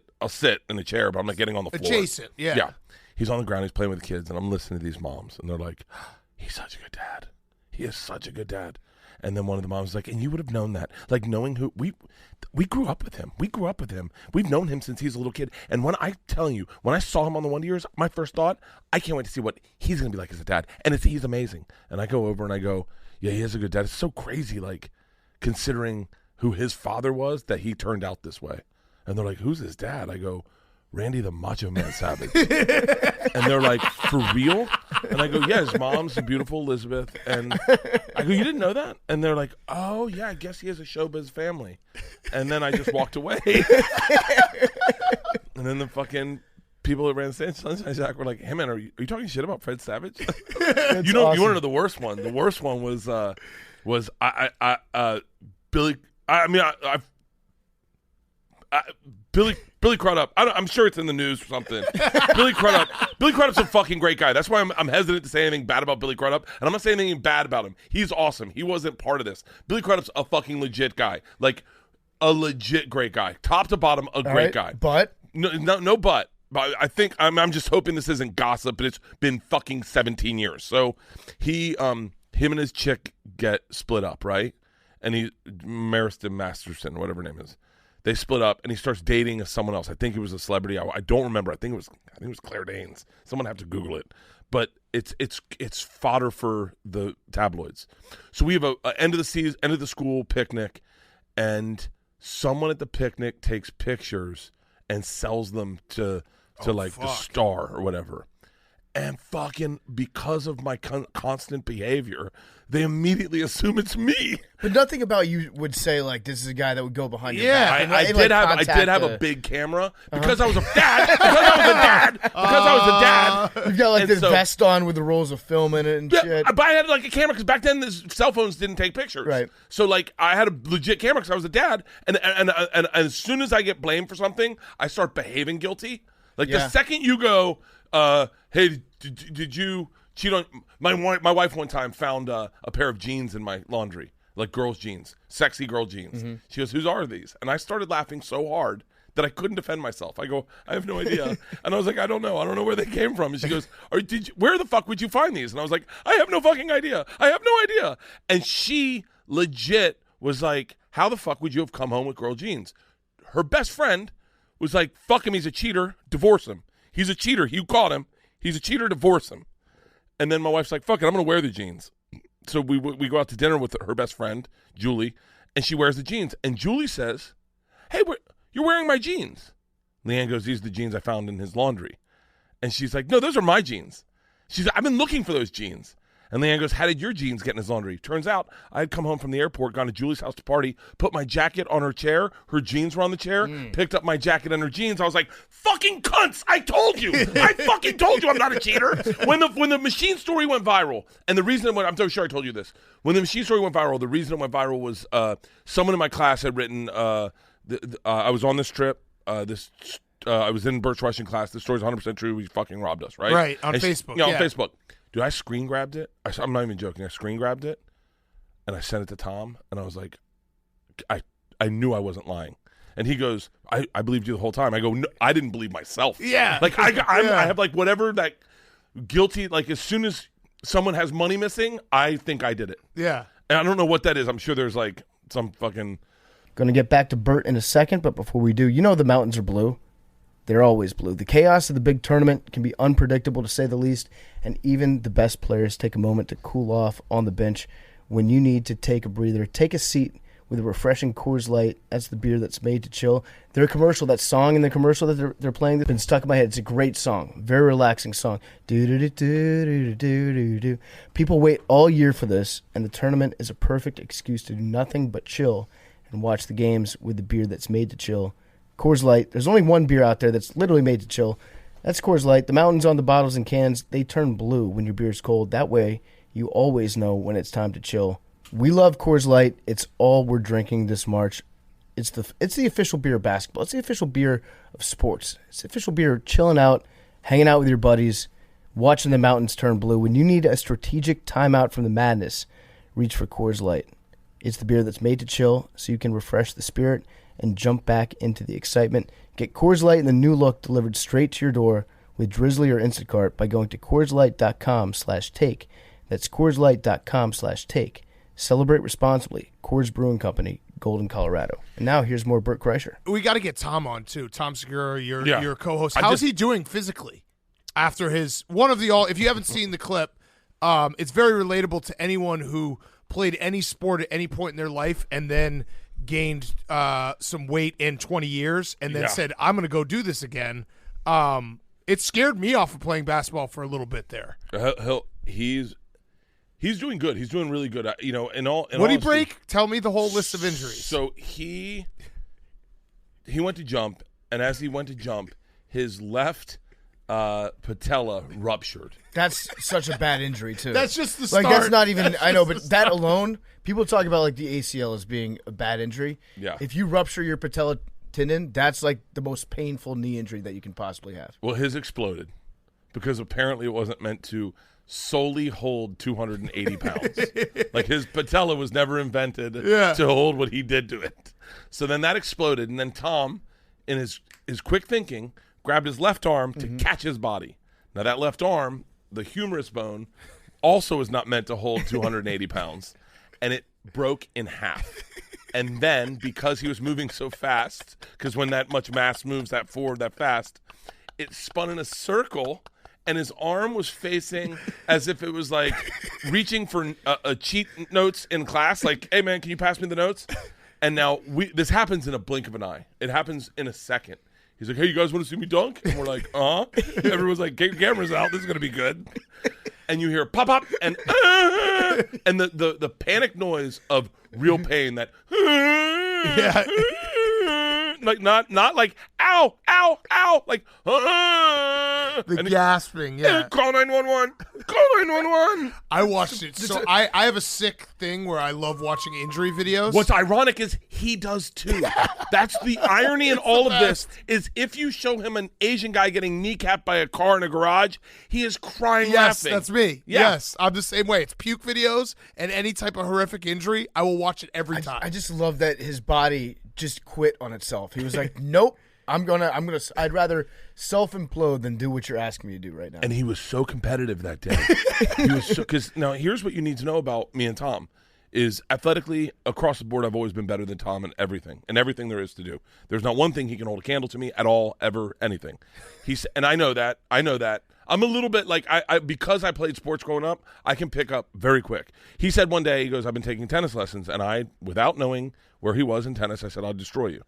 in the chair, but I'm not getting on the floor. Adjacent, yeah. Yeah. He's on the ground. He's playing with the kids, and I'm listening to these moms, and they're like, he's such a good dad. He is such a good dad. And then one of the moms was like, and you would have known that. Like, knowing who we grew up with him. We grew up with him. We've known him since he's a little kid. And when I saw him on the Wonder Years, my first thought, I can't wait to see what he's going to be like as a dad. And he's amazing. And I go over and I go, yeah, he is a good dad. It's so crazy, like, considering who his father was, that he turned out this way. And they're like, who's his dad? I go, Randy the Macho Man Savage. And they're like, for real? And I go, yeah, his mom's the beautiful Elizabeth. And I go, you didn't know that? And they're like, oh, yeah, I guess he has a showbiz family. And then I just walked away. And then the fucking people that ran Sunshine Zach were like, hey, man, are you talking shit about Fred Savage? You want to know the worst one? The worst one was Billy. Billy Crudup. I'm sure it's in the news or something. Billy Crudup's a fucking great guy. That's why I'm hesitant to say anything bad about Billy Crudup, and I'm not saying anything bad about him. He's awesome. He wasn't part of this. Billy Crudup's a fucking legit guy, like a legit great guy, top to bottom, a great guy. But no, but I think I'm just hoping this isn't gossip, but it's been fucking 17 years. So him and his chick get split up, right? And Mariston Masterson, whatever her name is. They split up, and he starts dating someone else. I think it was a celebrity. I don't remember. I think it was Claire Danes. Someone have to Google it. But it's fodder for the tabloids. So we have a end of the school picnic, and someone at the picnic takes pictures and sells them to the Star or whatever. And fucking because of my constant behavior, they immediately assume it's me. But nothing about you would say, like, this is a guy that would go behind your back. I did have a big camera because I was a dad. Because I was a dad. You've got, like, this vest on with the rolls of film in it and shit. But I had, like, a camera because back then cell phones didn't take pictures. Right. So, like, I had a legit camera because I was a dad. And as soon as I get blamed for something, I start behaving guilty. Like, the second you go... hey, did you cheat on my wife? One time found a pair of jeans in my laundry, like girls' jeans, sexy girl jeans. Mm-hmm. She goes, "Whose are these?" And I started laughing so hard that I couldn't defend myself. I go, "I have no idea," and I was like, "I don't know where they came from." And she goes, "Where the fuck would you find these?" And I was like, "I have no fucking idea. I have no idea." And she legit was like, "How the fuck would you have come home with girl jeans?" Her best friend was like, "Fuck him. He's a cheater. Divorce him. He's a cheater. You caught him. He's a cheater, divorce him." And then my wife's like, fuck it, I'm going to wear the jeans. So we go out to dinner with her best friend, Julie, and she wears the jeans. And Julie says, hey, you're wearing my jeans. Leanne goes, these are the jeans I found in his laundry. And she's like, no, those are my jeans. She's like, I've been looking for those jeans. And Leanne goes, how did your jeans get in his laundry? Turns out I had come home from the airport, gone to Julie's house to party, put my jacket on her chair. Her jeans were on the chair, picked up my jacket and her jeans. I was like, fucking cunts, I told you. I fucking told you I'm not a cheater. When the machine story went viral, and the reason I'm so sure I told you this. When the machine story went viral, the reason it went viral was someone in my class had written, I was on this trip, I was in Birch Russian class. This story's 100% true. He fucking robbed us, right? Right, on Facebook. On Facebook. Dude, I screen grabbed it. I'm not even joking. I screen grabbed it, and I sent it to Tom, and I was like, I knew I wasn't lying. And he goes, I believed you the whole time. I go, no, I didn't believe myself. Yeah. Like, I have, like, whatever, that guilty, like, as soon as someone has money missing, I think I did it. Yeah. And I don't know what that is. I'm sure there's, like, some fucking... Going to get back to Bert in a second, but before we do, you know the mountains are blue. They're always blue. The chaos of the big tournament can be unpredictable, to say the least, and even the best players take a moment to cool off on the bench. When you need to take a breather, take a seat with a refreshing Coors Light. That's the beer that's made to chill. Their commercial, that song in the commercial that they're playing, that's been stuck in my head. It's a great song, very relaxing song. Do-do-do-do-do-do-do-do. People wait all year for this, and the tournament is a perfect excuse to do nothing but chill and watch the games with the beer that's made to chill. Coors Light. There's only one beer out there that's literally made to chill. That's Coors Light. The mountains on the bottles and cans, they turn blue when your beer's cold. That way, you always know when it's time to chill. We love Coors Light. It's all we're drinking this March. It's the official beer of basketball. It's the official beer of sports. It's the official beer of chilling out, hanging out with your buddies, watching the mountains turn blue. When you need a strategic timeout from the madness, reach for Coors Light. It's the beer that's made to chill so you can refresh the spirit and jump back into the excitement. Get Coors Light in the new look delivered straight to your door with Drizzly or Instacart by going to CoorsLight.com/take. That's CoorsLight.com/take. Celebrate responsibly. Coors Brewing Company, Golden, Colorado. And now here's more Burt Kreischer. We got to get Tom on too. Tom Segura, your co-host. How's he doing physically after his one of the all? If you haven't seen the clip, it's very relatable to anyone who played any sport at any point in their life and then gained some weight in 20 years and then said, "I'm going to go do this again." It scared me off of playing basketball for a little bit there. He's doing good. He's doing really good. What did he break? Tell me the whole list of injuries. So he went to jump, and as he went to jump, his left patella ruptured. That's such a bad injury, too. That's just the start. Like, that's not even – I know, but that alone – people talk about, like, the ACL as being a bad injury. Yeah. If you rupture your patella tendon, that's, like, the most painful knee injury that you can possibly have. Well, his exploded because apparently it wasn't meant to solely hold 280 pounds. Like, his patella was never invented to hold what he did to it. So then that exploded, and then Tom, in his quick thinking, grabbed his left arm to catch his body. Now, that left arm, the humerus bone, also is not meant to hold 280 pounds, and it broke in half. And then, because he was moving so fast, because when that much mass moves that forward that fast, it spun in a circle, and his arm was facing as if it was like reaching for a cheat notes in class. Like, hey, man, can you pass me the notes? And now this happens in a blink of an eye. It happens in a second. He's like, hey, you guys want to see me dunk? And we're like, Everyone's like, get your cameras out. This is going to be good. And you hear pop, pop, and the panic noise of real pain that like not like ow, ow, ow, like the gasping, call 911, call 911. I watched it. So I have a sick thing where I love watching injury videos. What's ironic is he does too. That's the irony in all of this is if you show him an Asian guy getting kneecapped by a car in a garage, he is crying laughing. Yes, that's me. Yeah. Yes, I'm the same way. It's puke videos and any type of horrific injury, I will watch it every time. I just love that his body just quit on itself. He was like, nope. I'd rather self-implode than do what you're asking me to do right now. And he was so competitive that day. Because now here's what you need to know about me and Tom is athletically across the board, I've always been better than Tom in everything there is to do. There's not one thing he can hold a candle to me at all, ever, anything. And I know that. I'm a little bit like, because I played sports growing up, I can pick up very quick. He said one day, he goes, I've been taking tennis lessons, and I, without knowing where he was in tennis, I said, I'll destroy you.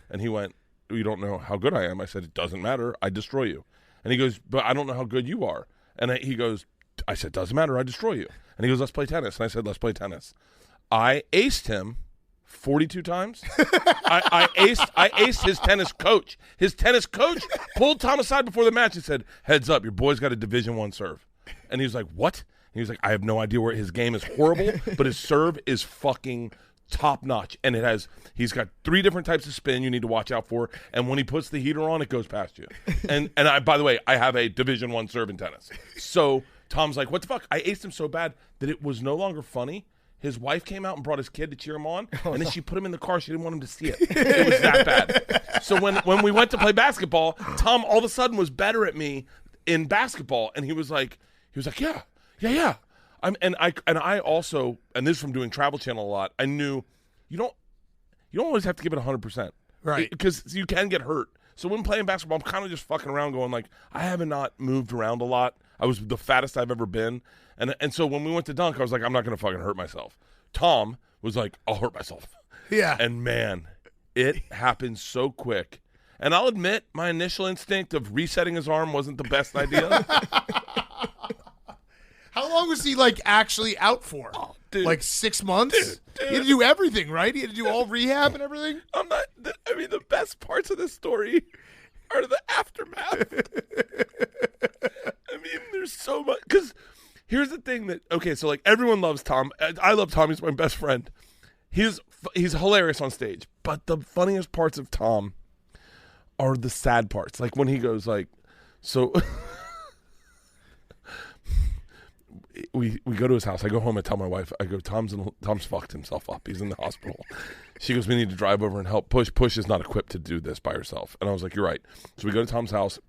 And he went, you don't know how good I am. I said, it doesn't matter. I destroy you. And he goes, but I don't know how good you are. And he goes, I said, doesn't matter. I destroy you. And he goes, let's play tennis. And I said, let's play tennis. I aced him 42 times. I aced his tennis coach. His tennis coach pulled Tom aside before the match and said, heads up, your boy's got a Division I serve. And he was like, what? And he was like, I have no idea where his game is horrible, but his serve is fucking top notch. And he's got 3 different types of spin you need to watch out for. And when he puts the heater on, it goes past you. And I, by the way, I have a Division I serve in tennis. So Tom's like, what the fuck? I aced him so bad that it was no longer funny. His wife came out and brought his kid to cheer him on, and then she put him in the car. She didn't want him to see it. It was that bad. So when we went to play basketball, Tom all of a sudden was better at me in basketball, and he was like, yeah. I also, and this is from doing Travel Channel a lot. I knew you don't always have to give it 100%, right? Because you can get hurt. So when playing basketball, I'm kind of just fucking around, going like, I haven't not moved around a lot. I was the fattest I've ever been. And so when we went to dunk, I was like, I'm not going to fucking hurt myself. Tom was like, I'll hurt myself. Yeah. And, man, it happened so quick. And I'll admit, my initial instinct of resetting his arm wasn't the best idea. How long was he, actually out for? Oh, dude. Like 6 months? Dude. He had to do everything, right? He had to do all rehab and everything? The best part parts of this story are the aftermath. I mean, there's so much. Because here's the thing that, okay, so like everyone loves Tom. I love Tom. He's my best friend. He's hilarious on stage. But the funniest parts of Tom are the sad parts. Like when he goes like, so we go to his house. I go home and tell my wife, I go, Tom's fucked himself up. He's in the hospital. She goes, we need to drive over and help Push. Push is not equipped to do this by herself. And I was like, you're right. So we go to Tom's house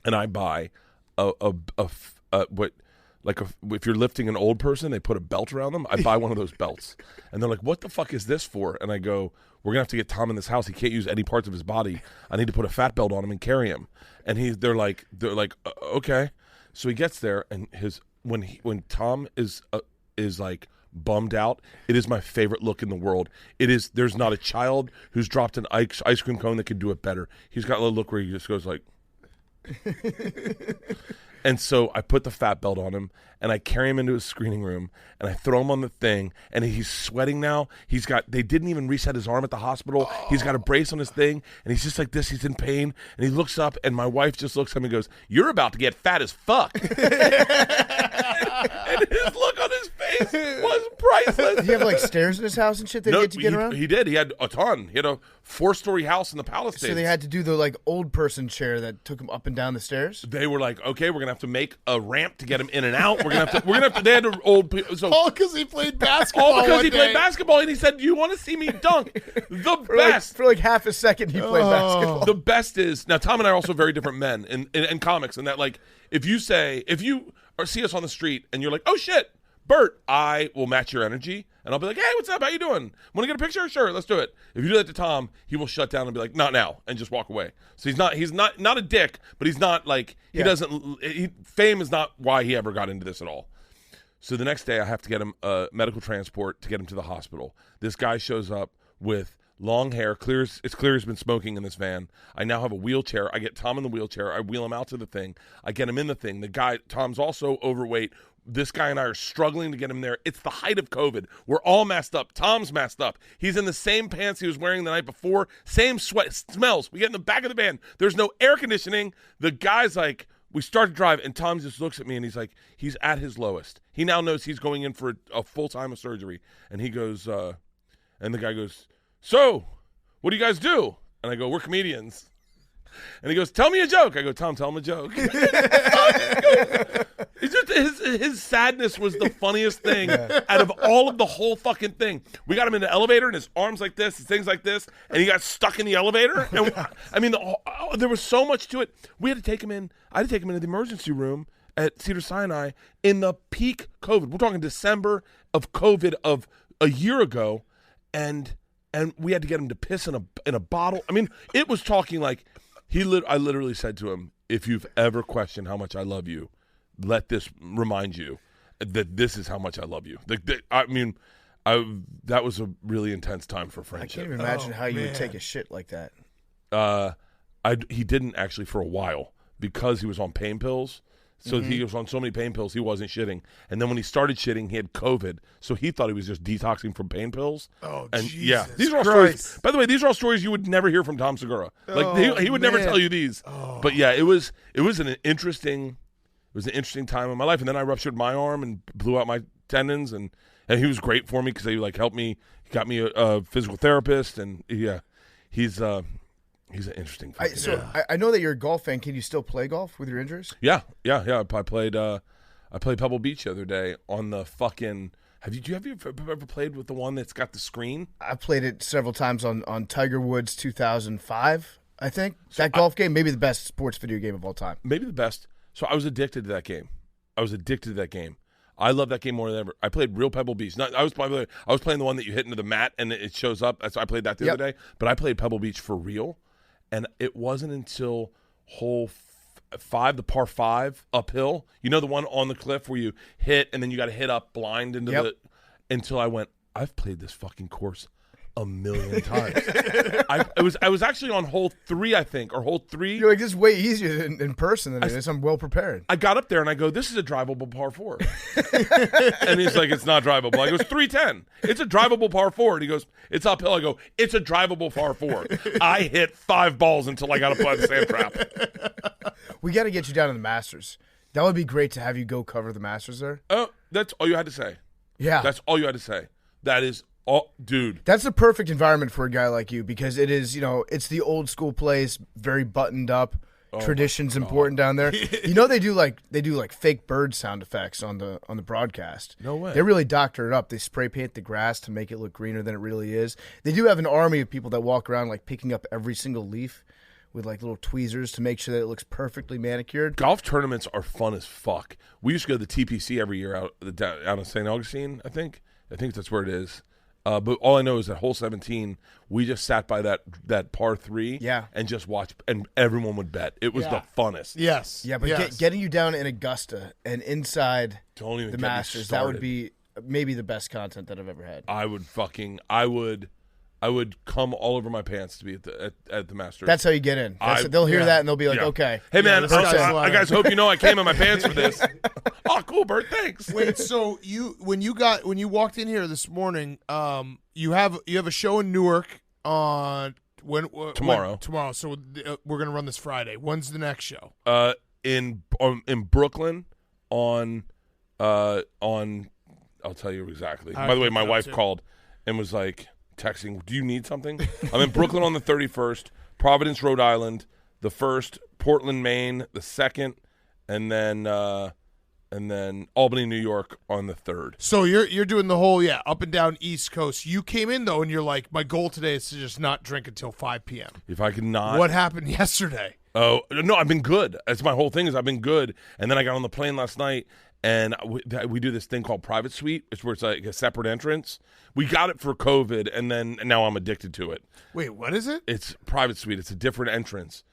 and I buy if you're lifting an old person, they put a belt around them. I buy one of those belts. And they're like, what the fuck is this for? And I go, we're going to have to get Tom in this house. He can't use any parts of his body. I need to put a fat belt on him and carry him. And they're like, okay. So he gets there, and when Tom is like bummed out, it is my favorite look in the world. There's not a child who's dropped an ice cream cone that could do it better. He's got a little look where he just goes like, and so I put the fat belt on him, and I carry him into his screening room, and I throw him on the thing, and he's sweating now. They didn't even reset his arm at the hospital. He's got a brace on his thing, and he's just like this. He's in pain, and he looks up, and my wife just looks at him and goes, "You're about to get fat as fuck." And his look on his face was priceless. Did he have like stairs in his house and shit that he had to get around? He did. He had a ton. He had a 4-story house in the Palisades. So they had to do the like old person chair that took him up and down the stairs? They were like, okay, we're going to have to make a ramp to get him in and out. We're going to have to, they had old people. So, all because he played basketball. All because he played basketball, and he said, do you want to see me dunk? The best. For like half a second, he played basketball. The best is, now Tom and I are also very different men in comics, and that like, if you see us on the street and you're like, oh shit, Bert, I will match your energy, and I'll be like, hey, what's up? How you doing? Want to get a picture? Sure, let's do it. If you do that to Tom, he will shut down and be like, not now, and just walk away. So he's not a dick, but he's not like, fame is not why he ever got into this at all. So the next day I have to get him medical transport to get him to the hospital. This guy shows up with long hair, it's clear he's been smoking in this van. I now have a wheelchair. I get Tom in the wheelchair. I wheel him out to the thing. I get him in the thing. Tom's also overweight. This guy and I are struggling to get him there. It's the height of COVID. We're all messed up. Tom's messed up. He's in the same pants he was wearing the night before. Same sweat. Smells. We get in the back of the van. There's no air conditioning. The guy's like, we start to drive, and Tom just looks at me, and he's like, he's at his lowest. He now knows he's going in for a full time of surgery. And he goes, and the guy goes, so, what do you guys do? And I go, we're comedians. And he goes, tell me a joke. I go, Tom, tell him a joke. His sadness was the funniest thing out of all of the whole fucking thing. We got him in the elevator, and his arms like this, his things like this, and he got stuck in the elevator. And I mean, there was so much to it. We had to take him in. I had to take him into the emergency room at Cedars-Sinai in the peak COVID. We're talking December of COVID of a year ago, and we had to get him to piss in a bottle. I mean, it was talking like I literally said to him, if you've ever questioned how much I love you, let this remind you that this is how much I love you. I mean, that was a really intense time for friendship. I can't even imagine how you would take a shit like that. He didn't actually for a while because he was on pain pills. So he was on so many pain pills, he wasn't shitting. And then when he started shitting, he had COVID. So he thought he was just detoxing from pain pills. Oh, and Jesus yeah, these are all Christ. stories. By the way, these are all stories you would never hear from Tom Segura. Like he would never tell you these. Oh. But yeah, it was an interesting time in my life. And then I ruptured my arm and blew out my tendons, and he was great for me because he like helped me. He got me a physical therapist, and yeah, he's an interesting. I know that you're a golf fan. Can you still play golf with your injuries? Yeah. I played Pebble Beach the other day on the fucking. Have you ever played with the one that's got the screen? I played it several times on Tiger Woods 2005. I think that golf game, maybe the best sports video game of all time. Maybe the best. So I was addicted to that game. I love that game more than ever. I played real Pebble Beach. I was playing the one that you hit into the mat and it shows up. So I played that the other day. But I played Pebble Beach for real. And it wasn't until hole 5, the par 5 uphill. You know the one on the cliff where you hit and then you got to hit up blind into until I went, I've played this fucking course a million times. I was actually on hole 3, I think, or hole 3. You're like, this is way easier in person than it is. I'm well prepared. I got up there and I go, this is a drivable par 4. And he's like, it's not drivable. I go, it's 310. It's a drivable par 4. And he goes, it's uphill. I go, it's a drivable par 4. I hit 5 balls until I got up by the sand trap. We got to get you down to the Masters. That would be great to have you go cover the Masters there. Oh, that's all you had to say. Yeah. That's all you had to say. That is all, dude. That's the perfect environment for a guy like you because it is, it's the old school place, very buttoned up. Tradition's important down there. They do like fake bird sound effects on the broadcast. No way. They really doctor it up. They spray paint the grass to make it look greener than it really is. They do have an army of people that walk around like picking up every single leaf with like little tweezers to make sure that it looks perfectly manicured. Golf tournaments are fun as fuck. We used to go to the TPC every year out in St. Augustine, I think. I think that's where it is. But all I know is that hole 17, we just sat by that par 3 and just watched, and everyone would bet. It was the funnest. Yes. Yeah, but getting you down in Augusta and inside the Masters, that would be maybe the best content that I've ever had. I would come all over my pants to be at the Masters. That's how you get in. They'll hear that and they'll be like, okay. Hey, man, I guys hope you know I came in my pants for this. Oh, cool, Bert. Thanks. Wait, so when you walked in here this morning, you have a show in Newark on tomorrow. Tomorrow. So we're gonna run this Friday. When's the next show? In Brooklyn on I'll tell you exactly. By the way, my wife called and was like, texting, do you need something? I'm in Brooklyn on the 31st, Providence, Rhode Island, the 1st, Portland, Maine, the 2nd, and then Albany, New York on the 3rd. So you're doing the whole up and down East Coast. You came in though and you're like, my goal today is to just not drink until 5 p.m. If I could not. What happened yesterday? Oh, no, I've been good. That's my whole thing is I've been good. And then I got on the plane last night and we do this thing called Private Suite. It's where it's like a separate entrance. We got it for COVID, and now I'm addicted to it. Wait, what is it? It's Private Suite. It's a different entrance.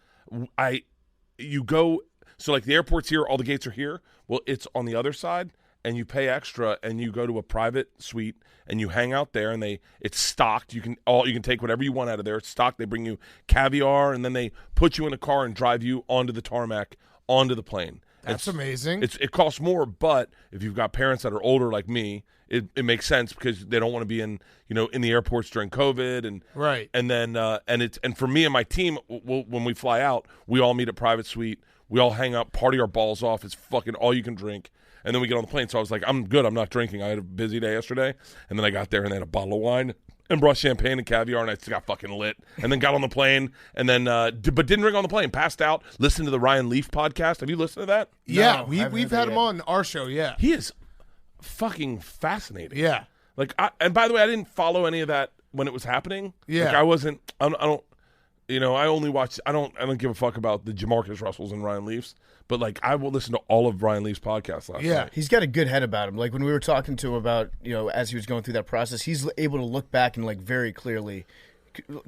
You go, so like the airport's here, all the gates are here. Well, it's on the other side, and you pay extra, and you go to a private suite, and you hang out there, and it's stocked. You can take whatever you want out of there. It's stocked. They bring you caviar, and then they put you in a car and drive you onto the tarmac, onto the plane. That's amazing. It costs more, but if you've got parents that are older like me, it makes sense because they don't want to be in the airports during COVID and right. And then and for me and my team, when we fly out, we all meet at Private Suite. We all hang out, party our balls off. It's fucking all you can drink. And then we get on the plane. So I was like, I'm good. I'm not drinking. I had a busy day yesterday. And then I got there and they had a bottle of wine and brought champagne and caviar, and I got fucking lit. And then got on the plane and then, but didn't drink on the plane. Passed out. Listened to the Ryan Leaf podcast. Have you listened to that? Yeah, we've had him on our show. Yeah, he is fucking fascinating. Yeah, like, and by the way, I didn't follow any of that when it was happening. Yeah, like I wasn't. I don't. I only watch. I don't give a fuck about the Jamarcus Russells and Ryan Leafs. But like, I will listen to all of Ryan Leaf's podcasts last night. He's got a good head about him. Like when we were talking to him about, as he was going through that process, he's able to look back and like very clearly,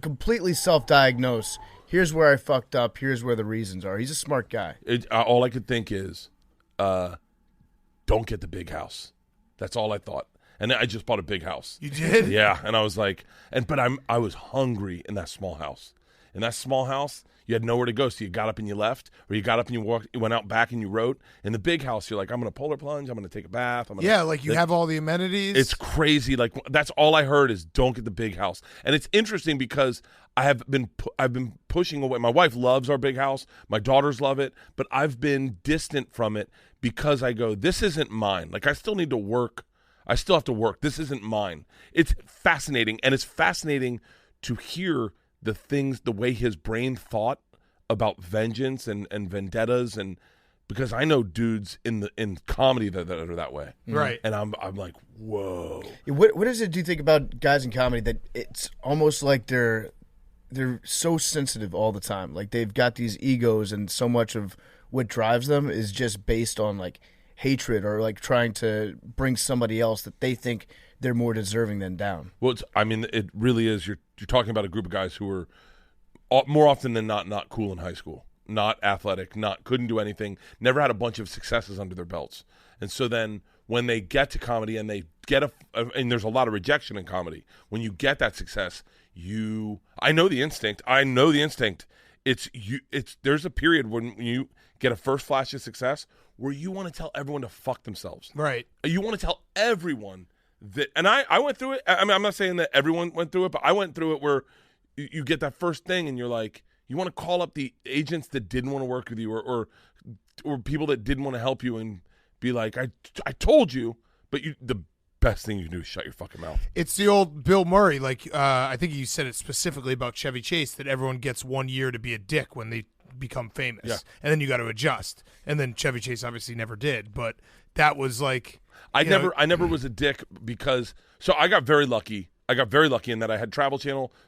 completely self-diagnose. Here's where I fucked up. Here's where the reasons are. He's a smart guy. All I could think is, don't get the big house. That's all I thought. And I just bought a big house. You did? Yeah. And I was like, but I was hungry in that small house. In that small house, you had nowhere to go, so you got up and you left, or you got up and you went out back and you wrote. In the big house, you're like, I'm going to polar plunge, I'm going to take a bath. You have all the amenities. It's crazy. Like that's all I heard is don't get the big house. And it's interesting because I've been pushing away. My wife loves our big house. My daughters love it, but I've been distant from it because I go, this isn't mine. Like I still need to work. I still have to work. This isn't mine. It's fascinating, and it's fascinating to hear the way his brain thought about vengeance and vendettas, and because I know dudes in comedy that are that way, right? And I'm like, whoa. What does it do you think about guys in comedy that it's almost like they're so sensitive all the time, like they've got these egos, and so much of what drives them is just based on like hatred or like trying to bring somebody else that they think they're more deserving than down. Well, it really is. You're talking about a group of guys who were more often than not cool in high school, not athletic, couldn't do anything, never had a bunch of successes under their belts. And so then when they get to comedy and they get and there's a lot of rejection in comedy. When you get that success, I know the instinct. There's a period when you get a first flash of success where you want to tell everyone to fuck themselves. Right. You want to tell everyone that, and I went through it. I mean, I'm not saying that everyone went through it, but I went through it where you get that first thing and you're like, you want to call up the agents that didn't want to work with you or people that didn't want to help you and be like, I told you, but the best thing you can do is shut your fucking mouth. It's the old Bill Murray. Like, I think you said it specifically about Chevy Chase, that everyone gets 1 year to be a dick when they become famous. Yeah. And then you got to adjust. And then Chevy Chase obviously never did. But that was like, I never was a dick because, so I got very lucky. In that I had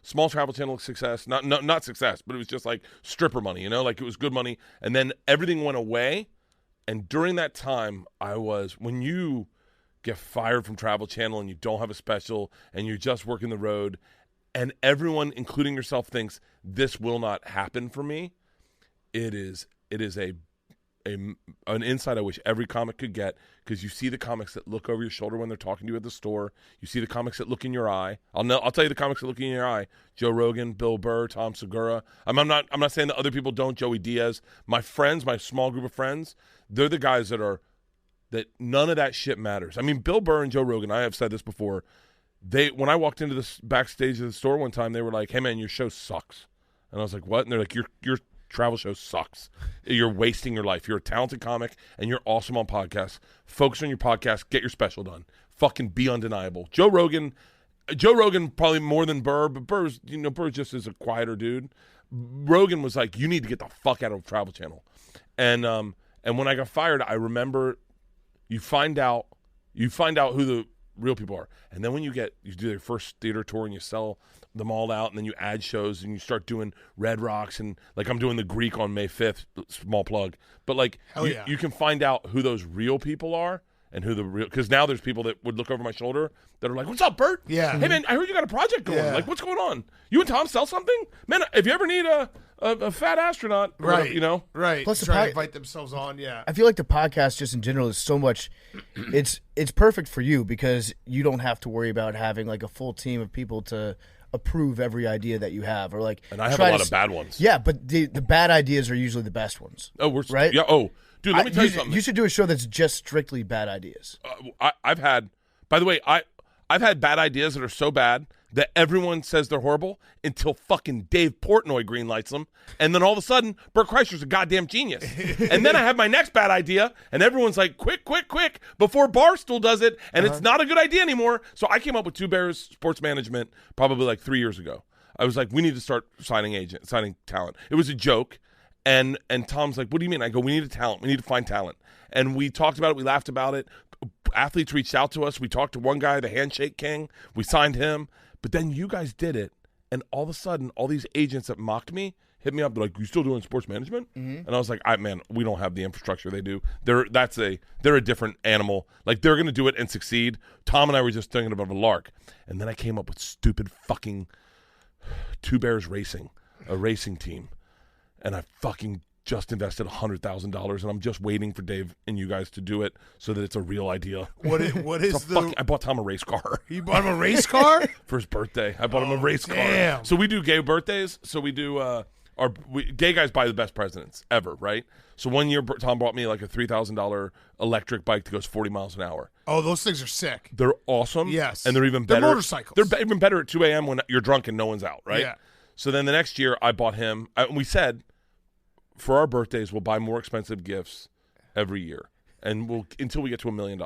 small Travel Channel success, not success, but it was just like stripper money, like it was good money. And then everything went away. And during that time, when you get fired from Travel Channel and you don't have a special and you're just working the road and everyone, including yourself, thinks this will not happen for me, it is an insight I wish every comic could get, because you see the comics that look over your shoulder when they're talking to you at the store. You see the comics that look in your eye. I'll tell you the comics that look in your eye: Joe Rogan, Bill Burr, Tom Segura. I'm not saying that other people don't. Joey Diaz, my friends, my small group of friends, they're the guys that none of that shit matters. I mean, Bill Burr and Joe Rogan, I have said this before. When I walked into the backstage of the store one time, they were like, "Hey man, your show sucks," and I was like, "What?" And they're like, "Your travel show sucks. You're wasting your life. You're a talented comic and you're awesome on podcasts. Focus on your podcast. Get your special done. Fucking be undeniable." Joe Rogan probably more than Burr, but Burr just is a quieter dude. Rogan was like, "You need to get the fuck out of Travel Channel." And when I got fired, I remember you find out who the real people are. And then when you do their first theater tour and you sell them all out, and then you add shows and you start doing Red Rocks, and like I'm doing the Greek on May 5th, small plug. But like you can find out who those real people are and who because now there's people that would look over my shoulder that are like, "What's up, Bert? Yeah. Hey man, I heard you got a project going. Yeah. Like, what's going on? You and Tom sell something? Man, if you ever need a fat astronaut," right? Right. Plus, try to invite themselves on. Yeah. I feel like the podcast, just in general, is so much. It's perfect for you because you don't have to worry about having like a full team of people to approve every idea that you have, or like. And I have a lot of bad ones. Yeah, but the bad ideas are usually the best ones. Oh, right? Yeah. Oh, dude, let me tell you something. You should do a show that's just strictly bad ideas. I've had bad ideas that are so bad that everyone says they're horrible until fucking Dave Portnoy greenlights them, and then all of a sudden, Bert Kreischer's a goddamn genius. And then I have my next bad idea, and everyone's like, quick, before Barstool does it, and it's not a good idea anymore. So I came up with Two Bears Sports Management probably like 3 years ago. I was like, we need to start signing talent. It was a joke, and Tom's like, what do you mean? I go, we need a talent. We need to find talent. And we talked about it. We laughed about it. Athletes reached out to us. We talked to one guy, the Handshake King. We signed him. But then you guys did it, and all of a sudden, all these agents that mocked me hit me up. They're like, "You still doing sports management?" Mm-hmm. And I was like, "Man, we don't have the infrastructure they do. They're a different animal. Like, they're going to do it and succeed." Tom and I were just thinking about a lark, and then I came up with stupid fucking Two Bears Racing, a racing team, and I fucking just invested $100,000, and I'm just waiting for Dave and you guys to do it so that it's a real idea. I bought Tom a race car. You bought him a race car for his birthday? I bought him a race damn. car. So we do gay birthdays. So we do gay guys buy the best presents ever, right? So one year Tom bought me like a $3,000 electric bike that goes 40 miles an hour. Oh, those things are sick. They're awesome. Yes, and they're even better. They're motorcycles. They're even better at 2 a.m. when you're drunk and no one's out, right? Yeah. So then the next year I bought him. We said, for our birthdays, we'll buy more expensive gifts every year, and until we get to $1 million.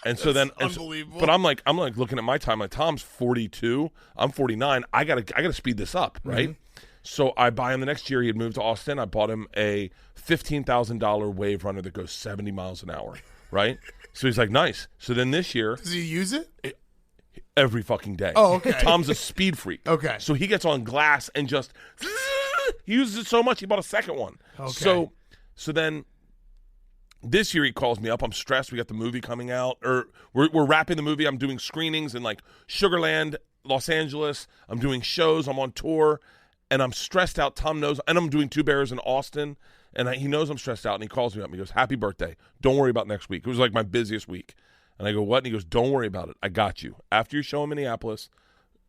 And so then, unbelievable. But I'm like looking at my time. Like, Tom's 42, I'm 49. I gotta speed this up, right? Mm-hmm. So I buy him the next year. He had moved to Austin. I bought him a $15,000 wave runner that goes 70 miles an hour, right? So he's like, nice. So then this year, does he use it? Every fucking day. Oh, okay. Tom's a speed freak. Okay. So he gets on glass and just. He uses it so much, he bought a second one. Okay. So then this year he calls me up. I'm stressed. We got the movie coming out. Or we're wrapping the movie. I'm doing screenings in like Sugarland, Los Angeles. I'm doing shows. I'm on tour. and I'm stressed out. Tom knows, and I'm doing 2 Bears in Austin, and he knows I'm stressed out, and he calls me up and he goes, "Happy birthday. Don't worry about next week." It was like my busiest week. And I go, "What?" And he goes, "Don't worry about it. I got you. After you show in Minneapolis,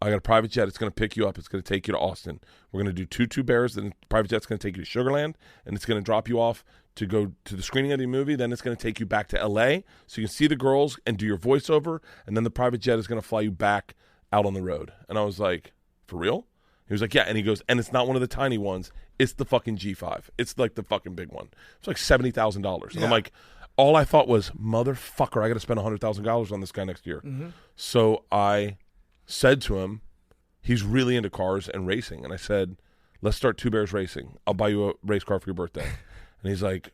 I got a private jet. It's going to pick you up. It's going to take you to Austin. We're going to do 2 Bears. Then the private jet's going to take you to Sugar Land, and it's going to drop you off to go to the screening of the movie. Then it's going to take you back to L.A. so you can see the girls and do your voiceover, and then the private jet is going to fly you back out on the road." And I was like, "For real?" He was like, "Yeah." And he goes, "And it's not one of the tiny ones. It's the fucking G5. It's like the fucking big one. It's like $70,000. And I'm like, all I thought was, motherfucker, I got to spend $100,000 on this guy next year. So I said to him, he's really into cars and racing. And I said, "Let's start 2 Bears Racing. I'll buy you a race car for your birthday." And he's like,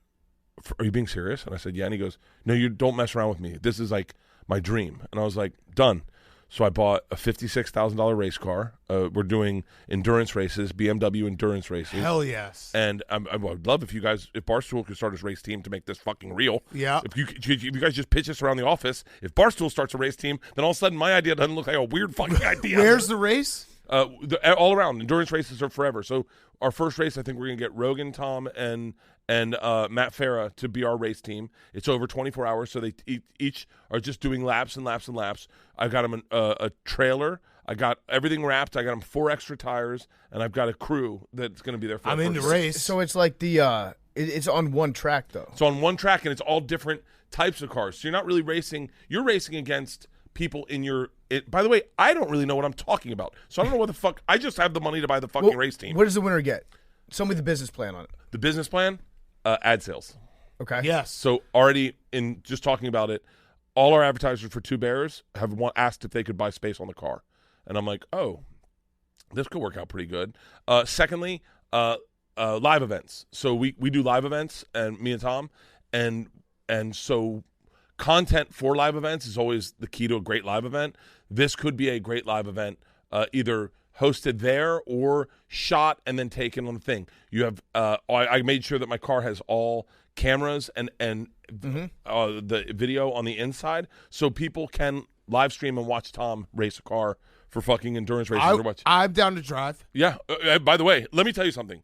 "Are you being serious?" And I said, "Yeah." And he goes, "No, you don't mess around with me. This is like my dream." And I was like, "Done." So I bought a $56,000 race car. We're doing endurance races, BMW endurance races. Hell yes. And I would love if Barstool could start his race team to make this fucking real. Yeah. If you guys just pitch this around the office, if Barstool starts a race team, then all of a sudden my idea doesn't look like a weird fucking idea. Where's the race? All around. Endurance races are forever. So our first race, I think we're going to get Rogan, Tom, and Matt Farah to be our race team. It's over 24 hours, so they each are just doing laps and laps and laps. I got them a trailer. I got everything wrapped. I got them 4 extra tires, and I've got a crew that's going to be there for I'm in the race. So it's like it's on one track, though. It's on one track, and it's all different types of cars. So you're not really racing. You're racing against people in your by the way, I don't really know what I'm talking about. So I don't know what the fuck. I just have the money to buy the fucking race team. What does the winner get? Tell me the business plan on it. The business plan? Ad sales. Okay. Yes. So already in just talking about it, all our advertisers for 2 Bears have asked if they could buy space on the car. And I'm like, oh, this could work out pretty good. Secondly, live events. So we do live events, and me and Tom, and so content for live events is always the key to a great live event. This could be a great live event, either hosted there or shot and then taken on the thing. You have I made sure that my car has all cameras and the video on the inside, so people can live stream and watch Tom race a car for fucking endurance races. I'm down to drive. Yeah. By the way, let me tell you something.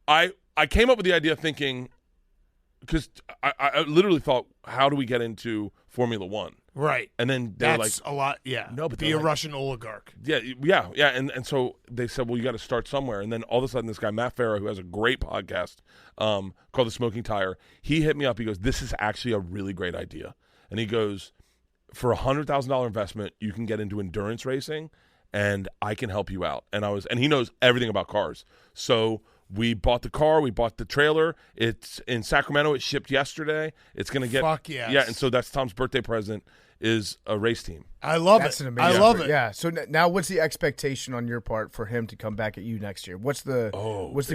I came up with the idea thinking, because I literally thought, how do we get into Formula One? Right. And then they're That's like, a lot. Yeah. No, but be a Russian oligarch. Yeah. And so they said, well, you got to start somewhere. And then all of a sudden, this guy Matt Farah, who has a great podcast called The Smoking Tire, he hit me up. He goes, "This is actually a really great idea." And he goes, "For $100,000 investment, you can get into endurance racing, and I can help you out." And he knows everything about cars. So we bought the car, we bought the trailer. It's in Sacramento. It shipped yesterday. It's going to get Fuck yes. Yeah, and so that's Tom's birthday present is a race team. I love That's it. an amazing. I love it. Yeah. So now, what's the expectation on your part for him to come back at you next year? What's the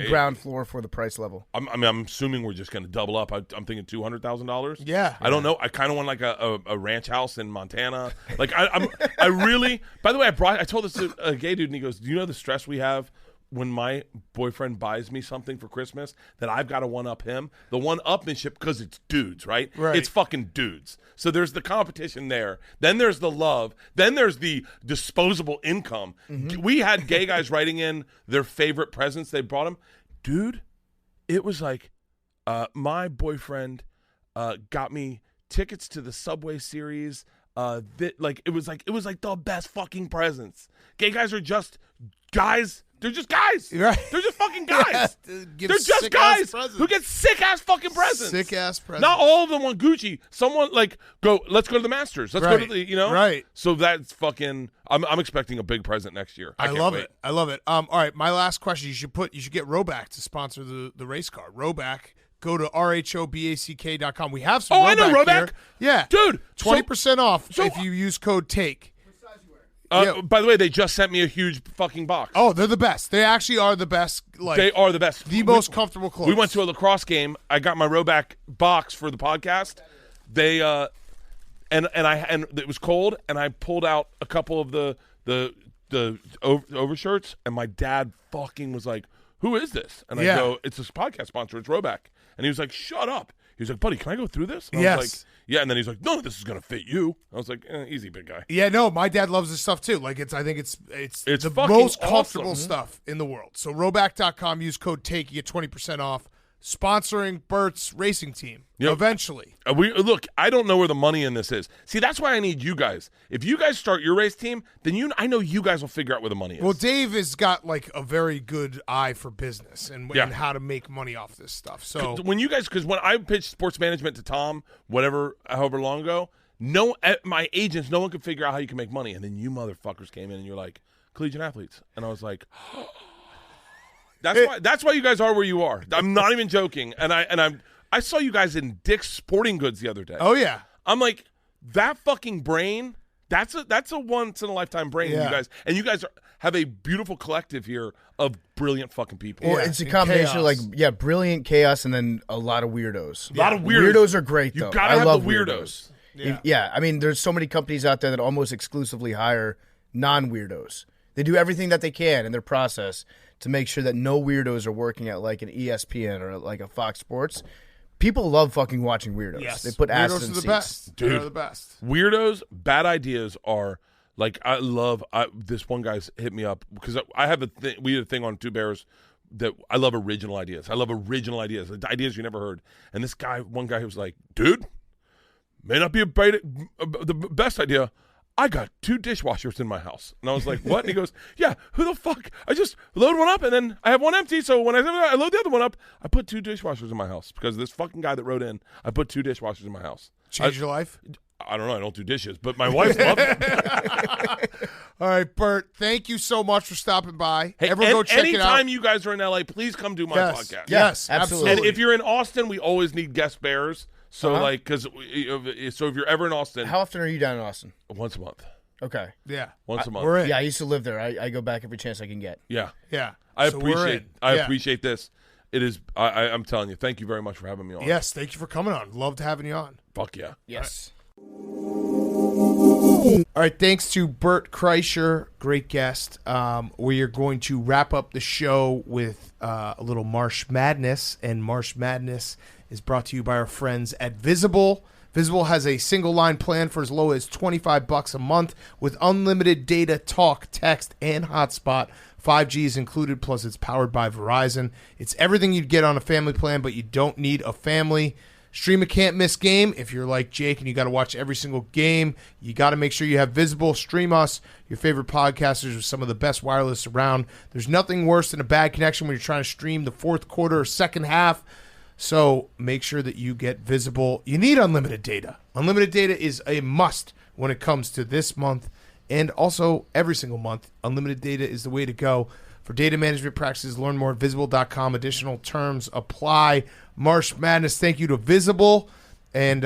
ground floor for the price level? I'm assuming we're just going to double up. I'm thinking $200,000. Yeah. I don't know. I kind of want like a ranch house in Montana. Like I really. By the way, I told this to a gay dude, and he goes, "Do you know the stress we have when my boyfriend buys me something for Christmas that I've got to one-up him?" The one-upmanship, because it's dudes, right? It's fucking dudes. So there's the competition there. Then there's the love. Then there's the disposable income. Mm-hmm. We had gay guys writing in their favorite presents they brought him. Dude, it was like my boyfriend got me tickets to the Subway series. It was like the best fucking presents. Gay guys are just guys. They're just guys. Right. They're just fucking guys. Yeah, they're just guys who get sick-ass fucking presents. Sick-ass presents. Not all of them want Gucci. Someone let's go to the Masters. Let's go to the, Right. So that's fucking, I'm expecting a big present next year. I love it. I love it. All right, my last question. You should get Roback to sponsor the race car. Roback. Go to rhoback.com. We have some I know Roback. here. Yeah. Dude. 20% off if you use code TAKE. By the way, they just sent me a huge fucking box. Oh, they're the best. They actually are the best. They are the best. The most comfortable clothes. We went to a lacrosse game. I got my Roback box for the podcast. They and it was cold, and I pulled out a couple of the overshirts, and my dad fucking was like, "Who is this?" And I go, "It's this podcast sponsor. It's Roback." And he was like, "Shut up." He was like, buddy, can I go through this? And I was like, yeah. And then he's like, no, this is going to fit you. I was like, easy, big guy. Yeah, no, my dad loves this stuff too. Like I think it's the fucking most comfortable awesome. stuff in the world. So Roback.com, use code TAKE, you get 20% off. Sponsoring Bert's racing team eventually. Look, I don't know where the money in this is. See, that's why I need you guys. If you guys start your race team, then I know you guys will figure out where the money is. Well, Dave has got like a very good eye for business and how to make money off this stuff. So because when I pitched sports management to Tom, however long ago, my agents, no one could figure out how you can make money. And then you motherfuckers came in and you're like, collegiate athletes. And I was like, That's why you guys are where you are. I'm not even joking. And I saw you guys in Dick's Sporting Goods the other day. Oh yeah. I'm like, that fucking brain. That's a once in a lifetime brain. Yeah. You guys have a beautiful collective here of brilliant fucking people. Well, it's a combination of brilliant chaos and then a lot of weirdos. A lot of weirdos. Weirdos are great though. You gotta I have love the weirdos. Yeah, I mean, there's so many companies out there that almost exclusively hire non-weirdos. They do everything that they can in their process to make sure that no weirdos are working at like an ESPN or like a Fox Sports. People love fucking watching weirdos. Yes. They put asses in Weirdos are the seats. best. Dude, They're the best. Weirdos, bad ideas are like this one guy's hit me up because I have we had a thing on Two Bears that I love original ideas. I love original ideas, ideas you never heard. And this guy, one guy, was like, dude, may not be the best idea. I got 2 dishwashers in my house. And I was like, what? And he goes, yeah, who the fuck? I just load one up and then I have one empty. So when I load the other one up, I put 2 dishwashers in my house because of this fucking guy that wrote in. I put 2 dishwashers in my house. Change your life? I don't know. I don't do dishes, but my wife loves it. All right, Bert, thank you so much for stopping by. Hey, Everyone go check it out. Anytime you guys are in LA, please come do my podcast. Yes, absolutely. And if you're in Austin, we always need guest bears. So so if you're ever in Austin. How often are you down in Austin? Once a month. Okay. Yeah. Once a month. We're in. Yeah, I used to live there. I go back every chance I can get. Yeah. Yeah. I appreciate this. It is I'm telling you, thank you very much for having me on. Yes, thank you for coming on. Loved having you on. Fuck yeah. Yes. All right, thanks to Bert Kreischer, great guest. We are going to wrap up the show with a little Marsh Madness, and Marsh Madness is brought to you by our friends at Visible. Visible has a single line plan for as low as $25 a month with unlimited data, talk, text, and hotspot. 5G is included, plus it's powered by Verizon. It's everything you'd get on a family plan, but you don't need a family. Stream a can't-miss game. If you're like Jake and you got to watch every single game, you got to make sure you have Visible. Stream us, your favorite podcasters, with some of the best wireless around. There's nothing worse than a bad connection when you're trying to stream the fourth quarter or second half. So make sure that you get Visible. You need unlimited data. Unlimited data is a must when it comes to this month and also every single month. Unlimited data is the way to go. For data management practices, learn more at Visible.com. Additional terms apply. Marsh Madness, thank you to Visible. And,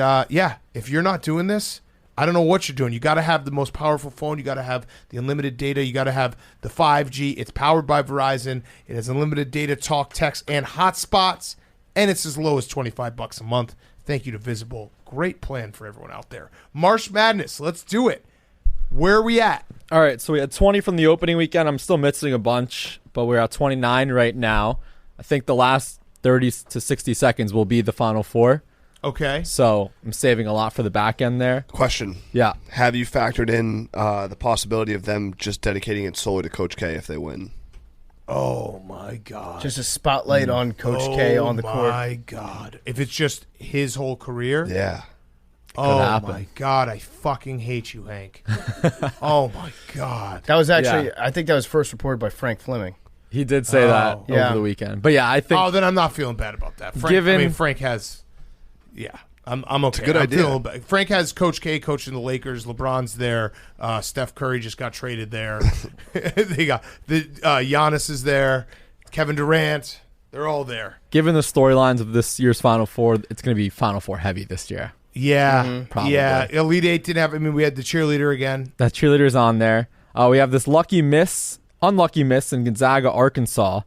if you're not doing this, I don't know what you're doing. You got to have the most powerful phone. You got to have the unlimited data. You got to have the 5G. It's powered by Verizon. It has unlimited data, talk, text, and hotspots. And it's as low as $25 a month. Thank you to Visible. Great plan for everyone out there. Marsh Madness, let's do it. Where are we at? All right, so we had 20 from the opening weekend. I'm still missing a bunch, but we're at 29 right now. I think the last 30 to 60 seconds will be the final 4. Okay. So I'm saving a lot for the back end there. Question. Yeah. Have you factored in the possibility of them just dedicating it solely to Coach K if they win? Oh, my God. Just a spotlight on Coach K on the court. Oh, my God. If it's just his whole career? Yeah. Oh, happen. my God. I fucking hate you, Hank. Oh, my God. That was actually, I think that was first reported by Frank Fleming. He did say that over the weekend. But yeah, I think. Oh, then I'm not feeling bad about that. Frank has. Yeah, I'm okay. It's a good idea. Frank has Coach K coaching the Lakers. LeBron's there. Steph Curry just got traded there. They got Giannis is there. Kevin Durant. They're all there. Given the storylines of this year's Final Four, it's going to be Final Four heavy this year. Yeah, Probably. yeah. Elite Eight didn't have. I mean, we had the cheerleader again. That cheerleader's on there. We have this unlucky miss in Gonzaga, Arkansas,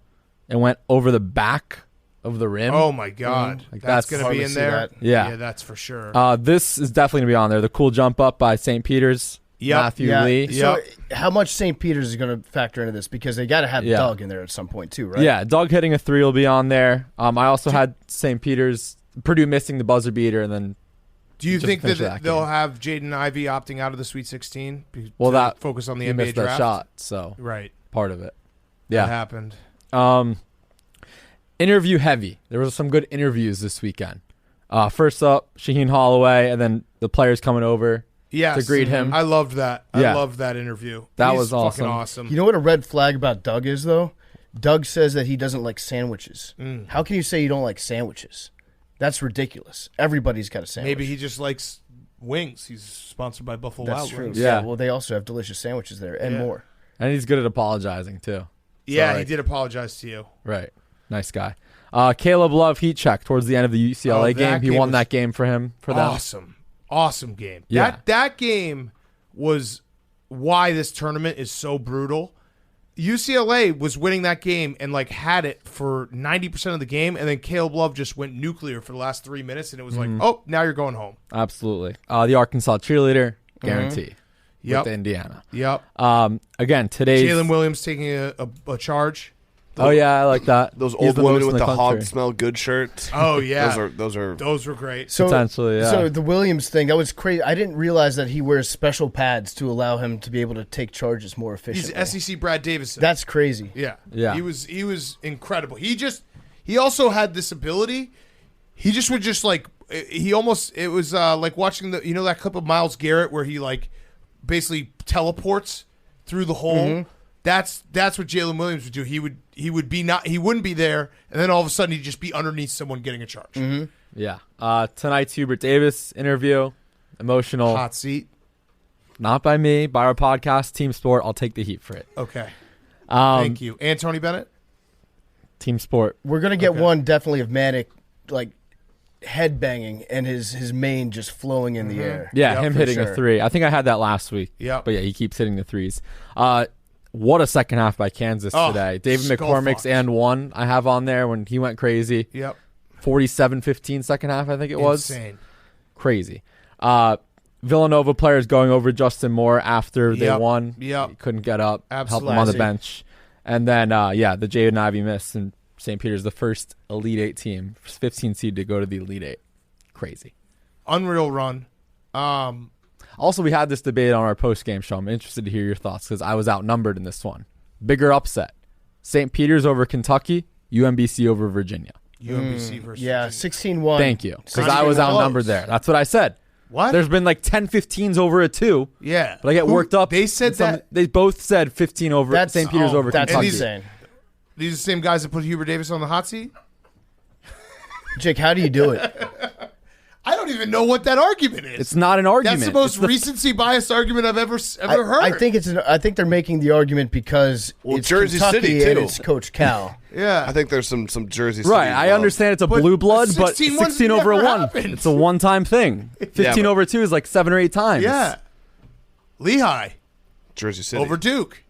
and went over the back of the rim. Oh my God, that's going to be in there. Yeah, that's for sure. This is definitely going to be on there. The cool jump up by St. Peter's. Matthew Lee. So how much St. Peter's is going to factor into this? Because they got to have Doug in there at some point too, right? Yeah, Doug hitting a 3 will be on there. I also had St. Peter's Purdue missing the buzzer beater, and then. Do you just think finish that they'll have Jaden Ivey opting out of the Sweet 16? Well, to that focus on the he NBA missed draft. that shot, so right, part of it. That Yeah, happened. Interview heavy. There was some good interviews this weekend. First up, Shaheen Holloway, and then the players coming over to greet him. I loved that. I Yeah. loved that interview. That He's was awesome. fucking awesome. You know what a red flag about Doug is, though? Doug says that he doesn't like sandwiches. How can you say you don't like sandwiches? That's ridiculous. Everybody's got a sandwich. Maybe he just likes wings. He's sponsored by Buffalo That's Wild true. Wings. Yeah. Well, they also have delicious sandwiches there and more. And he's good at apologizing, too. Yeah, So, he did apologize to you. Right. Nice guy. Caleb Love heat check towards the end of the UCLA that game. He game won was that game for them. Awesome game. Yeah. That game was why this tournament is so brutal. UCLA was winning that game and had it for 90% of the game, and then Caleb Love just went nuclear for the last 3 minutes, and it was oh, now you're going home. Absolutely. The Arkansas cheerleader, guarantee. Yep. With Indiana. Yep. Again, today's Jalen Williams taking a charge. Oh yeah, I like that. Those He's old the women most with in the hog country. smell good shirts. Oh yeah, those are those were great. So, Potentially, yeah. So the Williams thing, that was crazy. I didn't realize that he wears special pads to allow him to be able to take charges more efficiently. He's SEC Brad Davison. That's crazy. Yeah. Yeah. He was incredible. He also had this ability. He just would it was like watching that clip of Myles Garrett where he basically teleports through the hole. That's what Jalen Williams would do. He wouldn't be there, and then all of a sudden he'd just be underneath someone getting a charge. Yeah. Tonight's Hubert Davis interview, emotional. Hot seat. Not by me, by our podcast, Team Sport. I'll take the heat for it. Okay. Thank you. And Tony Bennett? Team Sport. We're gonna get one definitely of Manic head banging and his mane just flowing in the air. Yeah, him for hitting sure. a three. I think I had that last week. Yep. But yeah, he keeps hitting the threes. What a second half by Kansas today. David skull McCormick's fucked. and one I have on there when he went crazy. Yep. 47-15 second half, I think it was. Insane. Crazy. Villanova players going over Justin Moore after they won. Yep. He couldn't get up. Helped him on the Absolutely. bench. And then, the Jaden Ivey miss, and St. Peter's the first Elite Eight team, 15 seed to go to the Elite Eight. Crazy. Unreal run. Also, we had this debate on our post-game show. I'm interested to hear your thoughts because I was outnumbered in this one. Bigger upset. St. Peter's over Kentucky, UMBC over Virginia. UMBC versus Yeah, Virginia. 16-1. Thank you. Because I was outnumbered there. That's what I said. What? There's been 10-15s over a 2. Yeah. But I get worked up. They said that. They both said 15 over That's- St. Peter's over That's Kentucky. insane. These are the same guys that put Hubert Davis on the hot seat? Jake, how do you do it? I don't even know what that argument is. It's not an argument. That's the most It's recency biased argument I've ever heard. I think I think they're making the argument because it's Jersey Kentucky City, and too. it's Coach Cal. Yeah. I think there's some Jersey City. Right, I understand it's a But blue blood, but 16 ones 16 over a never 1. happened. It's a one-time thing. 15 but- over 2 is 7 or 8 times. Yeah. Lehigh Jersey City. over Duke.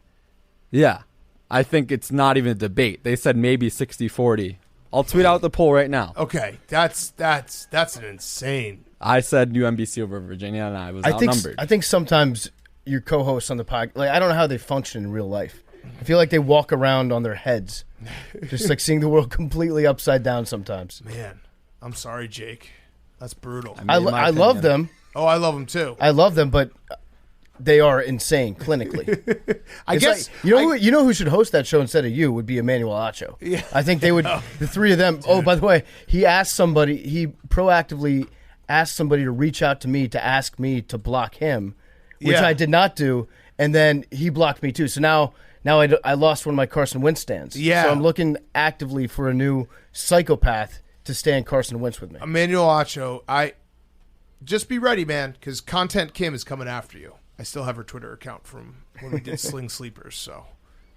Yeah. I think it's not even a debate. They said maybe 60-40. I'll tweet out the poll right now. Okay. That's an insane. I said UMBC over Virginia, and I was outnumbered. I think sometimes your co-hosts on the podcast, I don't know how they function in real life. I feel like they walk around on their heads, just seeing the world completely upside down sometimes. Man, I'm sorry, Jake. That's brutal. I love them. Oh, I love them too. I love them, but they are insane clinically. I It's guess you know who should host that show instead of you would be Emmanuel Acho. Yeah. I think they would. The three of them. Oh, by the way, he proactively asked somebody to reach out to me to ask me to block him, which Yeah. I did not do, and then he blocked me too. So now I lost one of my Carson Wentz stands. Yeah. So I'm looking actively for a new psychopath to stand Carson Wentz with me. Emmanuel Acho, just be ready, man, because Content Kim is coming after you. I still have her Twitter account from when we did Sling Sleepers, so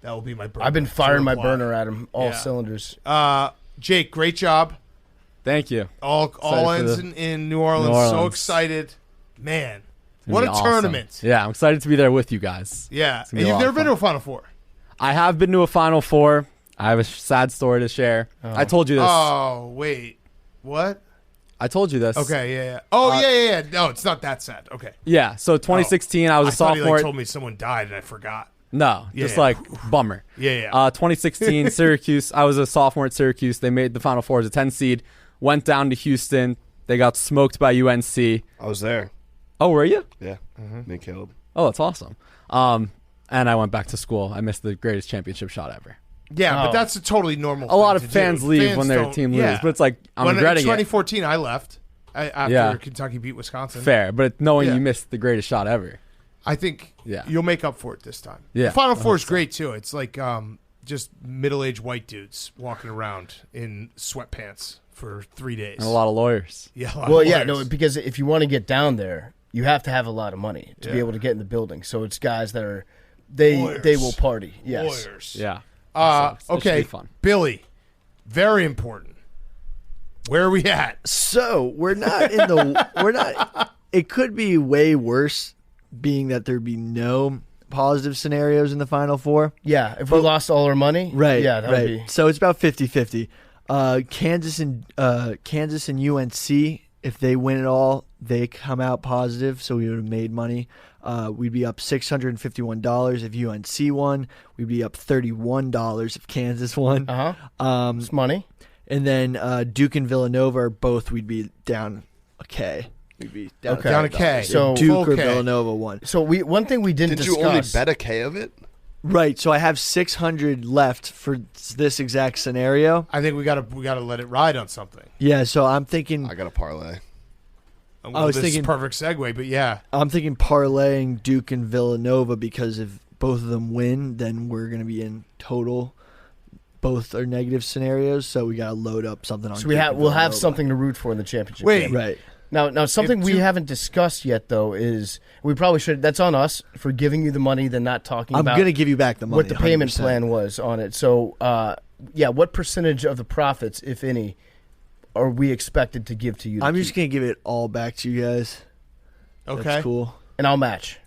that will be my burner. I've been firing my reply. burner at him all Yeah. cylinders. Jake, great job. Thank you. All Excited ends for in New Orleans. New So Orleans. excited. Man, It's gonna what be a awesome. tournament. Yeah, I'm excited to be there with you guys. Yeah. It's gonna And be a you've lot never of been to fun. a Final Four. I have been to a Final Four. I have a sad story to share. I told you this. Oh, wait. What? I told you this. Okay, yeah. Oh, yeah. No, it's not that sad. Okay. Yeah, so 2016, I was a thought he sophomore. told me someone died and I forgot. No, Yeah, just yeah. bummer. Yeah. 2016, Syracuse. I was a sophomore at Syracuse. They made the Final Four as a 10 seed. Went down to Houston. They got smoked by UNC. I was there. Oh, were you? Yeah, me and Caleb. Oh, that's awesome. And I went back to school. I missed the greatest championship shot ever. Yeah, but that's a totally normal A lot thing of to fans do. leave when their team loses, but it's like, I'm regretting in 2014, I left after Kentucky beat Wisconsin. Fair, but knowing you missed the greatest shot ever. I think you'll make up for it this time. Yeah. The Final Four is great, too. It's like just middle-aged white dudes walking around in sweatpants for 3 days. And a lot of lawyers. Yeah, a lot of lawyers. No, because if you want to get down there, you have to have a lot of money to be able to get in the building. So it's guys that are they will party. Yes. Lawyers. Yeah. Okay, fun. Billy, very important. Where are we at? So we're not in the we're not. It could be way worse, being that there'd be no positive scenarios in the Final Four. Yeah, if we lost all our money, right? Yeah, that would be. So it's about 50-50. Kansas and UNC, if they win it all, they come out positive. So we would have made money. We'd be up $651 if UNC won. We'd be up $31 if Kansas won. It's money. And then Duke and Villanova both, we'd be down a K. We'd be down a K. So Duke or Villanova won. So one thing we didn't discuss. Did you only bet a K of it? Right. So I have 600 left for this exact scenario. I think we gotta let it ride on something. Yeah. So I'm thinking. I got a parlay. Well, I was this thinking is perfect segue, but yeah, I'm thinking parlaying Duke and Villanova, because if both of them win, then we're going to be in total. Both are negative scenarios, so we got to load up something on. So we'll have something to root for in the championship. Wait, game. Right. Now something we haven't discussed yet, though, is we probably should. That's on us for giving you the money, then not talking I'm about. going to give you back the money. What the payment 100%. plan was on it. So, what percentage of the profits, if any, are we expected to give to you? I'm just going to give it all back to you guys. okay, That's cool. And I'll match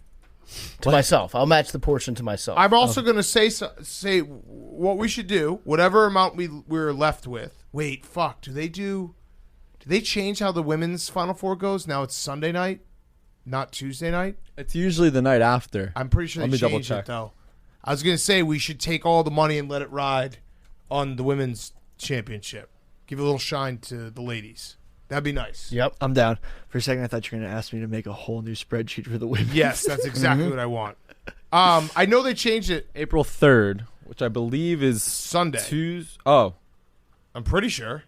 to myself. I'll match the portion to myself. I'm also going to say what we should do. Whatever amount we're left with. Wait, fuck. Do they change how the women's Final Four goes? Now it's Sunday night, not Tuesday night. It's usually the night after. I'm pretty sure Let they me double changed it check. though. I was going to say we should take all the money and let it ride on the women's championship. Give a little shine to the ladies. That'd be nice. Yep. I'm down. For a second, I thought you were going to ask me to make a whole new spreadsheet for the women. Yes, that's exactly what I want. I know they changed it April 3rd, which I believe is Sunday. Tuesday. Oh, I'm pretty sure.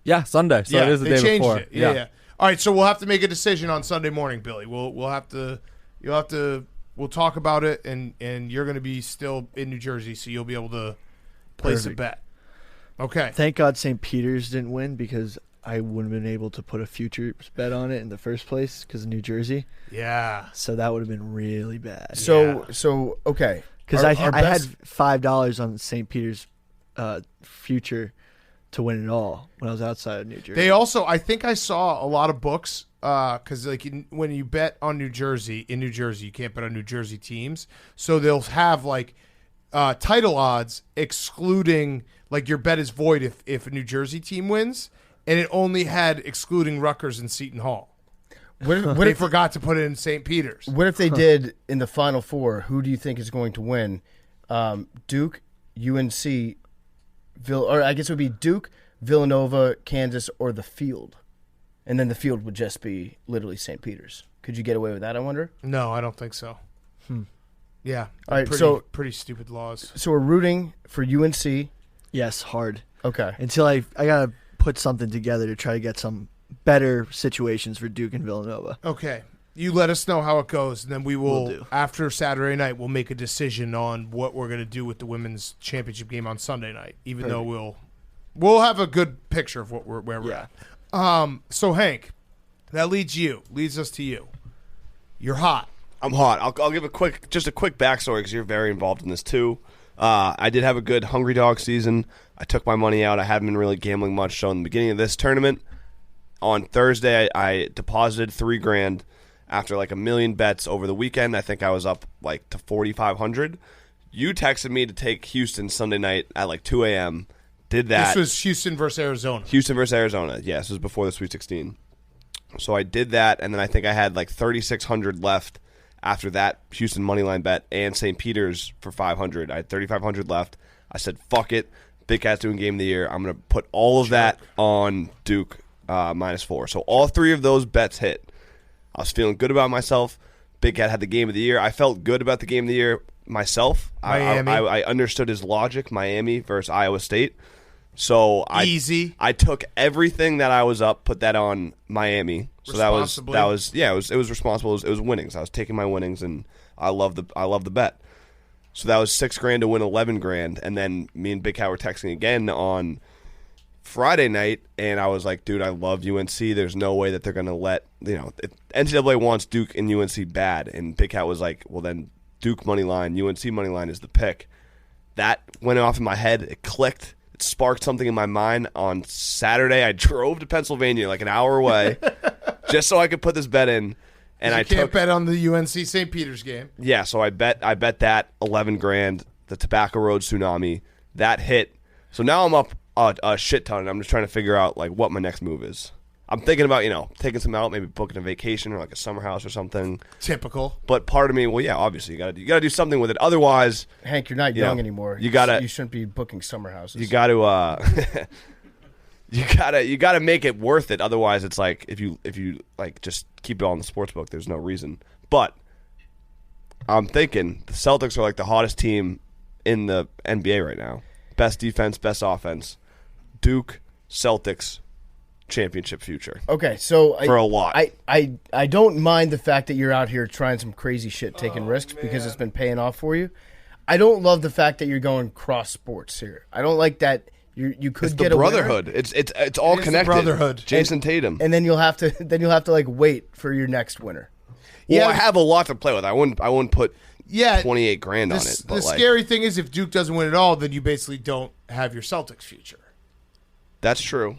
yeah, Sunday. So it is the they day changed before. it. Yeah. All right, so we'll have to make a decision on Sunday morning, Billy. We'll talk about it, and you're going to be still in New Jersey, so you'll be able to place a bet. Okay. Thank God St. Peter's didn't win, because I wouldn't have been able to put a futures bet on it in the first place because of New Jersey. Yeah. So that would have been really bad. So okay. Because I had $5 on St. Peter's future to win it all when I was outside of New Jersey. They also, I think I saw a lot of books because when you bet on New Jersey, you can't bet on New Jersey teams. So they'll have title odds excluding, like your bet is void if a New Jersey team wins, and it only had excluding Rutgers and Seton Hall. What they forgot to put it in St. Peter's. What if they did in the Final Four? Who do you think is going to win? Duke, UNC, or I guess it would be Duke, Villanova, Kansas, or the field. And then the field would just be literally St. Peter's. Could you get away with that, I wonder? No, I don't think so. Yeah. All right, pretty stupid laws. So we're rooting for UNC. Yes, hard. Okay. Until I got to put something together to try to get some better situations for Duke and Villanova. Okay. You let us know how it goes, and then we will do. after Saturday night, we'll make a decision on what we're going to do with the women's championship game on Sunday night, even though we'll have a good picture of where we're at. So, Hank, that leads us to you. You're hot. I'm hot. I'll give a quick backstory because you're very involved in this too. I did have a good Hungry Dog season. I took my money out. I haven't been really gambling much. So in the beginning of this tournament, on Thursday, I deposited $3,000 after like a million bets over the weekend. I think I was up like to 4,500. You texted me to take Houston Sunday night at like 2 a.m. Did that. This was Houston versus Arizona. Houston versus Arizona. Yes, this was before the Sweet 16. So I did that, and then I think I had like 3,600 left after that Houston moneyline bet and St. Peter's for 500. I had 3,500 left. I said, fuck it. Big Cat's doing game of the year. I'm going to put all of that on Duke -4. So all 3 of those bets hit. I was feeling good about myself. Big Cat had the game of the year. I felt good about the game of the year myself. I understood his logic, Miami versus Iowa State. So Easy. I took everything that I was up, put that on Miami. So it was responsible. It was winnings. I was taking my winnings, and I love the bet. So that was $6,000 to win $11,000, and then me and Big Cat were texting again on Friday night, and I was like, dude, I love UNC. There's no way that they're going to let, NCAA wants Duke and UNC bad, and Big Cat was like, well, then Duke money line, UNC money line is the pick. That went off in my head. It clicked. It sparked something in my mind. On Saturday, I drove to Pennsylvania like an hour away just so I could put this bet in. And you can't bet on the UNC St. Peter's game. Yeah, so I bet that $11,000, the Tobacco Road tsunami, that hit. So now I'm up a shit ton, and I'm just trying to figure out like what my next move is. I'm thinking about taking some out, maybe booking a vacation or like a summer house or something. Typical. But part of me, well, yeah, obviously you gotta do something with it. Otherwise, Hank, you're not young anymore. You shouldn't be booking summer houses. You got to. You gotta make it worth it. Otherwise, it's like if you like just keep it all in the sports book, there's no reason. But I'm thinking the Celtics are like the hottest team in the NBA right now. Best defense, best offense. Duke, Celtics, championship future. Okay, so for a lot. I don't mind the fact that you're out here trying some crazy shit, taking risks because it's been paying off for you. I don't love the fact that you're going cross sports here. I don't like that. You could get a brotherhood. Winner. It's all connected. Brotherhood. Jason Tatum. And then you'll have to like wait for your next winner. Well, I have a lot to play with. I wouldn't put $28,000 on it. The scary thing is if Duke doesn't win at all, then you basically don't have your Celtics future. That's true,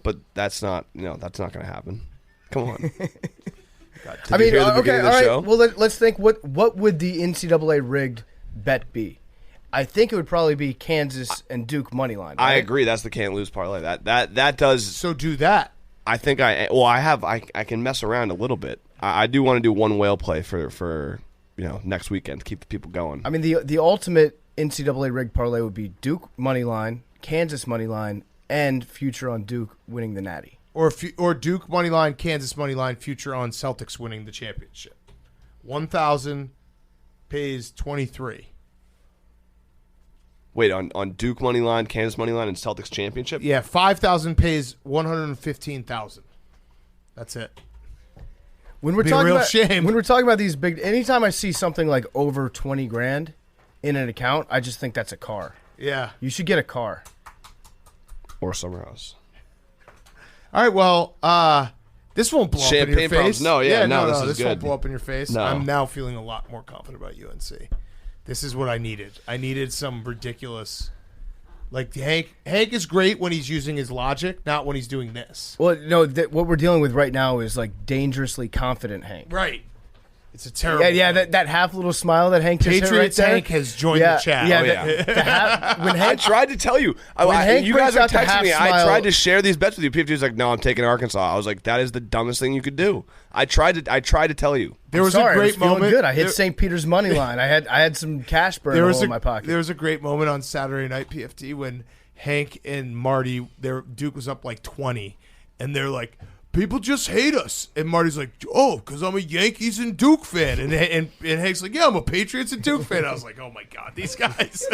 but that's not going to happen. Come on. I mean, okay, all right. Show? Well, let's think. What would the NCAA rigged bet be? I think it would probably be Kansas and Duke money line. Right? I agree. That's the can't lose parlay. That does. So do that. I think I can mess around a little bit. I do want to do one whale play for next weekend to keep the people going. I mean, the ultimate NCAA rigged parlay would be Duke money line, Kansas money line, and future on Duke winning the Natty. Or Duke money line, Kansas money line, future on Celtics winning the championship. 1,000 pays 23. Wait, on Duke money line, Kansas money line, and Celtics championship? Yeah, 5,000 pays 115,000. That's it. When we're talking about these big, anytime I see something like over $20,000 in an account, I just think that's a car. Yeah, you should get a car or a summer house. All right, well, this won't blow up in your face. No, this is good. Won't blow up in your face. No. I'm now feeling a lot more confident about UNC. This is what I needed. I needed some ridiculous, like Hank is great when he's using his logic, not when he's doing this. Well, no, what we're dealing with right now is like dangerously confident Hank. Right. It's a terrible. Yeah. That half little smile that Hank just hit right there. Hank has joined the chat. When Hank, I tried to tell you. You guys are texting me. I tried to share these bets with you. People was like, "No, I'm taking Arkansas." I was like, "That is the dumbest thing you could do." I tried to tell you. There was a great moment. Good. I hit St. Peter's money line. I had some cash burn in my pocket. There was a great moment on Saturday Night PFT when Hank and Marty, Duke was up like 20, and they're like, "People just hate us." And Marty's like, "Oh, because I'm a Yankees and Duke fan." And Hank's like, "Yeah, I'm a Patriots and Duke fan." I was like, "Oh my God, these guys."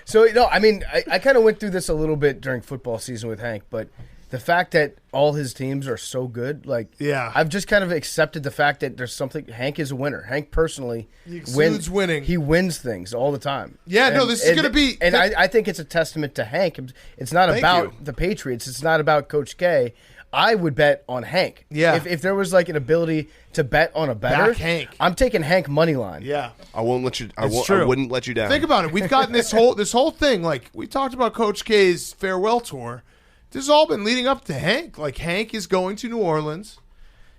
So, I mean, I kind of went through this a little bit during football season with Hank, but the fact that all his teams are so good, I've just kind of accepted the fact that there's something. Hank is a winner. Hank personally wins winning. He wins things all the time. Yeah, this is going to be. And I think it's a testament to Hank. It's not about the Patriots. It's not about Coach K. I would bet on Hank. Yeah. If there was like an ability to bet on a better, Hank. I'm taking Hank money line. Yeah. I won't let you. I wouldn't let you down. Think about it. We've gotten this whole thing. Like we talked about Coach K's farewell tour. This has all been leading up to Hank. Like Hank is going to New Orleans.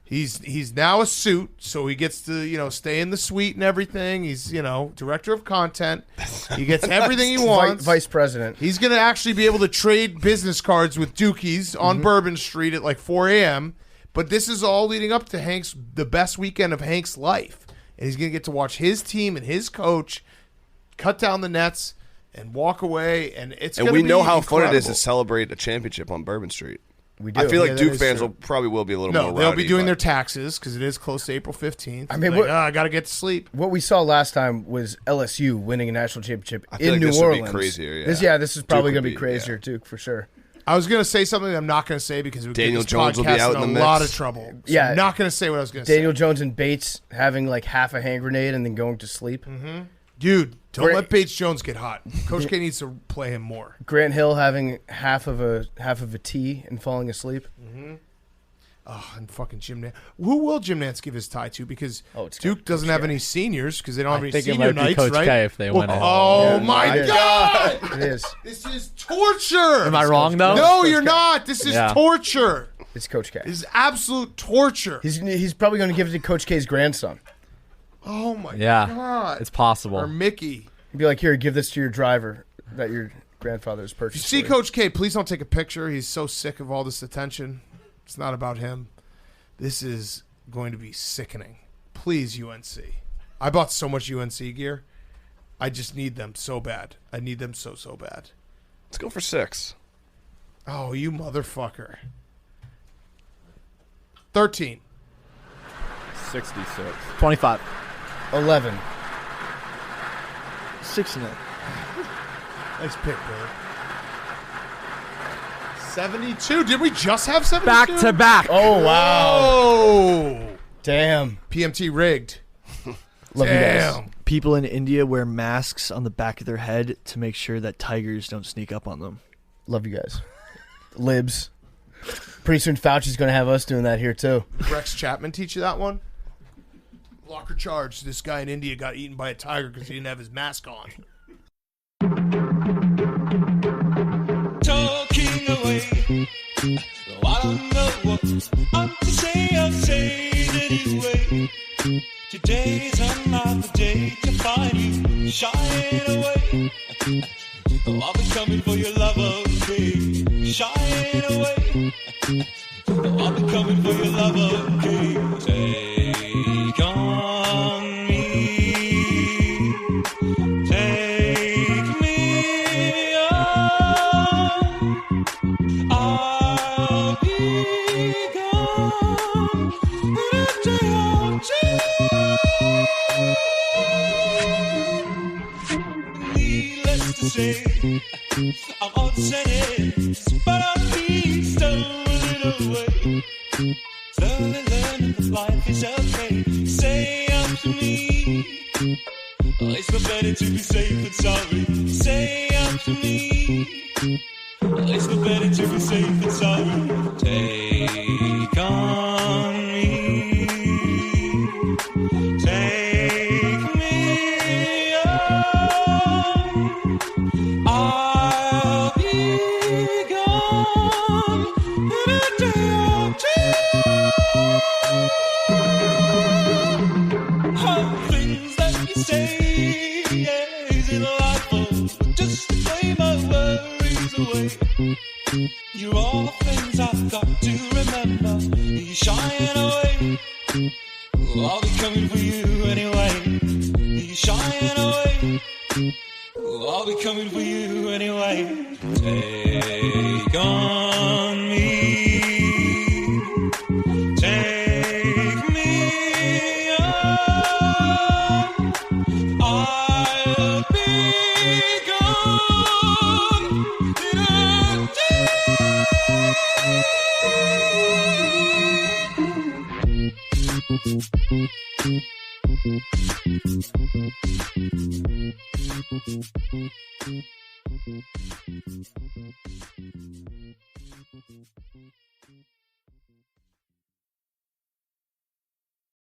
He's now a suit, so he gets to stay in the suite and everything. He's director of content. He gets everything he wants. Vice president. He's going to actually be able to trade business cards with Dukies on Bourbon Street at like 4 a.m. But this is all leading up to the best weekend of Hank's life, and he's going to get to watch his team and his coach cut down the nets and walk away, and it's And gonna we know be how fun it is incredible. to celebrate a championship on Bourbon Street. We do. I feel Yeah, like that Duke is fans true. will be a little No, more they'll rowdy, be doing but- their taxes because it is close to April 15th. I mean, Like, what- I got to get to sleep. What we saw last time was LSU winning a national championship I feel in like New this would be Orleans. crazier, yeah. This is probably Duke going to would be be, crazier, yeah. Duke, for sure. I was going to say something that I'm not going to say because it would Daniel get this Jones will be podcast out in the a mix. lot of trouble. So Yeah. I'm not going to say what I was going to say. Daniel Jones and Bates having like half a hand grenade and then going to sleep. Dude, don't Great. let Bates Jones get hot. Coach K needs to play him more. Grant Hill having half of a tea and falling asleep. Oh, and fucking Jim Nance. Who will Jim Nance give his tie to? Because it's Duke doesn't Coach have K. any seniors because they don't have any think it senior might be nights, Coach right? K if they win it. Oh, Yeah, my it is. God. It is. This is torture. Am I wrong though? No, you're not. This is Yeah. torture. It's Coach K. This is absolute torture. He's probably going to give it to Coach K's grandson. Oh, my Yeah, God. it's possible. Or Mickey. He'd be like, here, give this to your driver that your grandfather has If you purchased. see for Coach K, please don't take a picture. He's so sick of all this attention. It's not about him. This is going to be sickening. Please, UNC. I bought so much UNC gear. I just need them so bad. I need them so bad. Let's go for 6. Oh, you motherfucker. 13. 66. 25. 11. 69. Nice pick, Billy. 72. Did we just have 72? Back to back. Oh, wow. Oh. Damn. PMT rigged. Love you guys. Damn. People in India wear masks on the back of their head to make sure that tigers don't sneak up on them. Love you guys. Libs. Pretty soon Fauci's going to have us doing that here, too. Rex Chapman teach you that one? Locker charge. This guy in India got eaten by a tiger because he didn't have his mask on. Talking away. I don't know what I'm to say. I'll say it anyway. Today's another day to find you shining away. Oh, I'll be coming for your love, okay? Shining away. Oh, I'll be coming for your love, okay? Take on me. Take me on. I'll be gone in a day or two. Needless to say, I'm upset, but I'll be stolen away. Slowly learning that life is okay. Say up to me. Oh, it's no better to be safe than sorry. Say up to me. Oh, it's no better to be safe than sorry. Take on me. Take me on. I'll be gone in a day or two. All things that you say, yeah, is it life just to play my worries away? You're all the things I've got to remember. You shine away. Oh, I'll be coming for you anyway. You shine away. Oh, I'll be coming for you anyway. Take on me. Take me on. I'll be gone in a day.